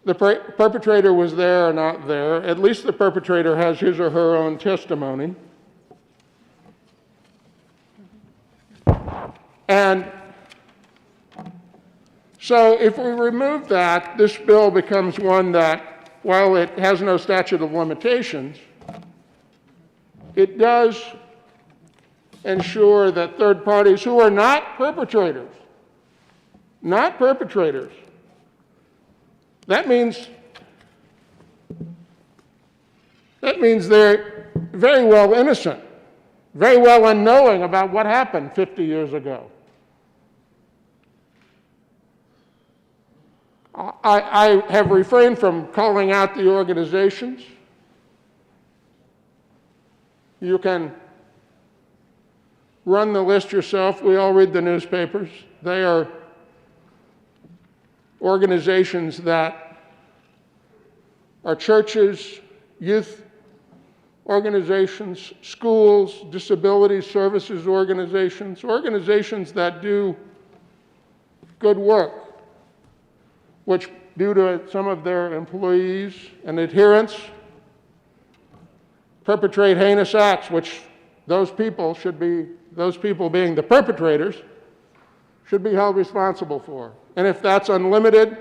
The perpetrator was there or not there. At least the perpetrator has his or her own testimony. And so if we remove that, this bill becomes one that, while it has no statute of limitations, it does ensure that third parties who are not perpetrators, that means they're very well innocent, very well unknowing about what happened 50 years ago. I have refrained from calling out the organizations. You can run the list yourself. We all read the newspapers. They are organizations that are churches, youth organizations, schools, disability services organizations, organizations that do good work, which, due to some of their employees and adherents, perpetrate heinous acts, which those people being the perpetrators, should be held responsible for. And if that's unlimited,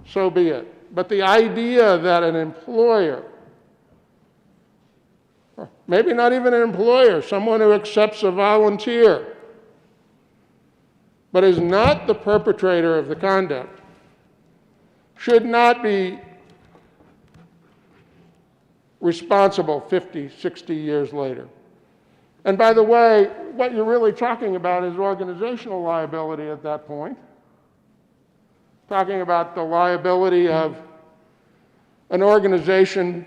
so be it. But the idea that an employer, maybe not even an employer, someone who accepts a volunteer, but is not the perpetrator of the conduct, should not be responsible 50, 60 years later. And by the way, what you're really talking about is organizational liability at that point. Talking about the liability of an organization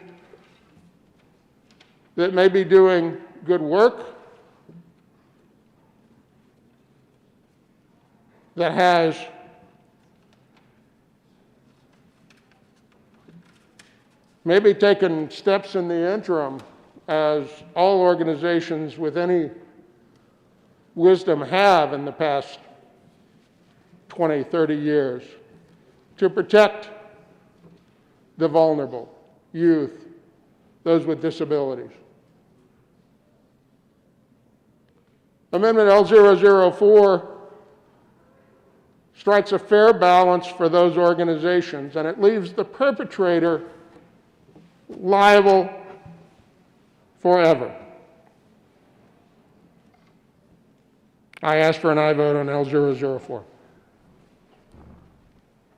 that may be doing good work, that has maybe taken steps in the interim, as all organizations with any wisdom have in the past 20, 30 years, to protect the vulnerable, youth, those with disabilities. Amendment L004 strikes a fair balance for those organizations, and it leaves the perpetrator liable forever. I ask for an aye vote on L004.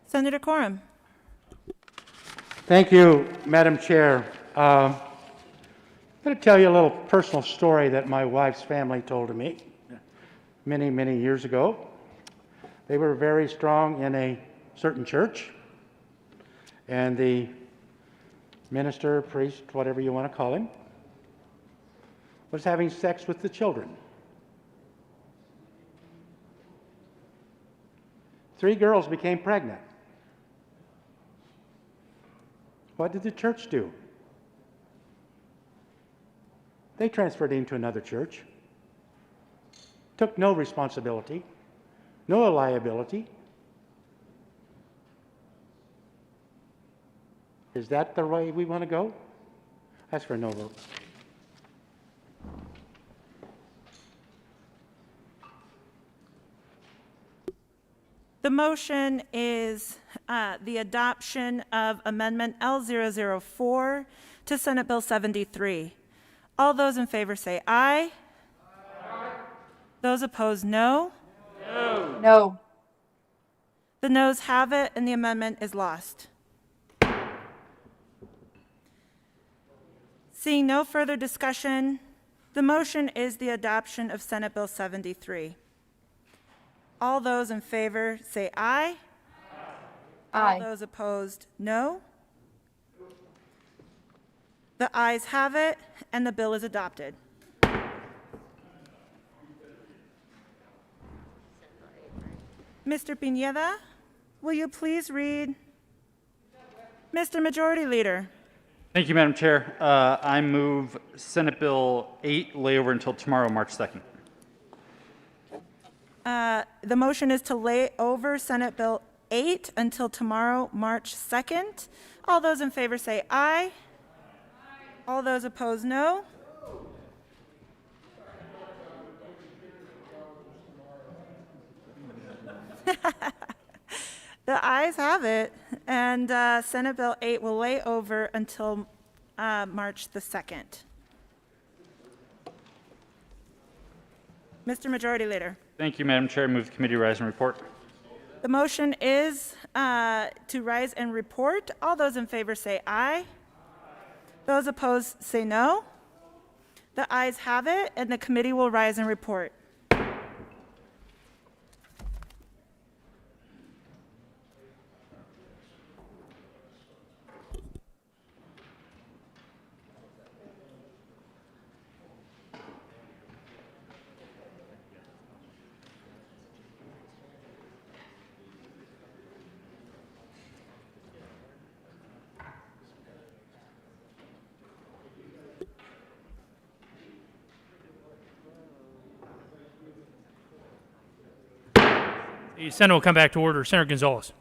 Senator Quorum. Thank you, Madam Chair. I'm going to tell you a little personal story that my wife's family told to me many, many years ago. They were very strong in a certain church, and the minister, priest, whatever you want to call him, was having sex with the children. 3 girls became pregnant. What did the church do? They transferred him to another church, took no responsibility, no liability. Is that the way we want to go? Ask for a no vote. The motion is the adoption of Amendment L004 to Senate Bill 73. All those in favor say aye. Aye. Those opposed, no. No. No. The noes have it, and the amendment is lost. Seeing no further discussion, the motion is the adoption of Senate Bill 73. All those in favor say aye. Aye. All those opposed, no. The ayes have it, and the bill is adopted. Mr. Pineda, will you please read? Mr. Majority Leader. Thank you, Madam Chair. I move Senate Bill 8 lay over until tomorrow, March 2nd. The motion is to lay over Senate Bill 8 until tomorrow, March 2nd. All those in favor say aye. All those opposed, no. The ayes have it, and Senate Bill 8 will lay over until March the 2nd. Mr. Majority Leader. Thank you, Madam Chair. I move the committee rise and report. The motion is to rise and report. All those in favor say aye. Those opposed say no. The ayes have it, and the committee will rise and report. The Senate will come back to order. Senator Gonzalez.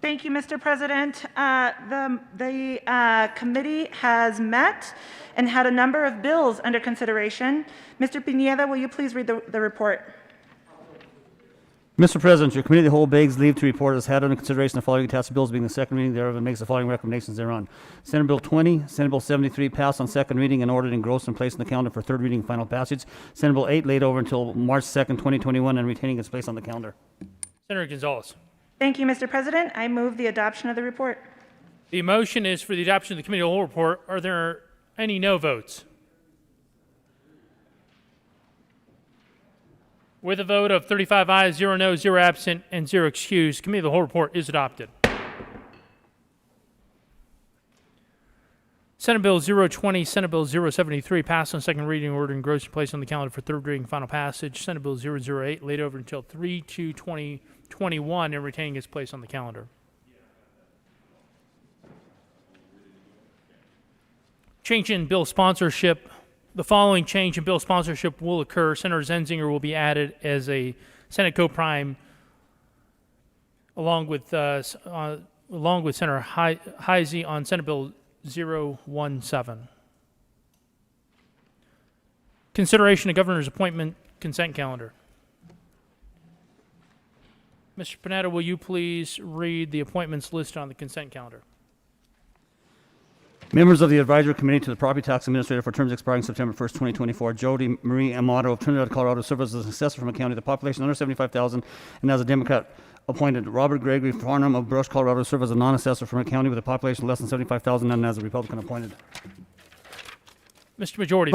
Thank you, Mr. President. The committee has met and had a number of bills under consideration. Mr. Pineda, will you please read the report? Mr. President, your committee of the whole begs leave to report has had under consideration the following attached bills being the second reading thereof and makes the following recommendations thereon. Senate Bill 20, Senate Bill 73 passed on second reading and ordered engrossed and placed in the calendar for third reading and final passage. Senate Bill 8 laid over until March 2nd, 2021 and retaining its place on the calendar. Senator Gonzalez. Thank you, Mr. President. I move the adoption of the report. The motion is for the adoption of the committee of the whole report. Are there any no votes? With a vote of 35 ayes, 0 noes, 0 absent, and 0 excused, committee of the whole report is adopted. Senate Bill 020, Senate Bill 073 passed on second reading, ordered engrossed and placed on the calendar for third reading, final passage. Senate Bill 008 laid over until 3/2/2021 and retaining its place on the calendar. Change in bill sponsorship. The following change in bill sponsorship will occur. Senator Zenzinger will be added as a Senate co-prime along with Senator Heisey on Senate Bill 017. Consideration of governor's appointment consent calendar. Mr. Panetta, will you please read the appointments listed on the consent calendar? Members of the Advisory Committee to the Property Tax Administrator for terms expiring September 1st, 2024, Jody Marie Amato of Trinidad, Colorado, serves as an assessor from a county with a population under 75,000 and as a Democrat appointed. Robert Gregory Farnham of Brush, Colorado, serves as a non-assessor from a county with a population less than 75,000 and as a Republican appointed. Mr. Majority.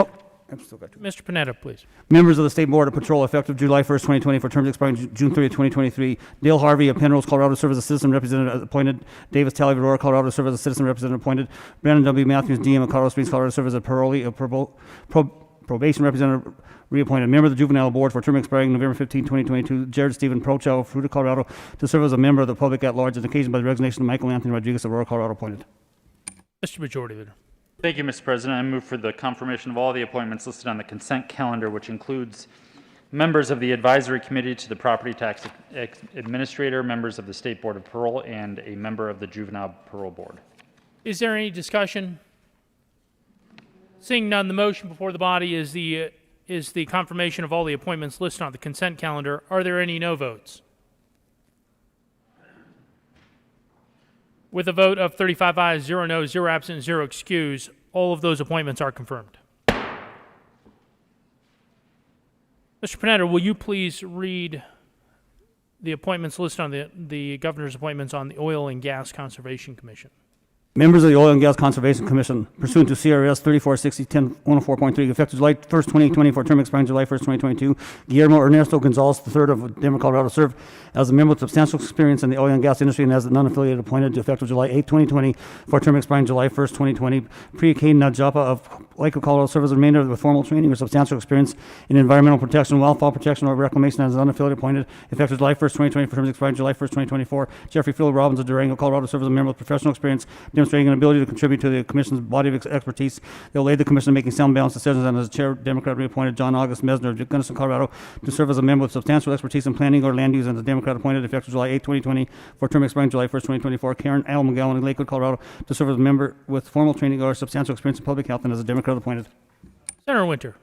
I've still got two. Mr. Panetta, please. Members of the State Board of Patrol effective July 1st, 2020 for terms expiring June 30th, 2023. Dale Harvey of Penrose, Colorado, serves as a citizen representative appointed. Davis Talley of Aurora, Colorado, serves as a citizen representative appointed. Brandon W. Matthews, DM of Colorado Springs, Colorado, serves as a parolee of probation representative reappointed. Member of the Juvenile Board for term expiring November 15, 2022. Jared Stephen Prochow of Fruita, Colorado, to serve as a member of the public at large as occasioned by the resignation of Michael Anthony Rodriguez of Aurora, Colorado, appointed. Mr. Majority Leader. Thank you, Mr. President. I move for the confirmation of all the appointments listed on the consent calendar, which includes members of the Advisory Committee to the Property Tax Administrator, members of the State Board of Parole, and a member of the Juvenile Parole Board. Is there any discussion? Seeing none, the motion before the body is the confirmation of all the appointments listed on the consent calendar. Are there any no votes? With a vote of 35 ayes, 0 noes, 0 absent, 0 excused, all of those appointments are confirmed. Mr. Panetta, will you please read the appointments listed on the governor's appointments on the Oil and Gas Conservation Commission? Members of the Oil and Gas Conservation Commission pursuant to CRS 3460-10-104.3, effective July 1st, 2024, term expiring July 1st, 2022. Guillermo Ernesto Gonzalez III of Denver, Colorado, served as a member with substantial experience in the oil and gas industry and as a non-affiliated appointed to effective July 8, 2020, for a term expiring July 1st, 2020. Priya K. Najapa of Lakewood, Colorado, served as a remainder with formal training or substantial experience in environmental protection, wildfire protection, or reclamation as an unaffiliated appointed effective July 1st, 2020, for terms expiring July 1st, 2024. Jeffrey Phil Robbins of Durango, Colorado, served as a member with professional experience demonstrating an ability to contribute to the Commission's body of expertise. They'll aid the Commission in making sound, balanced decisions, and as Chair, Democrat reappointed John August Mesner of Gunnison, Colorado, to serve as a member with substantial expertise in planning or land use, and as Democrat appointed effective July 8, 2020, for a term expiring July 1st, 2024. Karen Al McGowan of Lakewood, Colorado, to serve as a member with formal training or substantial experience in public health, and as a Democrat appointed. Senator Winter.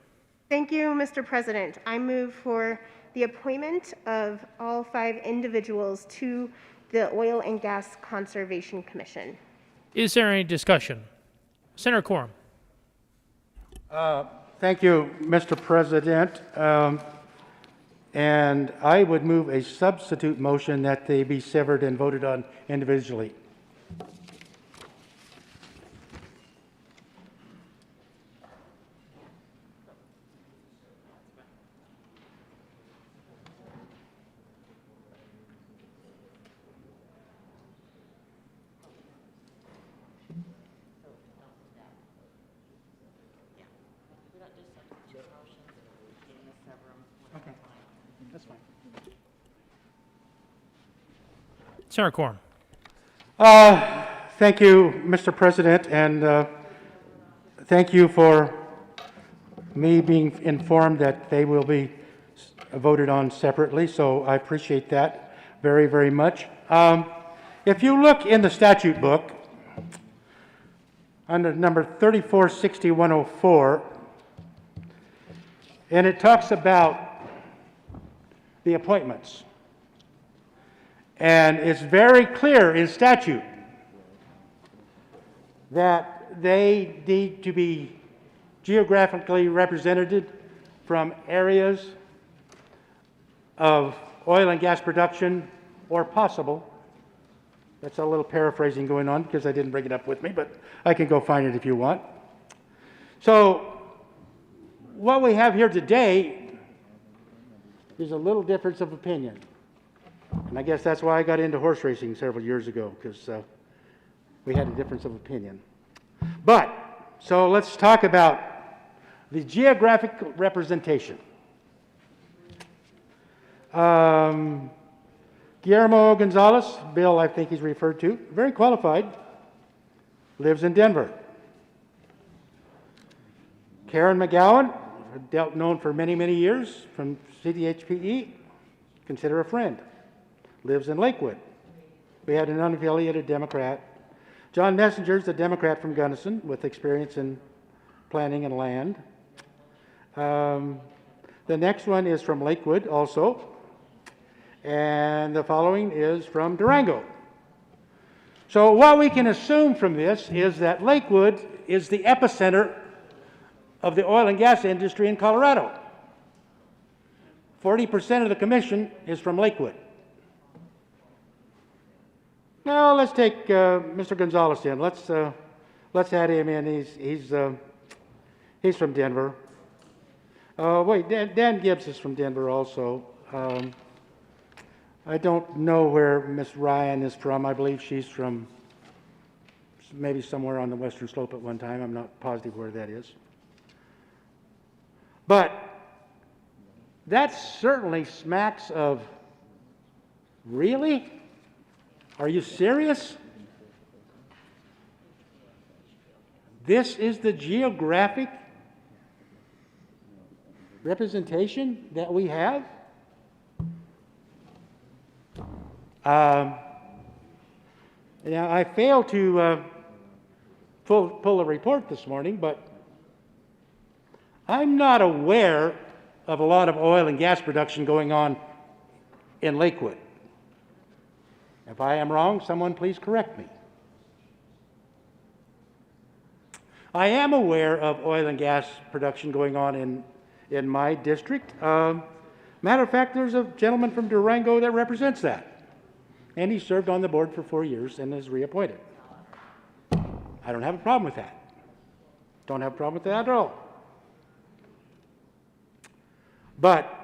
Thank you, Mr. President. I move for the appointment of all 5 individuals to the Oil and Gas Conservation Commission. Is there any discussion? Senator Quorum. Thank you, Mr. President. And I would move a substitute motion that they be severed and voted on individually. That's fine. Senator Quorum. Thank you, Mr. President, and thank you for me being informed that they will be voted on separately, so I appreciate that very, very much. If you look in the statute book, under number 3460-104, and it talks about the appointments. And it's very clear in statute that they need to be geographically represented from areas of oil and gas production or possible. That's a little paraphrasing going on because I didn't bring it up with me, but I can go find it if you want. So what we have here today is a little difference of opinion. And I guess that's why I got into horse racing several years ago, because we had a difference of opinion. But, so let's talk about the geographic representation. Guillermo Gonzalez, Bill I think he's referred to, very qualified, lives in Denver. Karen McGowan, known for many, many years from CDHPE, consider a friend, lives in Lakewood. We had an unaffiliated Democrat. John Messenger's a Democrat from Gunnison with experience in planning and land. The next one is from Lakewood also. And the following is from Durango. So what we can assume from this is that Lakewood is the epicenter of the oil and gas industry in Colorado. 40% of the commission is from Lakewood. Now let's take Mr. Gonzalez in. Let's add him in. He's from Denver. Wait, Dan Gibbs is from Denver also. I don't know where Miss Ryan is from. I believe she's from maybe somewhere on the western slope at one time. I'm not positive where that is. But that certainly smacks of, really? Are you serious? This is the geographic representation that we have? I failed to pull a report this morning, but I'm not aware of a lot of oil and gas production going on in Lakewood. If I am wrong, someone please correct me. I am aware of oil and gas production going on in my district. Matter of fact, there's a gentleman from Durango that represents that. And he served on the board for 4 years and is reappointed. I don't have a problem with that. Don't have a problem with that at all. But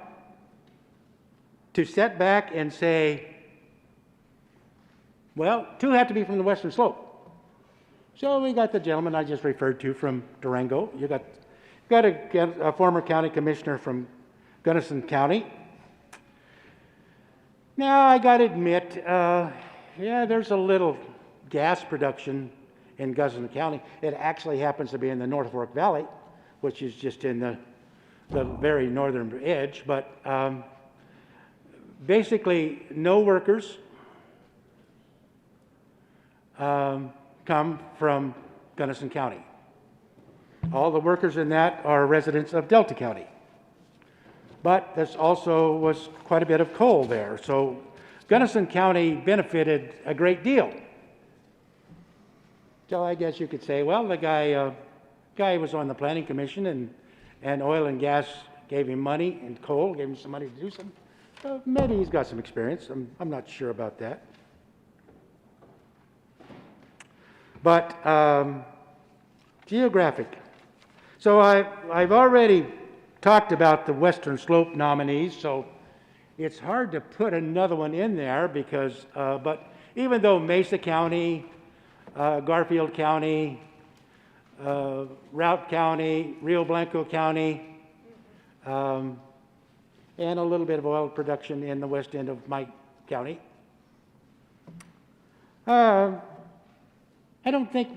to sit back and say, well, 2 have to be from the western slope. So we got the gentleman I just referred to from Durango. You got a former county commissioner from Gunnison County. Now, I got to admit, yeah, there's a little gas production in Gunnison County. It actually happens to be in the North Fork Valley, which is just in the very northern edge. But basically, no workers come from Gunnison County. All the workers in that are residents of Delta County. But there's also was quite a bit of coal there. So Gunnison County benefited a great deal. So I guess you could say, well, the guy was on the planning commission and oil and gas gave him money and coal gave him some money to do something. So maybe he's got some experience. I'm not sure about that. But geographic. So I've already talked about the Western Slope nominees, so it's hard to put another one in there because, but even though Mesa County, Garfield County, Routt County, Rio Blanco County, and a little bit of oil production in the west end of my county. I don't think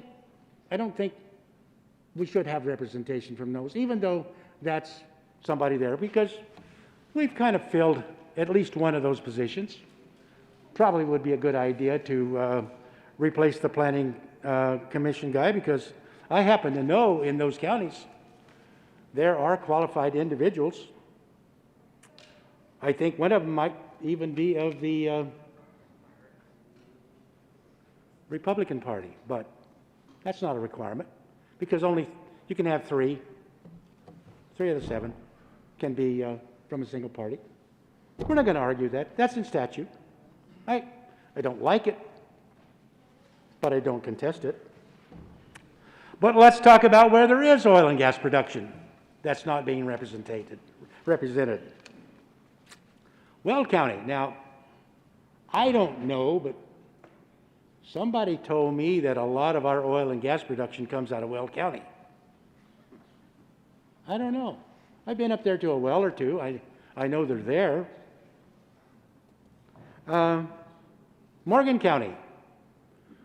we should have representation from those, even though that's somebody there, because we've kind of filled at least one of those positions. Probably would be a good idea to replace the planning commission guy, because I happen to know in those counties there are qualified individuals. I think one of them might even be of the Republican Party, but that's not a requirement, because only you can have three of the 7 can be from a single party. We're not going to argue that. That's in statute. I don't like it, but I don't contest it. But let's talk about where there is oil and gas production that's not being represented. Weld County. Now, I don't know, but somebody told me that a lot of our oil and gas production comes out of Weld County. I don't know. I've been up there to a well or two. I know they're there. Morgan County.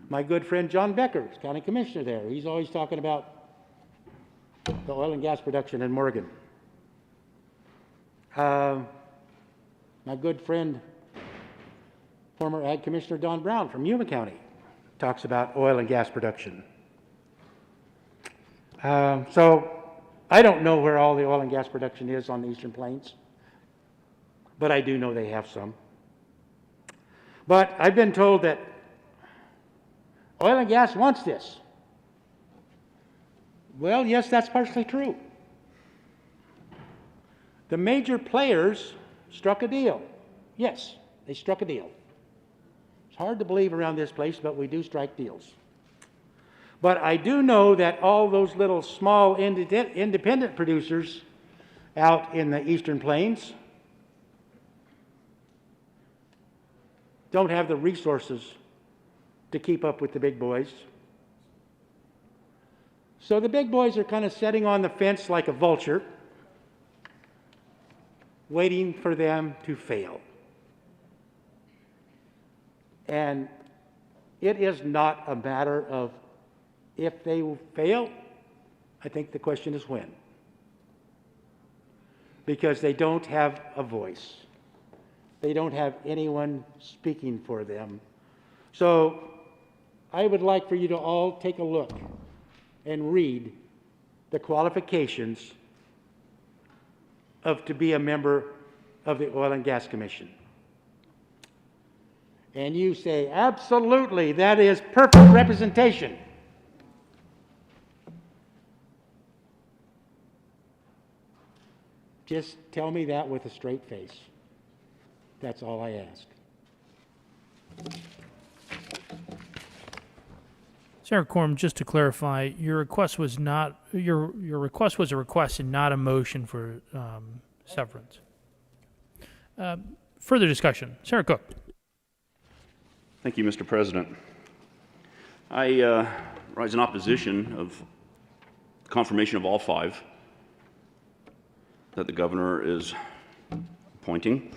My good friend John Becker is county commissioner there. He's always talking about the oil and gas production in Morgan. My good friend, former Ag Commissioner Don Brown from Yuma County, talks about oil and gas production. So I don't know where all the oil and gas production is on the Eastern Plains, but I do know they have some. But I've been told that oil and gas wants this. Well, yes, that's partially true. The major players struck a deal. Yes, they struck a deal. It's hard to believe around this place, but we do strike deals. But I do know that all those little small independent producers out in the Eastern Plains don't have the resources to keep up with the big boys. So the big boys are kind of sitting on the fence like a vulture, waiting for them to fail. And it is not a matter of if they will fail. I think the question is when. Because they don't have a voice. They don't have anyone speaking for them. So I would like for you to all take a look and read the qualifications to be a member of the Oil and Gas Commission. And you say, absolutely, that is perfect representation. Just tell me that with a straight face. That's all I ask. Senator Quorum, just to clarify, your request was not, your request was a request and not a motion for severance. Further discussion. Senator Cook. Thank you, Mr. President. I rise in opposition of confirmation of all 5 that the governor is appointing.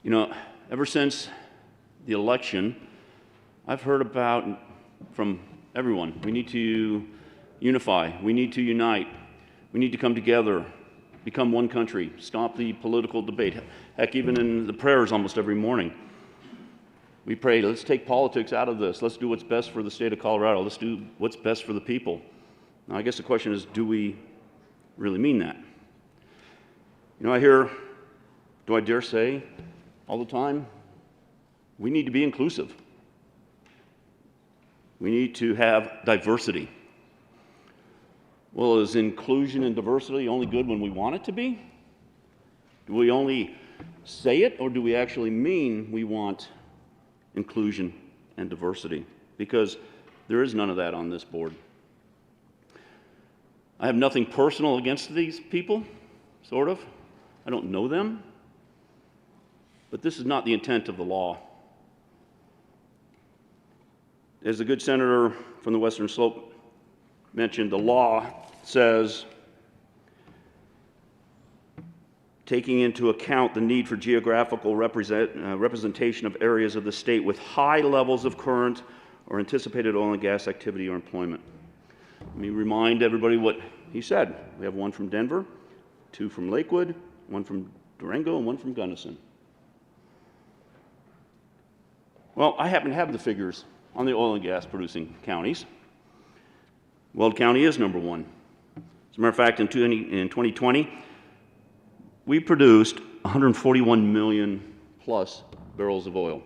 You know, ever since the election, I've heard about from everyone, we need to unify, we need to unite, we need to come together, become one country, stop the political debate. Heck, even in the prayers almost every morning, we pray, let's take politics out of this. Let's do what's best for the state of Colorado. Let's do what's best for the people. Now, I guess the question is, do we really mean that? You know, I hear, do I dare say, all the time, we need to be inclusive. We need to have diversity. Well, is inclusion and diversity only good when we want it to be? Do we only say it, or do we actually mean we want inclusion and diversity? Because there is none of that on this board. I have nothing personal against these people, sort of. I don't know them. But this is not the intent of the law. As the good senator from the Western Slope mentioned, the law says, taking into account the need for geographical representation of areas of the state with high levels of current or anticipated oil and gas activity or employment. Let me remind everybody what he said. We have 1 from Denver, 2 from Lakewood, 1 from Durango, and 1 from Gunnison. Well, I happen to have the figures on the oil and gas producing counties. Weld County is number 1. As a matter of fact, in 2020, we produced 141 million plus barrels of oil.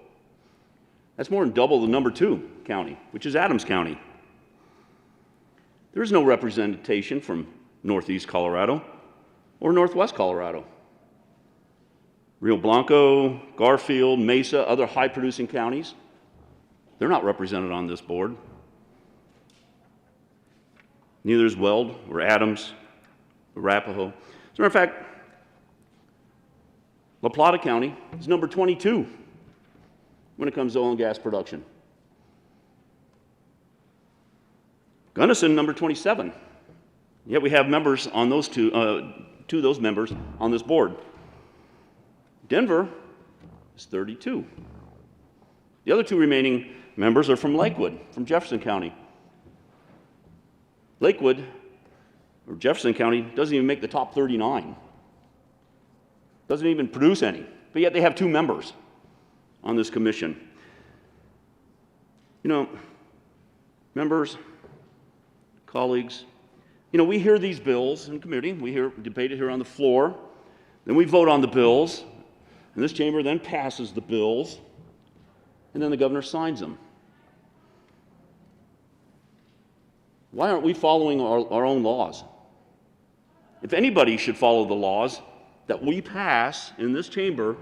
That's more than double the number 2 county, which is Adams County. There is no representation from Northeast Colorado or Northwest Colorado. Rio Blanco, Garfield, Mesa, other high-producing counties, they're not represented on this board. Neither is Weld or Adams, Arapahoe. As a matter of fact, La Plata County is number 22 when it comes to oil and gas production. Gunnison, number 27. Yet we have members on those two of those members on this board. Denver is 32. The other 2 remaining members are from Lakewood, from Jefferson County. Lakewood, or Jefferson County, doesn't even make the top 39. Doesn't even produce any, but yet they have 2 members on this commission. You know, members, colleagues, you know, we hear these bills in committee, we debate it here on the floor, then we vote on the bills, and this chamber then passes the bills, and then the governor signs them. Why aren't we following our own laws? If anybody should follow the laws that we pass in this chamber,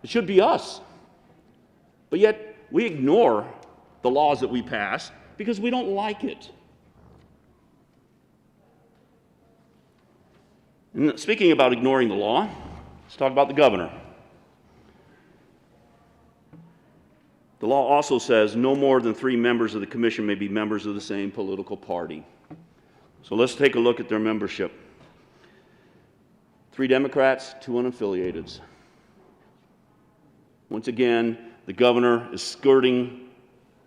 it should be us. But yet, we ignore the laws that we pass because we don't like it. And speaking about ignoring the law, let's talk about the governor. The law also says no more than 3 members of the commission may be members of the same political party. So let's take a look at their membership. 3 Democrats, 2 unaffiliateds. Once again, the governor is skirting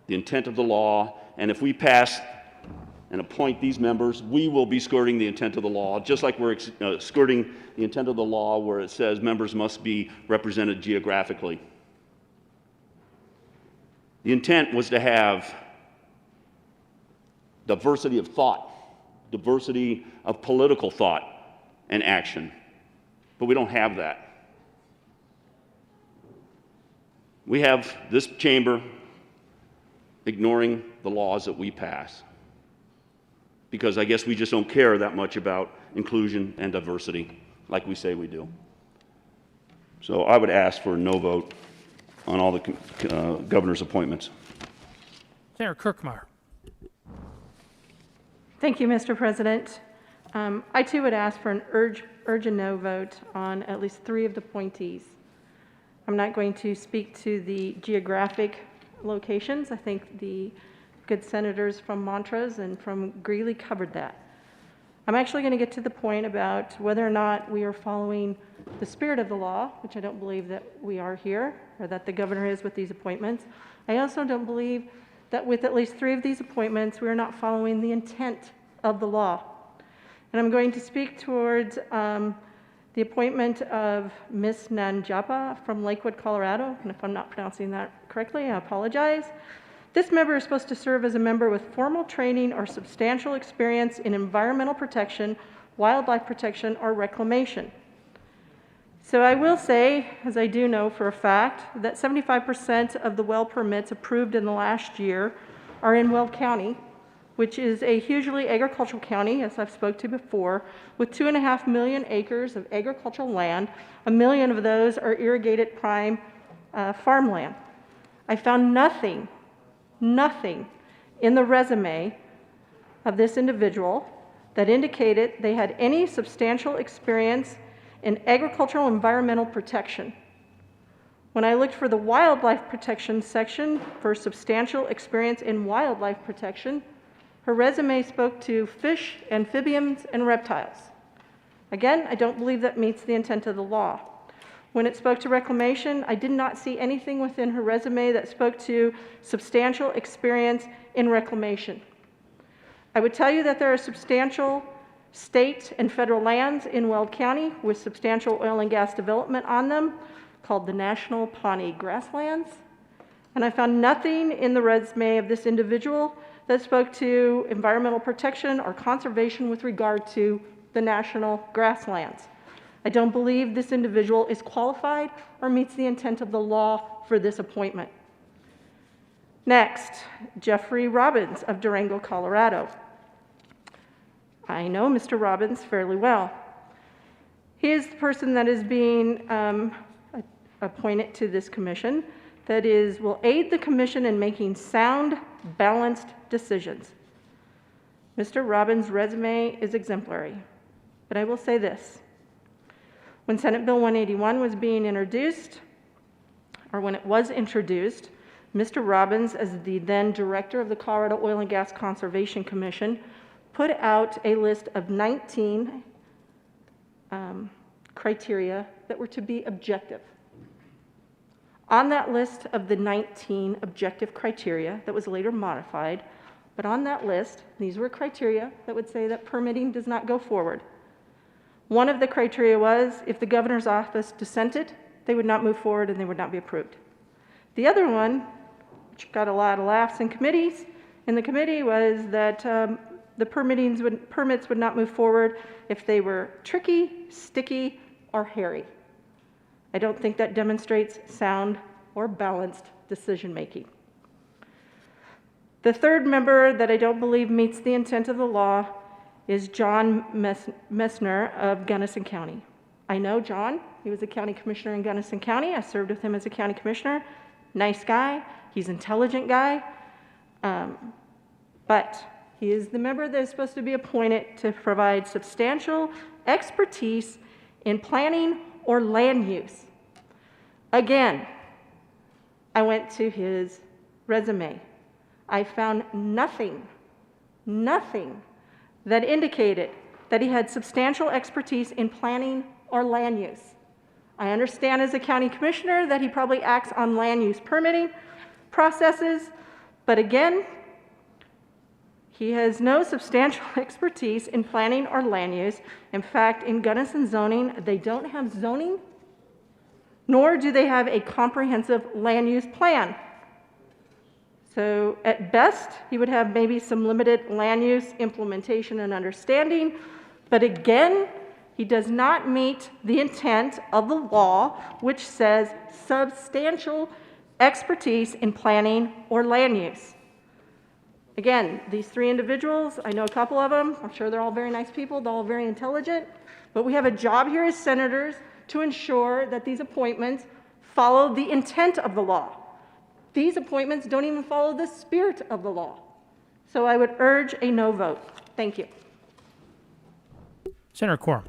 the intent of the law, and if we pass and appoint these members, we will be skirting the intent of the law, just like we're skirting the intent of the law where it says members must be represented geographically. The intent was to have diversity of thought, diversity of political thought and action, but we don't have that. We have this chamber ignoring the laws that we pass because I guess we just don't care that much about inclusion and diversity like we say we do. So I would ask for a no vote on all the governor's appointments. Senator Kirkmeyer. Thank you, Mr. President. I too would ask for an urge a no vote on at least 3 of the appointees. I'm not going to speak to the geographic locations. I think the good senators from Montrose and from Greeley covered that. I'm actually going to get to the point about whether or not we are following the spirit of the law, which I don't believe that we are here, or that the governor is with these appointments. I also don't believe that with at least 3 of these appointments, we are not following the intent of the law. And I'm going to speak towards the appointment of Ms. Nanjapa from Lakewood, Colorado. And if I'm not pronouncing that correctly, I apologize. This member is supposed to serve as a member with formal training or substantial experience in environmental protection, wildlife protection, or reclamation. So I will say, as I do know for a fact, that 75% of the well permits approved in the last year are in Weld County, which is a hugely agricultural county, as I've spoke to before, with 2.5 million acres of agricultural land. 1 million of those are irrigated prime farmland. I found nothing in the resume of this individual that indicated they had any substantial experience in agricultural environmental protection. When I looked for the wildlife protection section for substantial experience in wildlife protection, her resume spoke to fish, amphibians, and reptiles. Again, I don't believe that meets the intent of the law. When it spoke to reclamation, I did not see anything within her resume that spoke to substantial experience in reclamation. I would tell you that there are substantial state and federal lands in Weld County with substantial oil and gas development on them, called the National Pawnee Grasslands. And I found nothing in the resume of this individual that spoke to environmental protection or conservation with regard to the national grasslands. I don't believe this individual is qualified or meets the intent of the law for this appointment. Next, Jeffrey Robbins of Durango, Colorado. I know Mr. Robbins fairly well. He is the person that is being appointed to this commission that will aid the commission in making sound, balanced decisions. Mr. Robbins' resume is exemplary, but I will say this. When Senate Bill 181 was being introduced, or when it was introduced, Mr. Robbins, as the then director of the Colorado Oil and Gas Conservation Commission, put out a list of 19 criteria that were to be objective. On that list of the 19 objective criteria that was later modified, but on that list, these were criteria that would say that permitting does not go forward. One of the criteria was if the governor's office dissented, they would not move forward and they would not be approved. The other one, which got a lot of laughs in the committee, was that the permits would not move forward if they were tricky, sticky, or hairy. I don't think that demonstrates sound or balanced decision-making. The third member that I don't believe meets the intent of the law is John Messner of Gunnison County. I know John. He was a county commissioner in Gunnison County. I served with him as a county commissioner. Nice guy. He's an intelligent guy. But he is the member that is supposed to be appointed to provide substantial expertise in planning or land use. Again, I went to his resume. I found nothing that indicated that he had substantial expertise in planning or land use. I understand as a county commissioner that he probably acts on land use permitting processes, but again, he has no substantial expertise in planning or land use. In fact, in Gunnison zoning, they don't have zoning, nor do they have a comprehensive land use plan. So at best, he would have maybe some limited land use implementation and understanding, but again, he does not meet the intent of the law, which says substantial expertise in planning or land use. Again, these 3 individuals, I know a couple of them. I'm sure they're all very nice people. They're all very intelligent. But we have a job here as senators to ensure that these appointments follow the intent of the law. These appointments don't even follow the spirit of the law. So I would urge a no vote. Thank you. Senator Quorum.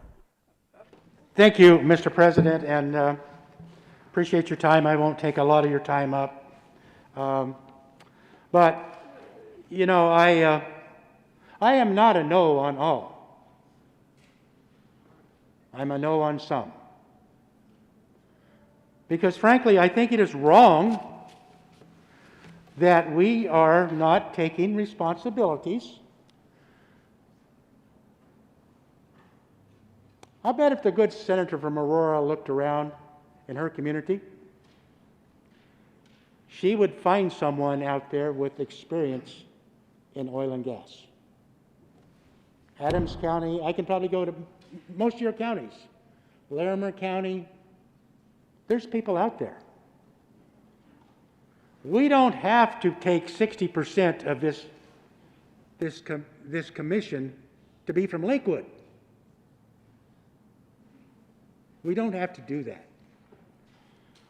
Thank you, Mr. President, and appreciate your time. I won't take a lot of your time up. But, you know, I am not a no on all. I'm a no on some. Because frankly, I think it is wrong that we are not taking responsibilities. I bet if the good senator from Aurora looked around in her community, she would find someone out there with experience in oil and gas. Adams County, I can probably go to most of your counties. Larimer County, there's people out there. We don't have to take 60% of this commission to be from Lakewood. We don't have to do that.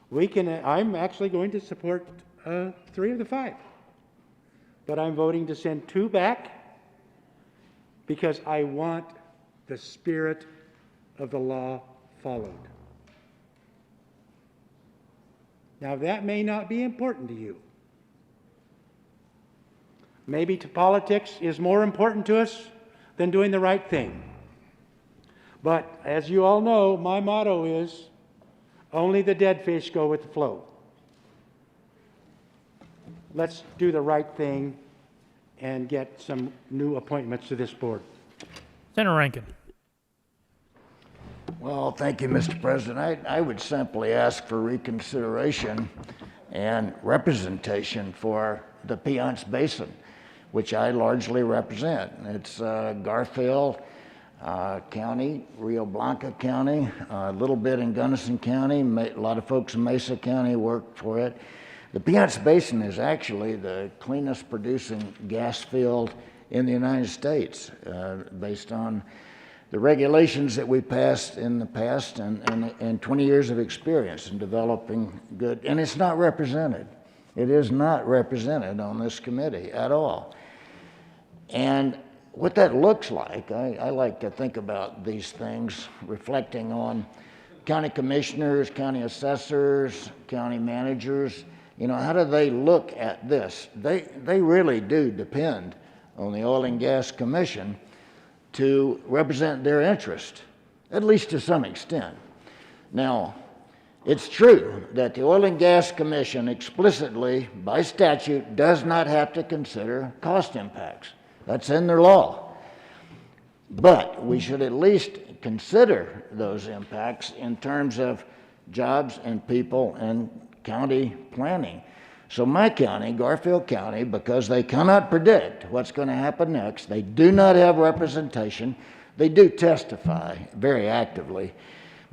We can. I'm actually going to support 3 of the 5, but I'm voting to send 2 back because I want the spirit of the law followed. Now, that may not be important to you. Maybe politics is more important to us than doing the right thing. But as you all know, my motto is, only the dead fish go with the flow. Let's do the right thing and get some new appointments to this board. Senator Rankin. Well, thank you, Mr. President. I would simply ask for reconsideration and representation for the Piceance Basin, which I largely represent. It's Garfield County, Rio Blanco County, a little bit in Gunnison County. A lot of folks in Mesa County work for it. The Piceance Basin is actually the cleanest producing gas field in the United States, based on the regulations that we passed in the past and 20 years of experience in developing good, and it's not represented. It is not represented on this committee at all. And what that looks like, I like to think about these things reflecting on county commissioners, county assessors, county managers. You know, how do they look at this? They really do depend on the Oil and Gas Commission to represent their interest, at least to some extent. Now, it's true that the Oil and Gas Commission explicitly, by statute, does not have to consider cost impacts. That's in their law. But we should at least consider those impacts in terms of jobs and people and county planning. So my county, Garfield County, because they cannot predict what's going to happen next, they do not have representation. They do testify very actively,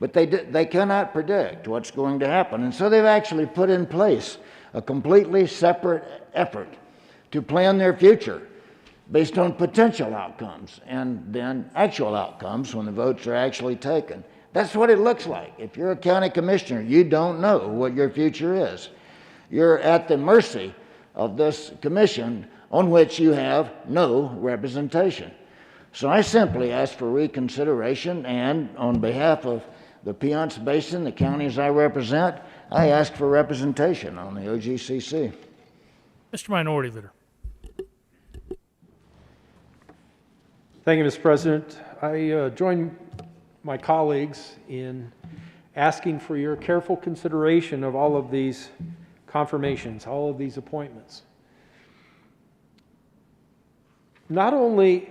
but they cannot predict what's going to happen. And so they've actually put in place a completely separate effort to plan their future based on potential outcomes and then actual outcomes when the votes are actually taken. That's what it looks like. If you're a county commissioner, you don't know what your future is. You're at the mercy of this commission on which you have no representation. So I simply ask for reconsideration, and on behalf of the Piceance Basin, the counties I represent, I ask for representation on the OGCC. Mr. Minority Leader. Thank you, Mr. President. I join my colleagues in asking for your careful consideration of all of these confirmations, all of these appointments. Not only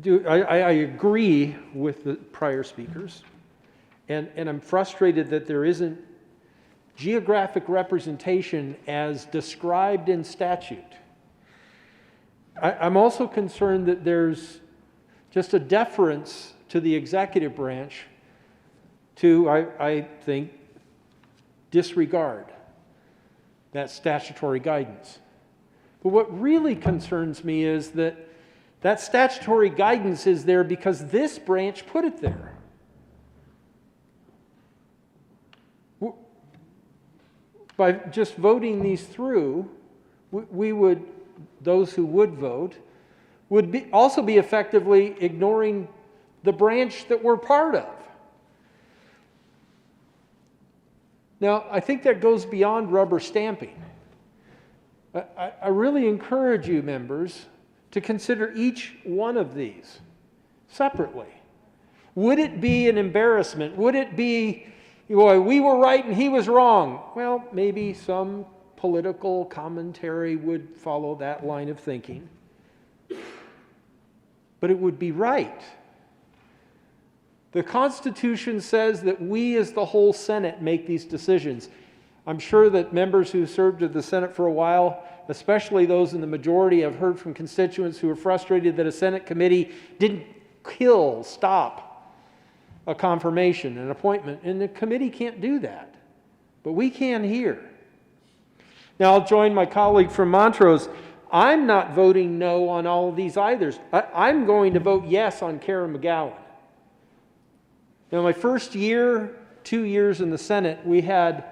do I agree with the prior speakers, and I'm frustrated that there isn't geographic representation as described in statute. I'm also concerned that there's just a deference to the executive branch to, I think, disregard that statutory guidance. But what really concerns me is that that statutory guidance is there because this branch put it there. By just voting these through, we would those who would vote, would also be effectively ignoring the branch that we're part of. Now, I think that goes beyond rubber stamping. I really encourage you, members, to consider each one of these separately. Would it be an embarrassment? Would it be, well, we were right and he was wrong? Well, maybe some political commentary would follow that line of thinking. But it would be right. The Constitution says that we as the whole Senate make these decisions. I'm sure that members who served in the Senate for a while, especially those in the majority, have heard from constituents who are frustrated that a Senate committee didn't stop a confirmation, an appointment, and the committee can't do that. But we can here. Now, I'll join my colleague from Montrose. I'm not voting no on all of these either. I'm going to vote yes on Karen McGowan. Now, my first year, 2 years in the Senate, we had,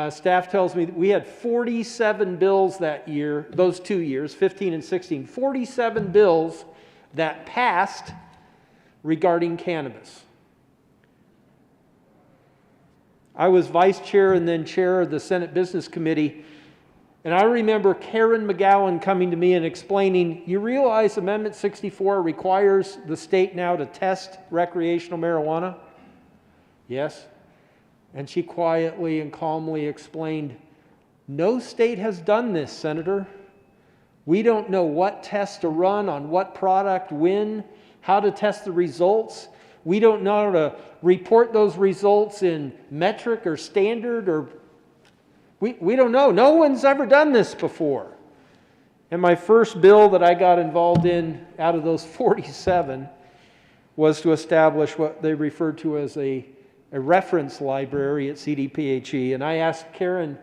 staff tells me, that we had 47 bills that year, those 2 years, 15 and 16, 47 bills that passed regarding cannabis. I was vice chair and then chair of the Senate Business Committee, and I remember Karen McGowan coming to me and explaining, you realize Amendment 64 requires the state now to test recreational marijuana? Yes. And she quietly and calmly explained, no state has done this, Senator. We don't know what tests to run on what product, when, how to test the results. We don't know how to report those results in metric or standard, or we don't know. No one's ever done this before. And my first bill that I got involved in out of those 47 was to establish what they referred to as a reference library at CDPHE. And I asked Karen,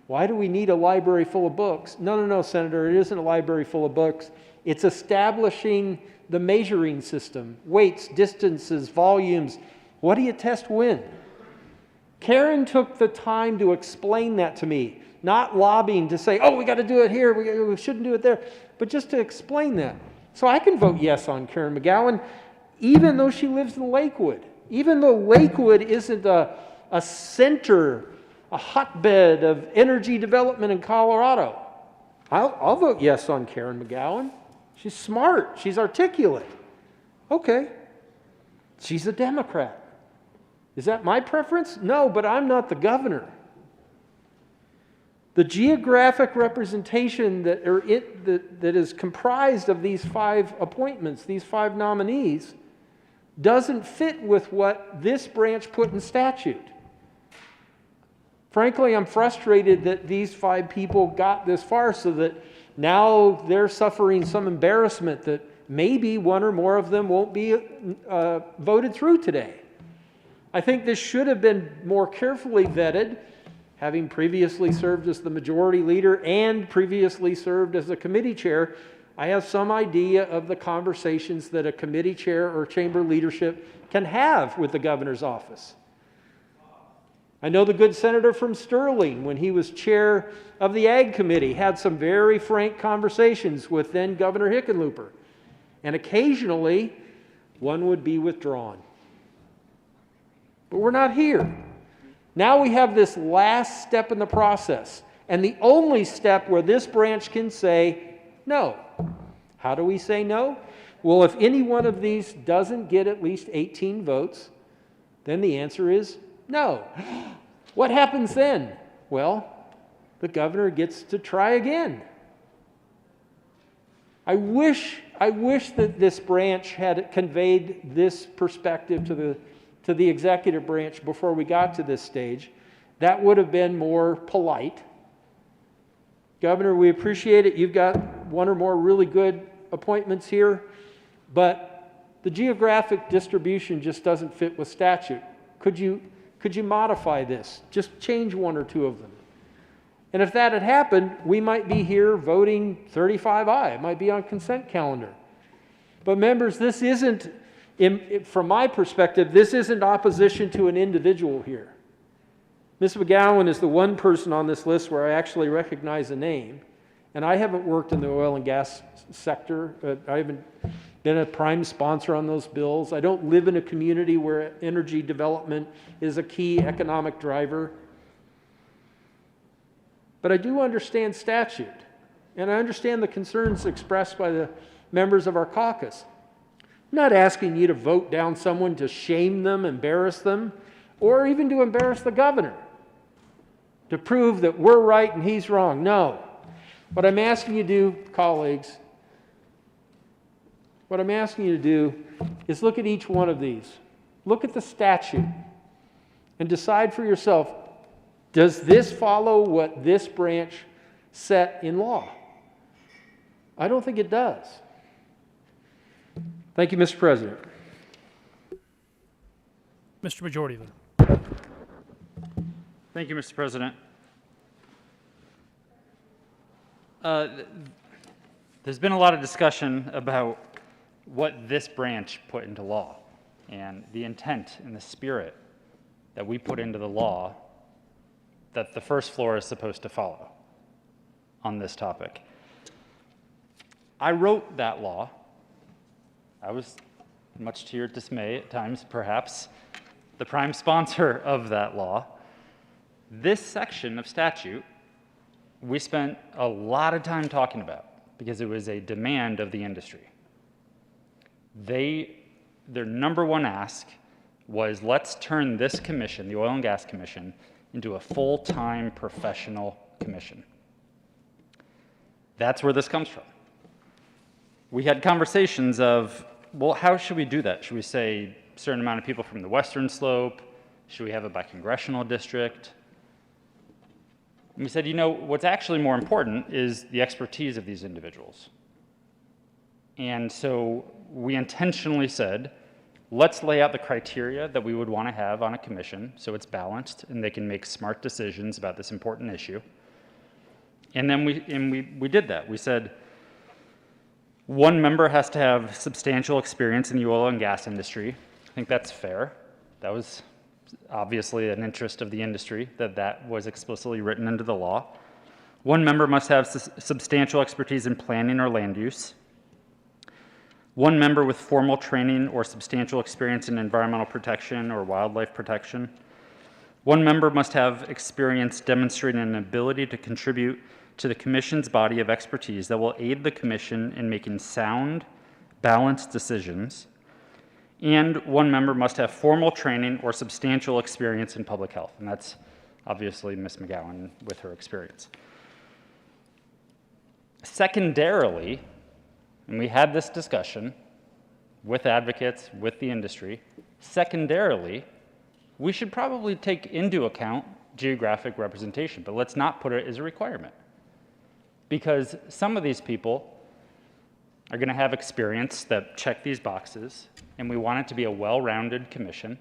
why do we need a library full of books? No, Senator, it isn't a library full of books. It's establishing the measuring system, weights, distances, volumes. What do you test when? Karen took the time to explain that to me, not lobbying to say, oh, we got to do it here, we shouldn't do it there, but just to explain that. So I can vote yes on Karen McGowan, even though she lives in Lakewood. Even though Lakewood isn't a center, a hotbed of energy development in Colorado, I'll vote yes on Karen McGowan. She's smart. She's articulate. Okay. She's a Democrat. Is that my preference? No, but I'm not the governor. The geographic representation that is comprised of these 5 appointments, these 5 nominees, doesn't fit with what this branch put in statute. Frankly, I'm frustrated that these 5 people got this far so that now they're suffering some embarrassment that maybe one or more of them won't be voted through today. I think this should have been more carefully vetted, having previously served as the majority leader and previously served as a committee chair. I have some idea of the conversations that a committee chair or chamber leadership can have with the governor's office. I know the good senator from Sterling, when he was chair of the Ag Committee, had some very frank conversations with then Governor Hickenlooper. And occasionally, one would be withdrawn. But we're not here. Now we have this last step in the process, and the only step where this branch can say no. How do we say no? Well, if any one of these doesn't get at least 18 votes, then the answer is no. What happens then? Well, the governor gets to try again. I wish that this branch had conveyed this perspective to the executive branch before we got to this stage. That would have been more polite. Governor, we appreciate it. You've got one or more really good appointments here, but the geographic distribution just doesn't fit with statute. Could you modify this? Just change one or two of them. And if that had happened, we might be here voting 35I. It might be on consent calendar. But members, this isn't, from my perspective, this isn't opposition to an individual here. Ms. McGowan is the one person on this list where I actually recognize a name. And I haven't worked in the oil and gas sector. I haven't been a prime sponsor on those bills. I don't live in a community where energy development is a key economic driver. But I do understand statute, and I understand the concerns expressed by the members of our caucus. I'm not asking you to vote down someone to shame them, embarrass them, or even to embarrass the governor, to prove that we're right and he's wrong. No. What I'm asking you to do, colleagues, what I'm asking you to do is look at each one of these. Look at the statute and decide for yourself, does this follow what this branch set in law? I don't think it does. Thank you, Mr. President. Mr. Majority Leader. Thank you, Mr. President. There's been a lot of discussion about what this branch put into law and the intent and the spirit that we put into the law that the first floor is supposed to follow on this topic. I wrote that law. I was, much to your dismay at times perhaps, the prime sponsor of that law. This section of statute, we spent a lot of time talking about because it was a demand of the industry. Their number one ask was, let's turn this commission, the Oil and Gas Commission, into a full-time professional commission. That's where this comes from. We had conversations of, well, how should we do that? Should we say a certain amount of people from the Western Slope? Should we have it by congressional district? And we said, you know, what's actually more important is the expertise of these individuals. And so we intentionally said, let's lay out the criteria that we would want to have on a commission so it's balanced and they can make smart decisions about this important issue. And then we did that. We said, one member has to have substantial experience in the oil and gas industry. I think that's fair. That was obviously an interest of the industry, that was explicitly written into the law. One member must have substantial expertise in planning or land use. One member with formal training or substantial experience in environmental protection or wildlife protection. One member must have experience demonstrating an ability to contribute to the Commission's body of expertise that will aid the Commission in making sound, balanced decisions. And one member must have formal training or substantial experience in public health. And that's obviously Ms. McGowan with her experience. Secondarily, and we had this discussion with advocates, with the industry, secondarily, we should probably take into account geographic representation, but let's not put it as a requirement. Because some of these people are going to have experience that check these boxes, and we want it to be a well-rounded commission.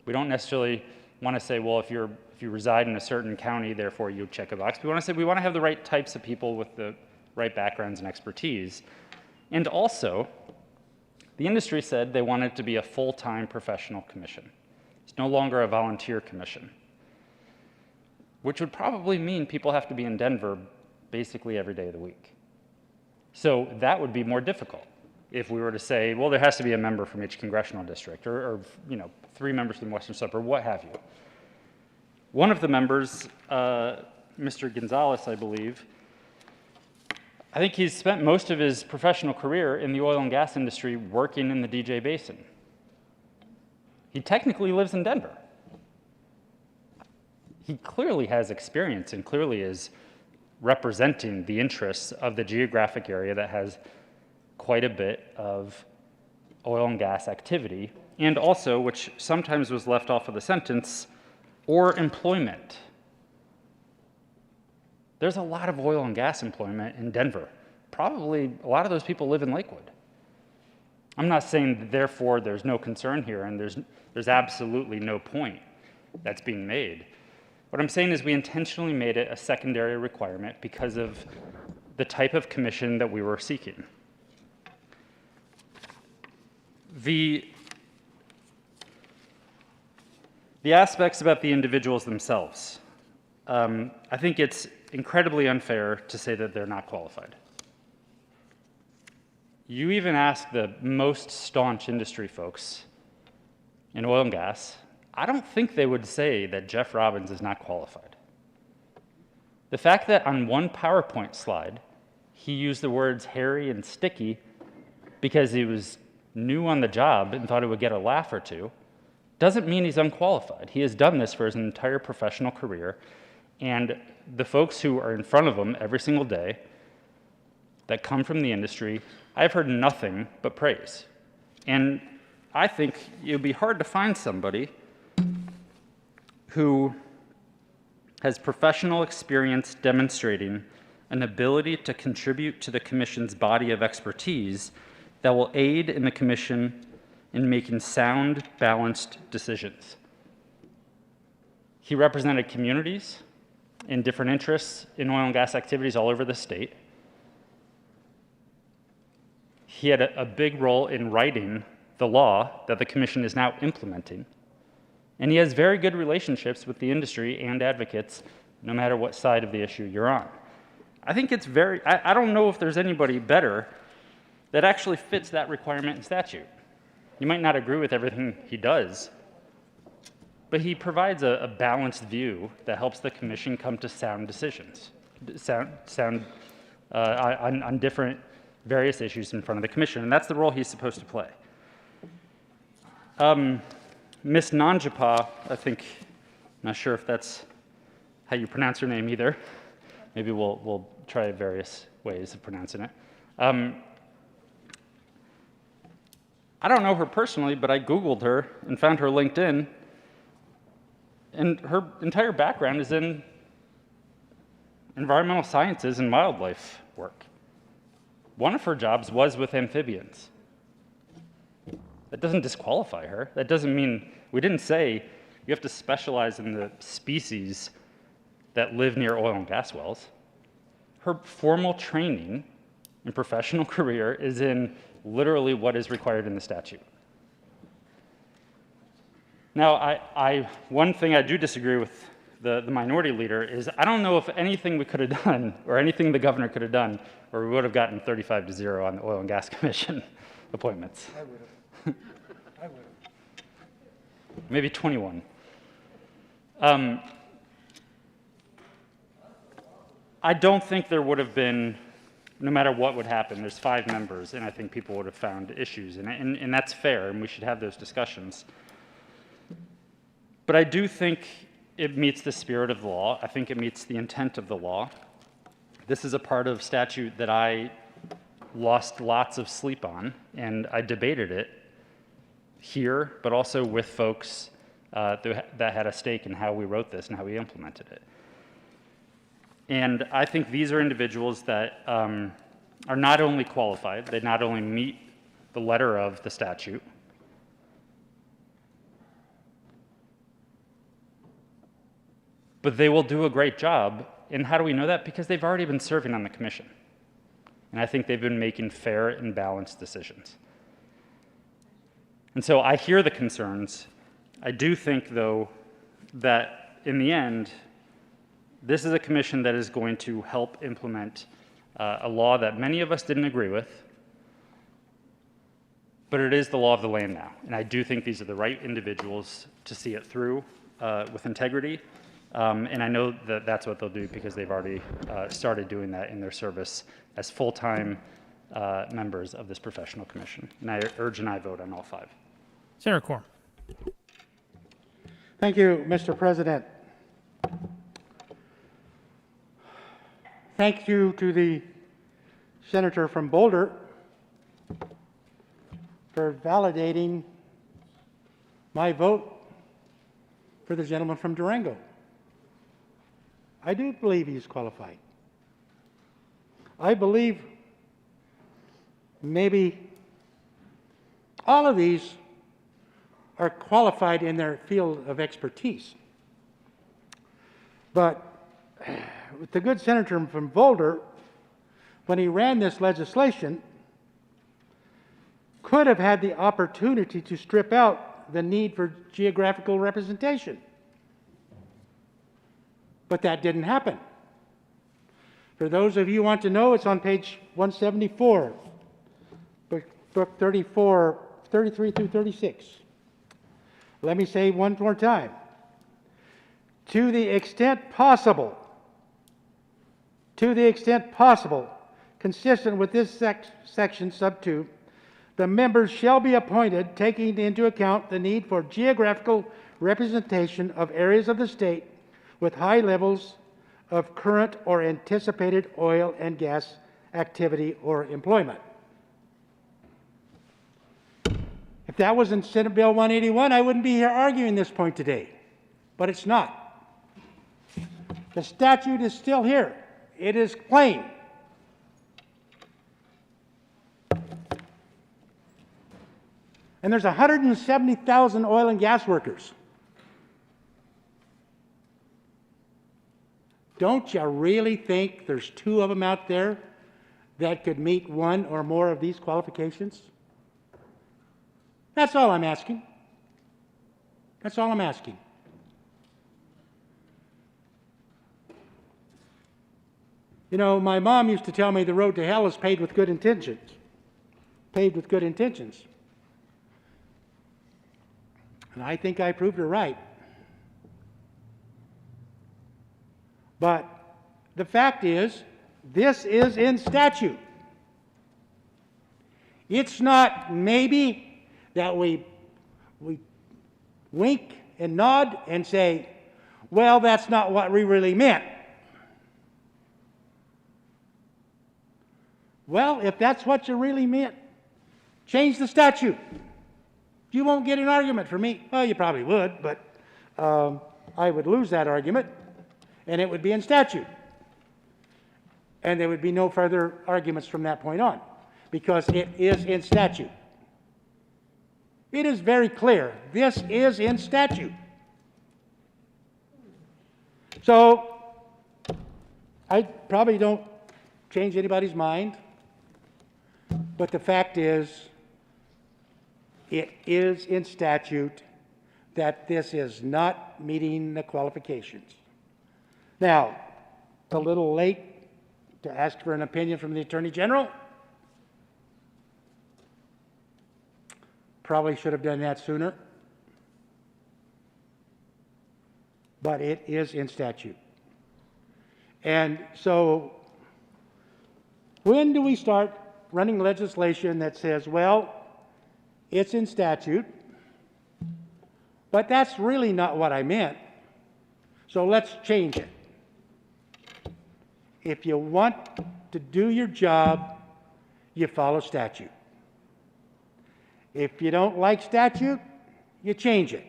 We don't necessarily want to say, well, if you reside in a certain county, therefore you check a box. We want to say we want to have the right types of people with the right backgrounds and expertise. And also, the industry said they wanted it to be a full-time professional commission. It's no longer a volunteer commission, which would probably mean people have to be in Denver basically every day of the week. So that would be more difficult if we were to say, well, there has to be a member from each congressional district, or 3 members from the Western Slope, or what have you. One of the members, Mr. Gonzalez, I believe, I think he's spent most of his professional career in the oil and gas industry working in the DJ Basin. He technically lives in Denver. He clearly has experience and clearly is representing the interests of the geographic area that has quite a bit of oil and gas activity, and also, which sometimes was left off of the sentence, or employment. There's a lot of oil and gas employment in Denver. Probably a lot of those people live in Lakewood. I'm not saying that therefore there's no concern here and there's absolutely no point that's being made. What I'm saying is we intentionally made it a secondary requirement because of the type of commission that we were seeking. The aspects about the individuals themselves. I think it's incredibly unfair to say that they're not qualified. You even ask the most staunch industry folks in oil and gas, I don't think they would say that Jeff Robbins is not qualified. The fact that on one PowerPoint slide, he used the words hairy and sticky because he was new on the job and thought it would get a laugh or two, doesn't mean he's unqualified. He has done this for his entire professional career, and the folks who are in front of him every single day that come from the industry, I've heard nothing but praise. And I think it would be hard to find somebody who has professional experience demonstrating an ability to contribute to the Commission's body of expertise that will aid in the Commission in making sound, balanced decisions. He represented communities and different interests in oil and gas activities all over the state. He had a big role in writing the law that the Commission is now implementing. And he has very good relationships with the industry and advocates, no matter what side of the issue you're on. I think it's I don't know if there's anybody better that actually fits that requirement in statute. You might not agree with everything he does, but he provides a balanced view that helps the Commission come to sound decisions, on different various issues in front of the Commission, and that's the role he's supposed to play. Ms. Nanjapah, I think, I'm not sure if that's how you pronounce her name either. Maybe we'll try various ways of pronouncing it. I don't know her personally, but I Googled her and found her LinkedIn, and her entire background is in environmental sciences and wildlife work. One of her jobs was with amphibians. That doesn't disqualify her. That doesn't mean, we didn't say you have to specialize in the species that live near oil and gas wells. Her formal training and professional career is in literally what is required in the statute. Now, one thing I do disagree with the minority leader is I don't know if anything we could have done or anything the governor could have done or we would have gotten 35-0 on the Oil and Gas Commission appointments. I would have. Maybe 21. I don't think there would have been, no matter what would happen, there's 5 members, and I think people would have found issues, and that's fair, and we should have those discussions. But I do think it meets the spirit of the law. I think it meets the intent of the law. This is a part of statute that I lost lots of sleep on, and I debated it here, but also with folks that had a stake in how we wrote this and how we implemented it. And I think these are individuals that are not only qualified, they not only meet the letter of the statute, but they will do a great job. And how do we know that? Because they've already been serving on the Commission. And I think they've been making fair and balanced decisions. And so I hear the concerns. I do think, though, that in the end, this is a commission that is going to help implement a law that many of us didn't agree with, but it is the law of the land now. And I do think these are the right individuals to see it through with integrity. And I know that that's what they'll do because they've already started doing that in their service as full-time members of this professional commission. And I urge an aye vote on all 5. Senator Quorum. Thank you, Mr. President. Thank you to the senator from Boulder for validating my vote for the gentleman from Durango. I do believe he's qualified. I believe maybe all of these are qualified in their field of expertise. But with the good senator from Boulder, when he ran this legislation, could have had the opportunity to strip out the need for geographical representation. But that didn't happen. For those of you who want to know, it's on page 174, book 34, 33 through 36. Let me say one more time. To the extent possible, consistent with this section sub 2, the members shall be appointed taking into account the need for geographical representation of areas of the state with high levels of current or anticipated oil and gas activity or employment. If that was in Senate Bill 181, I wouldn't be here arguing this point today, but it's not. The statute is still here. It is plain. And there's 170,000 oil and gas workers. Don't you really think there's 2 of them out there that could meet one or more of these qualifications? That's all I'm asking. That's all I'm asking. You know, my mom used to tell me the road to hell is paved with good intentions. Paved with good intentions. And I think I proved her right. But the fact is, this is in statute. It's not maybe that we wink and nod and say, well, that's not what we really meant. Well, if that's what you really meant, change the statute. You won't get an argument from me. Well, you probably would, but I would lose that argument, and it would be in statute. And there would be no further arguments from that point on, because it is in statute. It is very clear. This is in statute. So I probably don't change anybody's mind, but the fact is, it is in statute that this is not meeting the qualifications. Now, a little late to ask for an opinion from the Attorney General. Probably should have done that sooner. But it is in statute. And so, when do we start running legislation that says, well, it's in statute, but that's really not what I meant, so let's change it. If you want to do your job, you follow statute. If you don't like statute, you change it.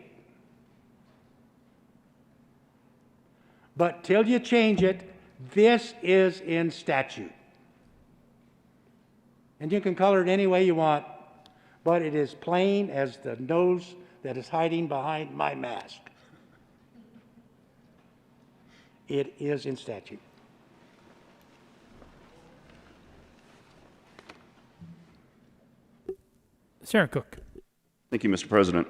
But till you change it, this is in statute. And you can color it any way you want, but it is plain as the nose that is hiding behind my mask. It is in statute. Senator Cook. Thank you, Mr. President.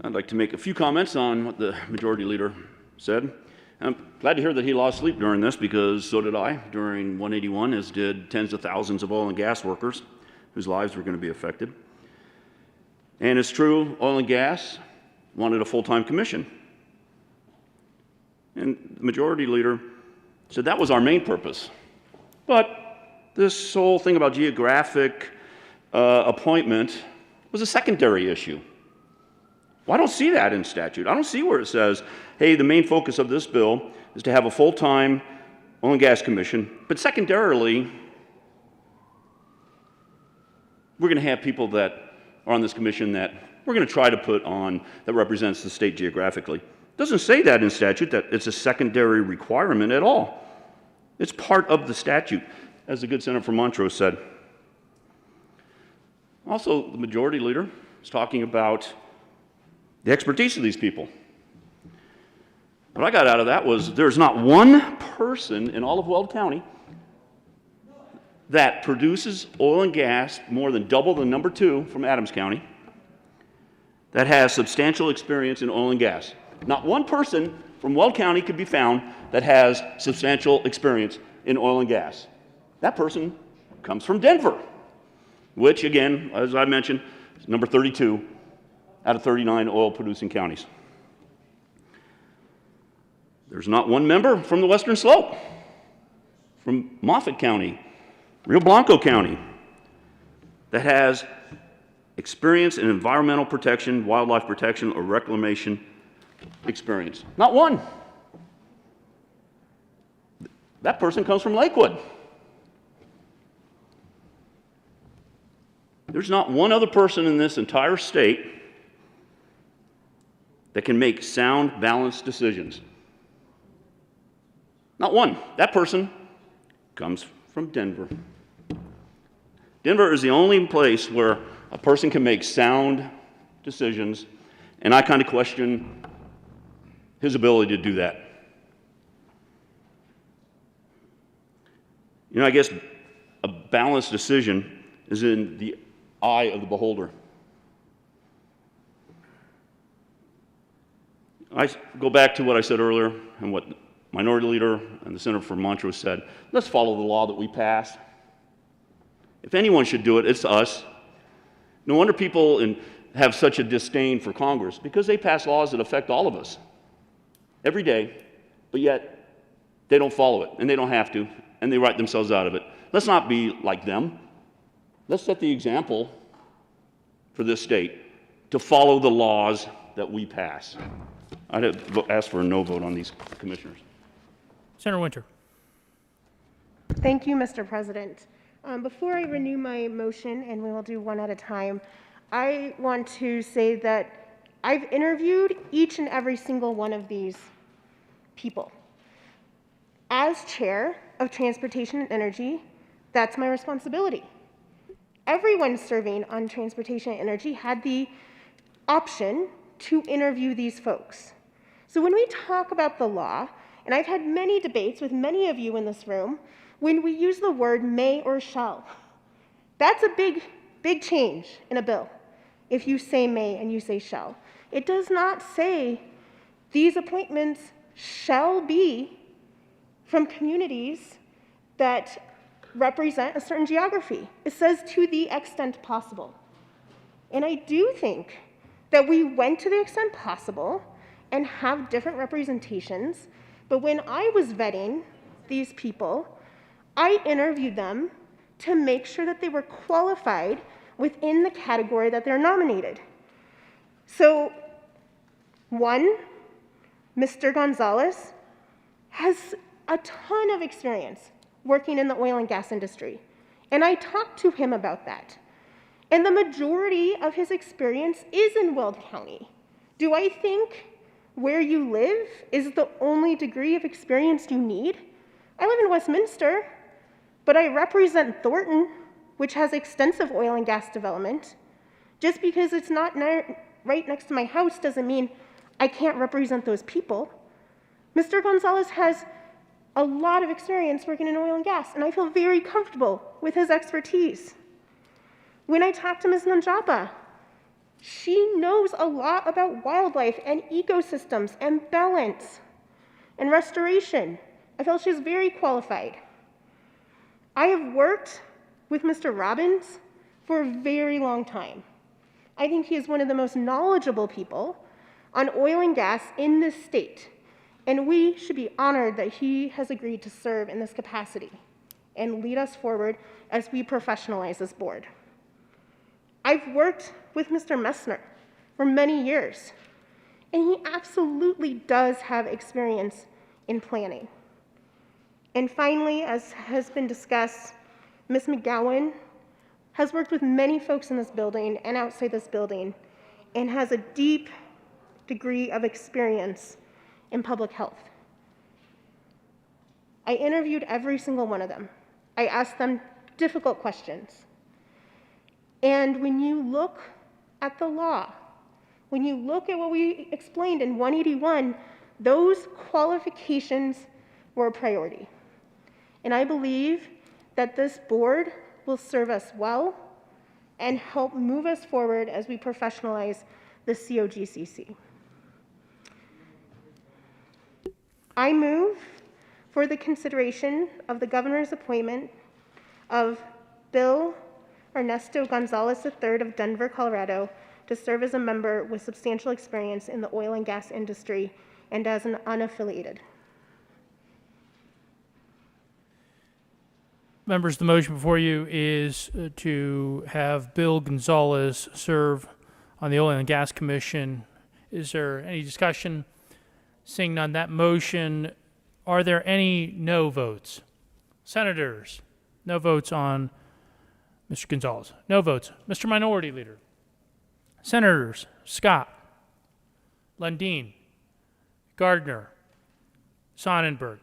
I'd like to make a few comments on what the Majority Leader said. I'm glad to hear that he lost sleep during this, because so did I during 181, as did tens of thousands of oil and gas workers whose lives were going to be affected. And it's true, oil and gas wanted a full-time commission. And the Majority Leader said that was our main purpose. But this whole thing about geographic appointment was a secondary issue. Well, I don't see that in statute. I don't see where it says, hey, the main focus of this bill is to have a full-time oil and gas commission, but secondarily, we're going to have people that are on this commission that we're going to try to put on that represents the state geographically. It doesn't say that in statute, that it's a secondary requirement at all. It's part of the statute, as the good Senator from Montrose said. Also, the Majority Leader is talking about the expertise of these people. What I got out of that was there's not one person in all of Weld County that produces oil and gas more than double the number 2 from Adams County that has substantial experience in oil and gas. Not one person from Weld County could be found that has substantial experience in oil and gas. That person comes from Denver, which again, as I mentioned, is number 32 out of 39 oil-producing counties. There's not one member from the Western Slope, from Moffat County, Rio Blanco County, that has experience in environmental protection, wildlife protection, or reclamation experience. Not one. That person comes from Lakewood. There's not one other person in this entire state that can make sound, balanced decisions. Not one. That person comes from Denver. Denver is the only place where a person can make sound decisions, and I kind of question his ability to do that. You know, I guess a balanced decision is in the eye of the beholder. I go back to what I said earlier and what Minority Leader and the Senator from Montrose said. Let's follow the law that we passed. If anyone should do it, it's us. No wonder people have such a disdain for Congress, because they pass laws that affect all of us every day, but yet they don't follow it, and they don't have to, and they write themselves out of it. Let's not be like them. Let's set the example for this state to follow the laws that we pass. I'd ask for a no vote on these commissioners. Senator Winter. Thank you, Mr. President. Before I renew my motion, and we will do one at a time, I want to say that I've interviewed each and every single one of these people. As chair of Transportation and Energy, that's my responsibility. Everyone serving on Transportation and Energy had the option to interview these folks. So when we talk about the law, and I've had many debates with many of you in this room, when we use the word may or shall, that's a big change in a bill. If you say may and you say shall, it does not say these appointments shall be from communities that represent a certain geography. It says to the extent possible. And I do think that we went to the extent possible and have different representations, but when I was vetting these people, I interviewed them to make sure that they were qualified within the category that they're nominated. So, one, Mr. Gonzalez has a ton of experience working in the oil and gas industry, and I talked to him about that. And the majority of his experience is in Weld County. Do I think where you live is the only degree of experience you need? I live in Westminster, but I represent Thornton, which has extensive oil and gas development. Just because it's not right next to my house doesn't mean I can't represent those people. Mr. Gonzalez has a lot of experience working in oil and gas, and I feel very comfortable with his expertise. When I talked to Ms. Nanjapa, she knows a lot about wildlife and ecosystems and balance and restoration. I feel she's very qualified. I have worked with Mr. Robbins for a very long time. I think he is one of the most knowledgeable people on oil and gas in this state, and we should be honored that he has agreed to serve in this capacity and lead us forward as we professionalize this board. I've worked with Mr. Messner for many years, and he absolutely does have experience in planning. And finally, as has been discussed, Ms. McGowan has worked with many folks in this building and outside this building and has a deep degree of experience in public health. I interviewed every single one of them. I asked them difficult questions. And when you look at the law, when you look at what we explained in 181, those qualifications were a priority. And I believe that this board will serve us well and help move us forward as we professionalize the COGCC. I move for the consideration of the governor's appointment of Bill Ernesto Gonzalez III of Denver, Colorado, to serve as a member with substantial experience in the oil and gas industry and as an unaffiliated. Members, the motion before you is to have Bill Gonzalez serve on the Oil and Gas Commission. Is there any discussion? Seeing none, that motion, are there any no votes? Senators, no votes on Mr. Gonzalez. No votes. Mr. Minority Leader. Senators Scott, Lundin, Gardner, Sonnenberg,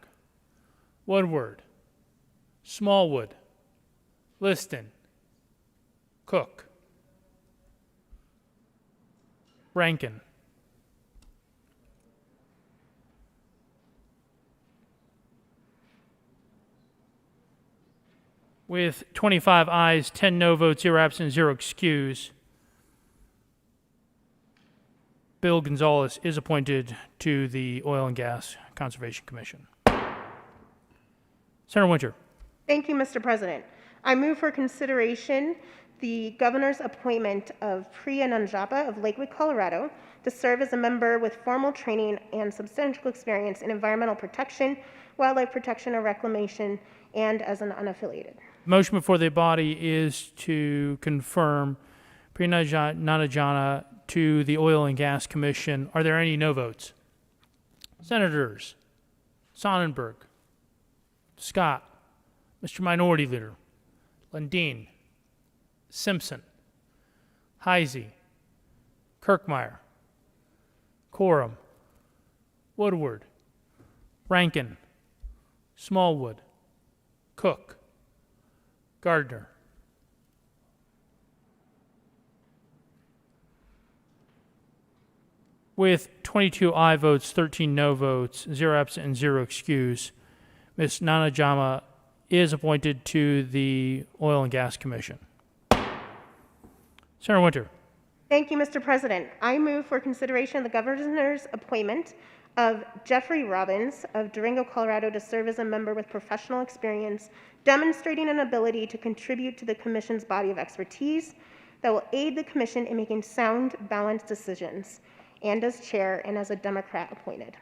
Woodward, Smallwood, Liston, Cook, Rankin. With 25 ayes, 10 no votes, 0 absent, 0 excuse, Bill Gonzalez is appointed to the Oil and Gas Conservation Commission. Senator Winter. Thank you, Mr. President. I move for consideration the governor's appointment of Priya Nanjapa of Lakewood, Colorado, to serve as a member with formal training and substantial experience in environmental protection, wildlife protection, or reclamation, and as an unaffiliated. The motion before the body is to confirm Priya Nanajana to the Oil and Gas Commission. Are there any no votes? Senators Sonnenberg, Scott, Mr. Minority Leader, Lundin, Simpson, Heisey, Kirkmeyer, Coram, Woodward, Rankin, Smallwood, Cook, Gardner. With 22 aye votes, 13 no votes, 0 absent, and 0 excuse, Ms. Nanajama is appointed to the Oil and Gas Commission. Senator Winter. Thank you, Mr. President. I move for consideration of the governor's appointment of Jeffrey Robbins of Durango, Colorado, to serve as a member with professional experience, demonstrating an ability to contribute to the Commission's body of expertise that will aid the Commission in making sound, balanced decisions, and as chair and as a Democrat appointed.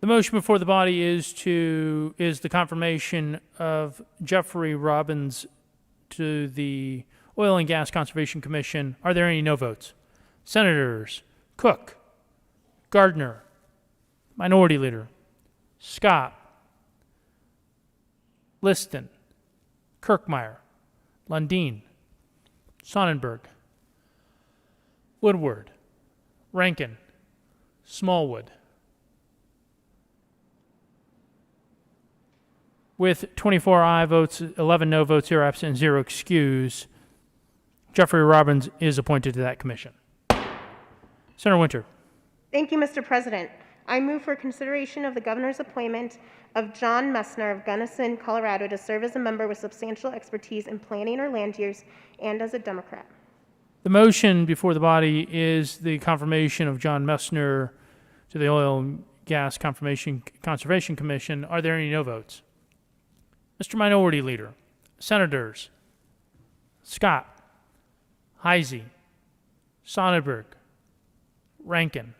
The motion before the body is the confirmation of Jeffrey Robbins to the Oil and Gas Conservation Commission. Are there any no votes? Senators Cook, Gardner, Minority Leader, Scott, Liston, Kirkmeyer, Lundin, Sonnenberg, Woodward, Rankin, Smallwood. With 24 aye votes, 11 no votes, 0 absent, and 0 excuse, Jeffrey Robbins is appointed to that commission. Senator Winter. Thank you, Mr. President. I move for consideration of the governor's appointment of John Messner of Gunnison, Colorado, to serve as a member with substantial expertise in planning or land use and as a Democrat. The motion before the body is the confirmation of John Messner to the Oil and Gas Conservation Commission. Are there any no votes? Mr. Minority Leader, Senators Scott, Heisey, Sonnenberg, Rankin,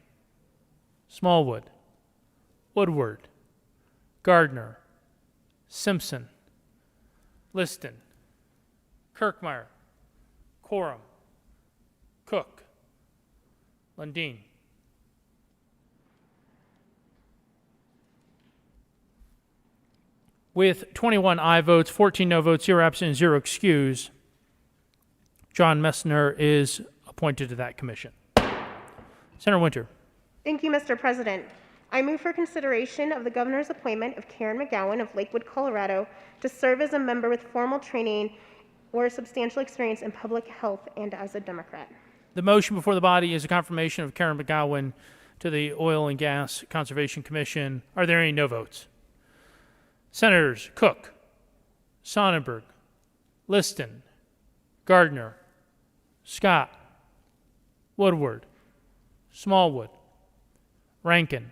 Smallwood, Woodward, Gardner, Simpson, Liston, Kirkmeyer, Coram, Cook, Lundin. With 21 aye votes, 14 no votes, 0 absent, and 0 excuse, John Messner is appointed to that commission. Senator Winter. Thank you, Mr. President. I move for consideration of the governor's appointment of Karen McGowan of Lakewood, Colorado, to serve as a member with formal training or substantial experience in public health and as a Democrat. The motion before the body is a confirmation of Karen McGowan to the Oil and Gas Conservation Commission. Are there any no votes? Senators Cook, Sonnenberg, Liston, Gardner, Scott, Woodward, Smallwood, Rankin,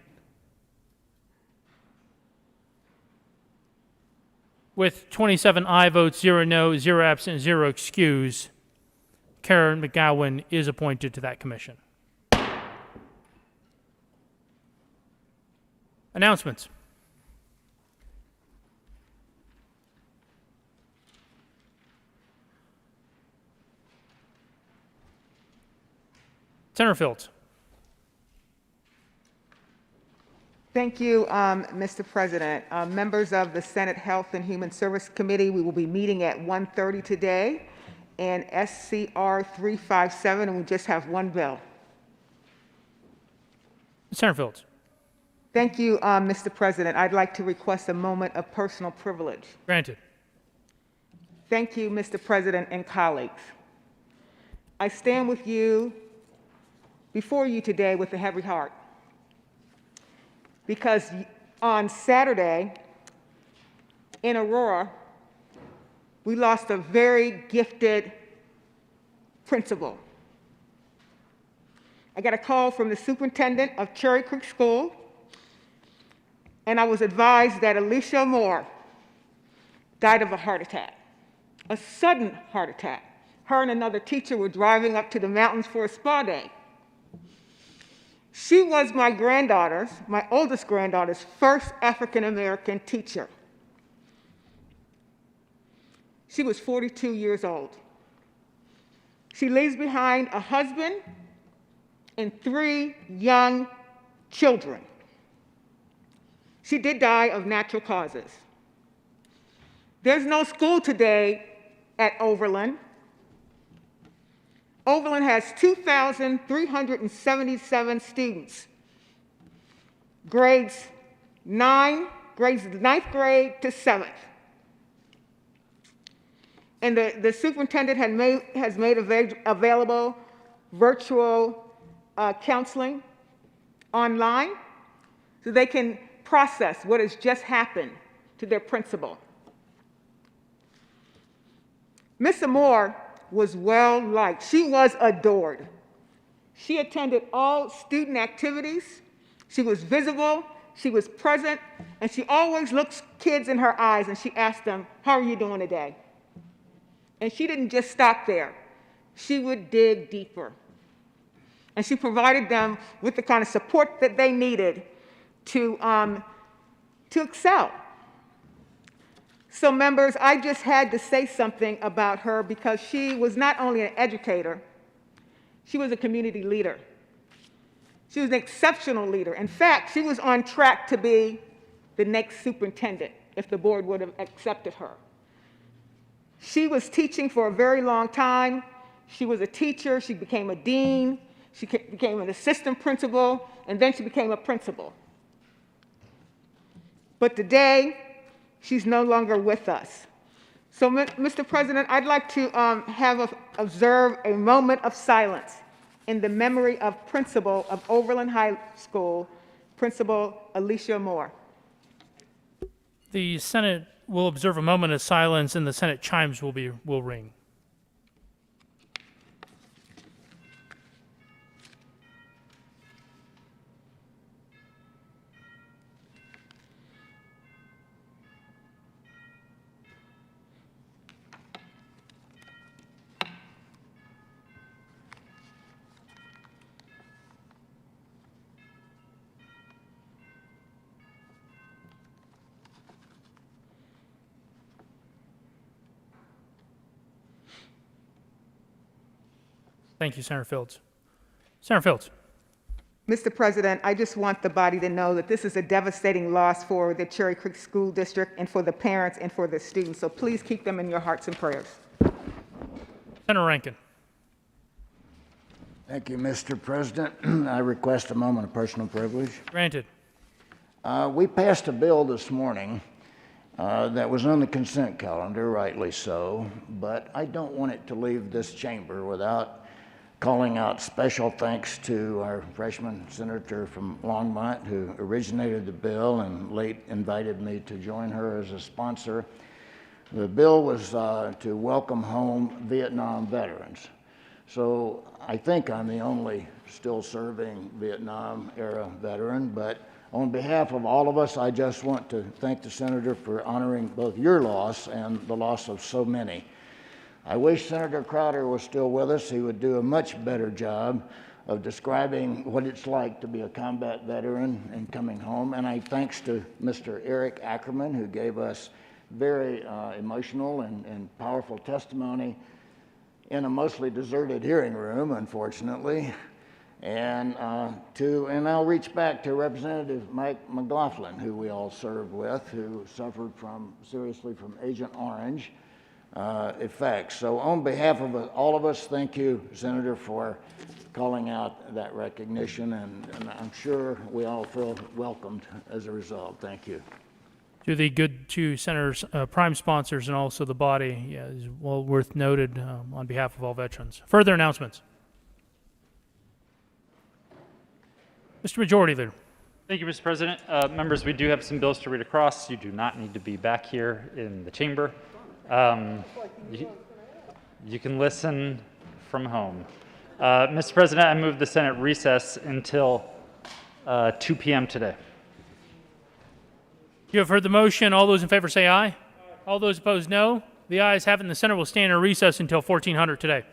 With 27 aye votes, 0 no, 0 absent, 0 excuse, Karen McGowan is appointed to that commission. Announcements. Senator Fields. Thank you, Mr. President. Members of the Senate Health and Human Service Committee, we will be meeting at 1:30 today in SCR 357, and we just have one bill. Senator Fields. Thank you, Mr. President. I'd like to request a moment of personal privilege. Granted. Thank you, Mr. President and colleagues. I stand with you, before you today, with a heavy heart, because on Saturday in Aurora, we lost a very gifted principal. I got a call from the superintendent of Cherry Creek School, and I was advised that Alicia Moore died of a heart attack, a sudden heart attack. Her and another teacher were driving up to the mountains for a spa day. She was my granddaughter's, my oldest granddaughter's, first African-American teacher. She was 42 years old. She leaves behind a husband and 3 young children. She did die of natural causes. There's no school today at Overland. Overland has 2,377 students, grades 9th grade to 7th. And the superintendent has made available virtual counseling online so they can process what has just happened to their principal. Ms. Moore was well liked. She was adored. She attended all student activities. She was visible, she was present, and she always looked kids in her eyes and she asked them, "How are you doing today?" And she didn't just stop there. She would dig deeper. And she provided them with the kind of support that they needed to excel. So members, I just had to say something about her because she was not only an educator, she was a community leader. She was an exceptional leader. In fact, she was on track to be the next superintendent if the board would have accepted her. She was teaching for a very long time. She was a teacher, she became a dean, she became an assistant principal, and then she became a principal. But today, she's no longer with us. So, Mr. President, I'd like to observe a moment of silence in the memory of Principal of Overland High School, Principal Alicia Moore. The Senate will observe a moment of silence, and the Senate chimes will ring. Thank you, Senator Fields. Senator Fields. Mr. President, I just want the body to know that this is a devastating loss for the Cherry Creek School District and for the parents and for the students. So please keep them in your hearts and prayers. Senator Rankin. Thank you, Mr. President. I request a moment of personal privilege. Granted. We passed a bill this morning that was on the consent calendar, rightly so, but I don't want it to leave this chamber without calling out special thanks to our freshman senator from Longmont who originated the bill and late invited me to join her as a sponsor. The bill was to welcome home Vietnam veterans. So I think I'm the only still serving Vietnam era veteran, but On behalf of all of us, I just want to thank the senator for honoring both your loss and the loss of so many. I wish Senator Crowder was still with us. He would do a much better job of describing what it's like to be a combat veteran and coming home. And I thanks to Mr. Eric Ackerman, who gave us very emotional and powerful testimony in a mostly deserted hearing room, unfortunately. And I'll reach back to Representative Mike McLaughlin, who we all served with, who suffered seriously from Agent Orange effects. So on behalf of all of us, thank you, Senator, for calling out that recognition, and I'm sure we all feel welcomed as a result. Thank you. To the good two senators, prime sponsors, and also the body, yeah, is well worth noted on behalf of all veterans. Further announcements. Mr. Majority Leader. Thank you, Mr. President. Members, we do have some bills to read across. You do not need to be back here in the chamber. You can listen from home. Mr. President, I move the Senate recess until 2 p.m. today. You have heard the motion. All those in favor say aye. All those opposed, no. The ayes have it, and the Senate will stand in recess until 1400 today.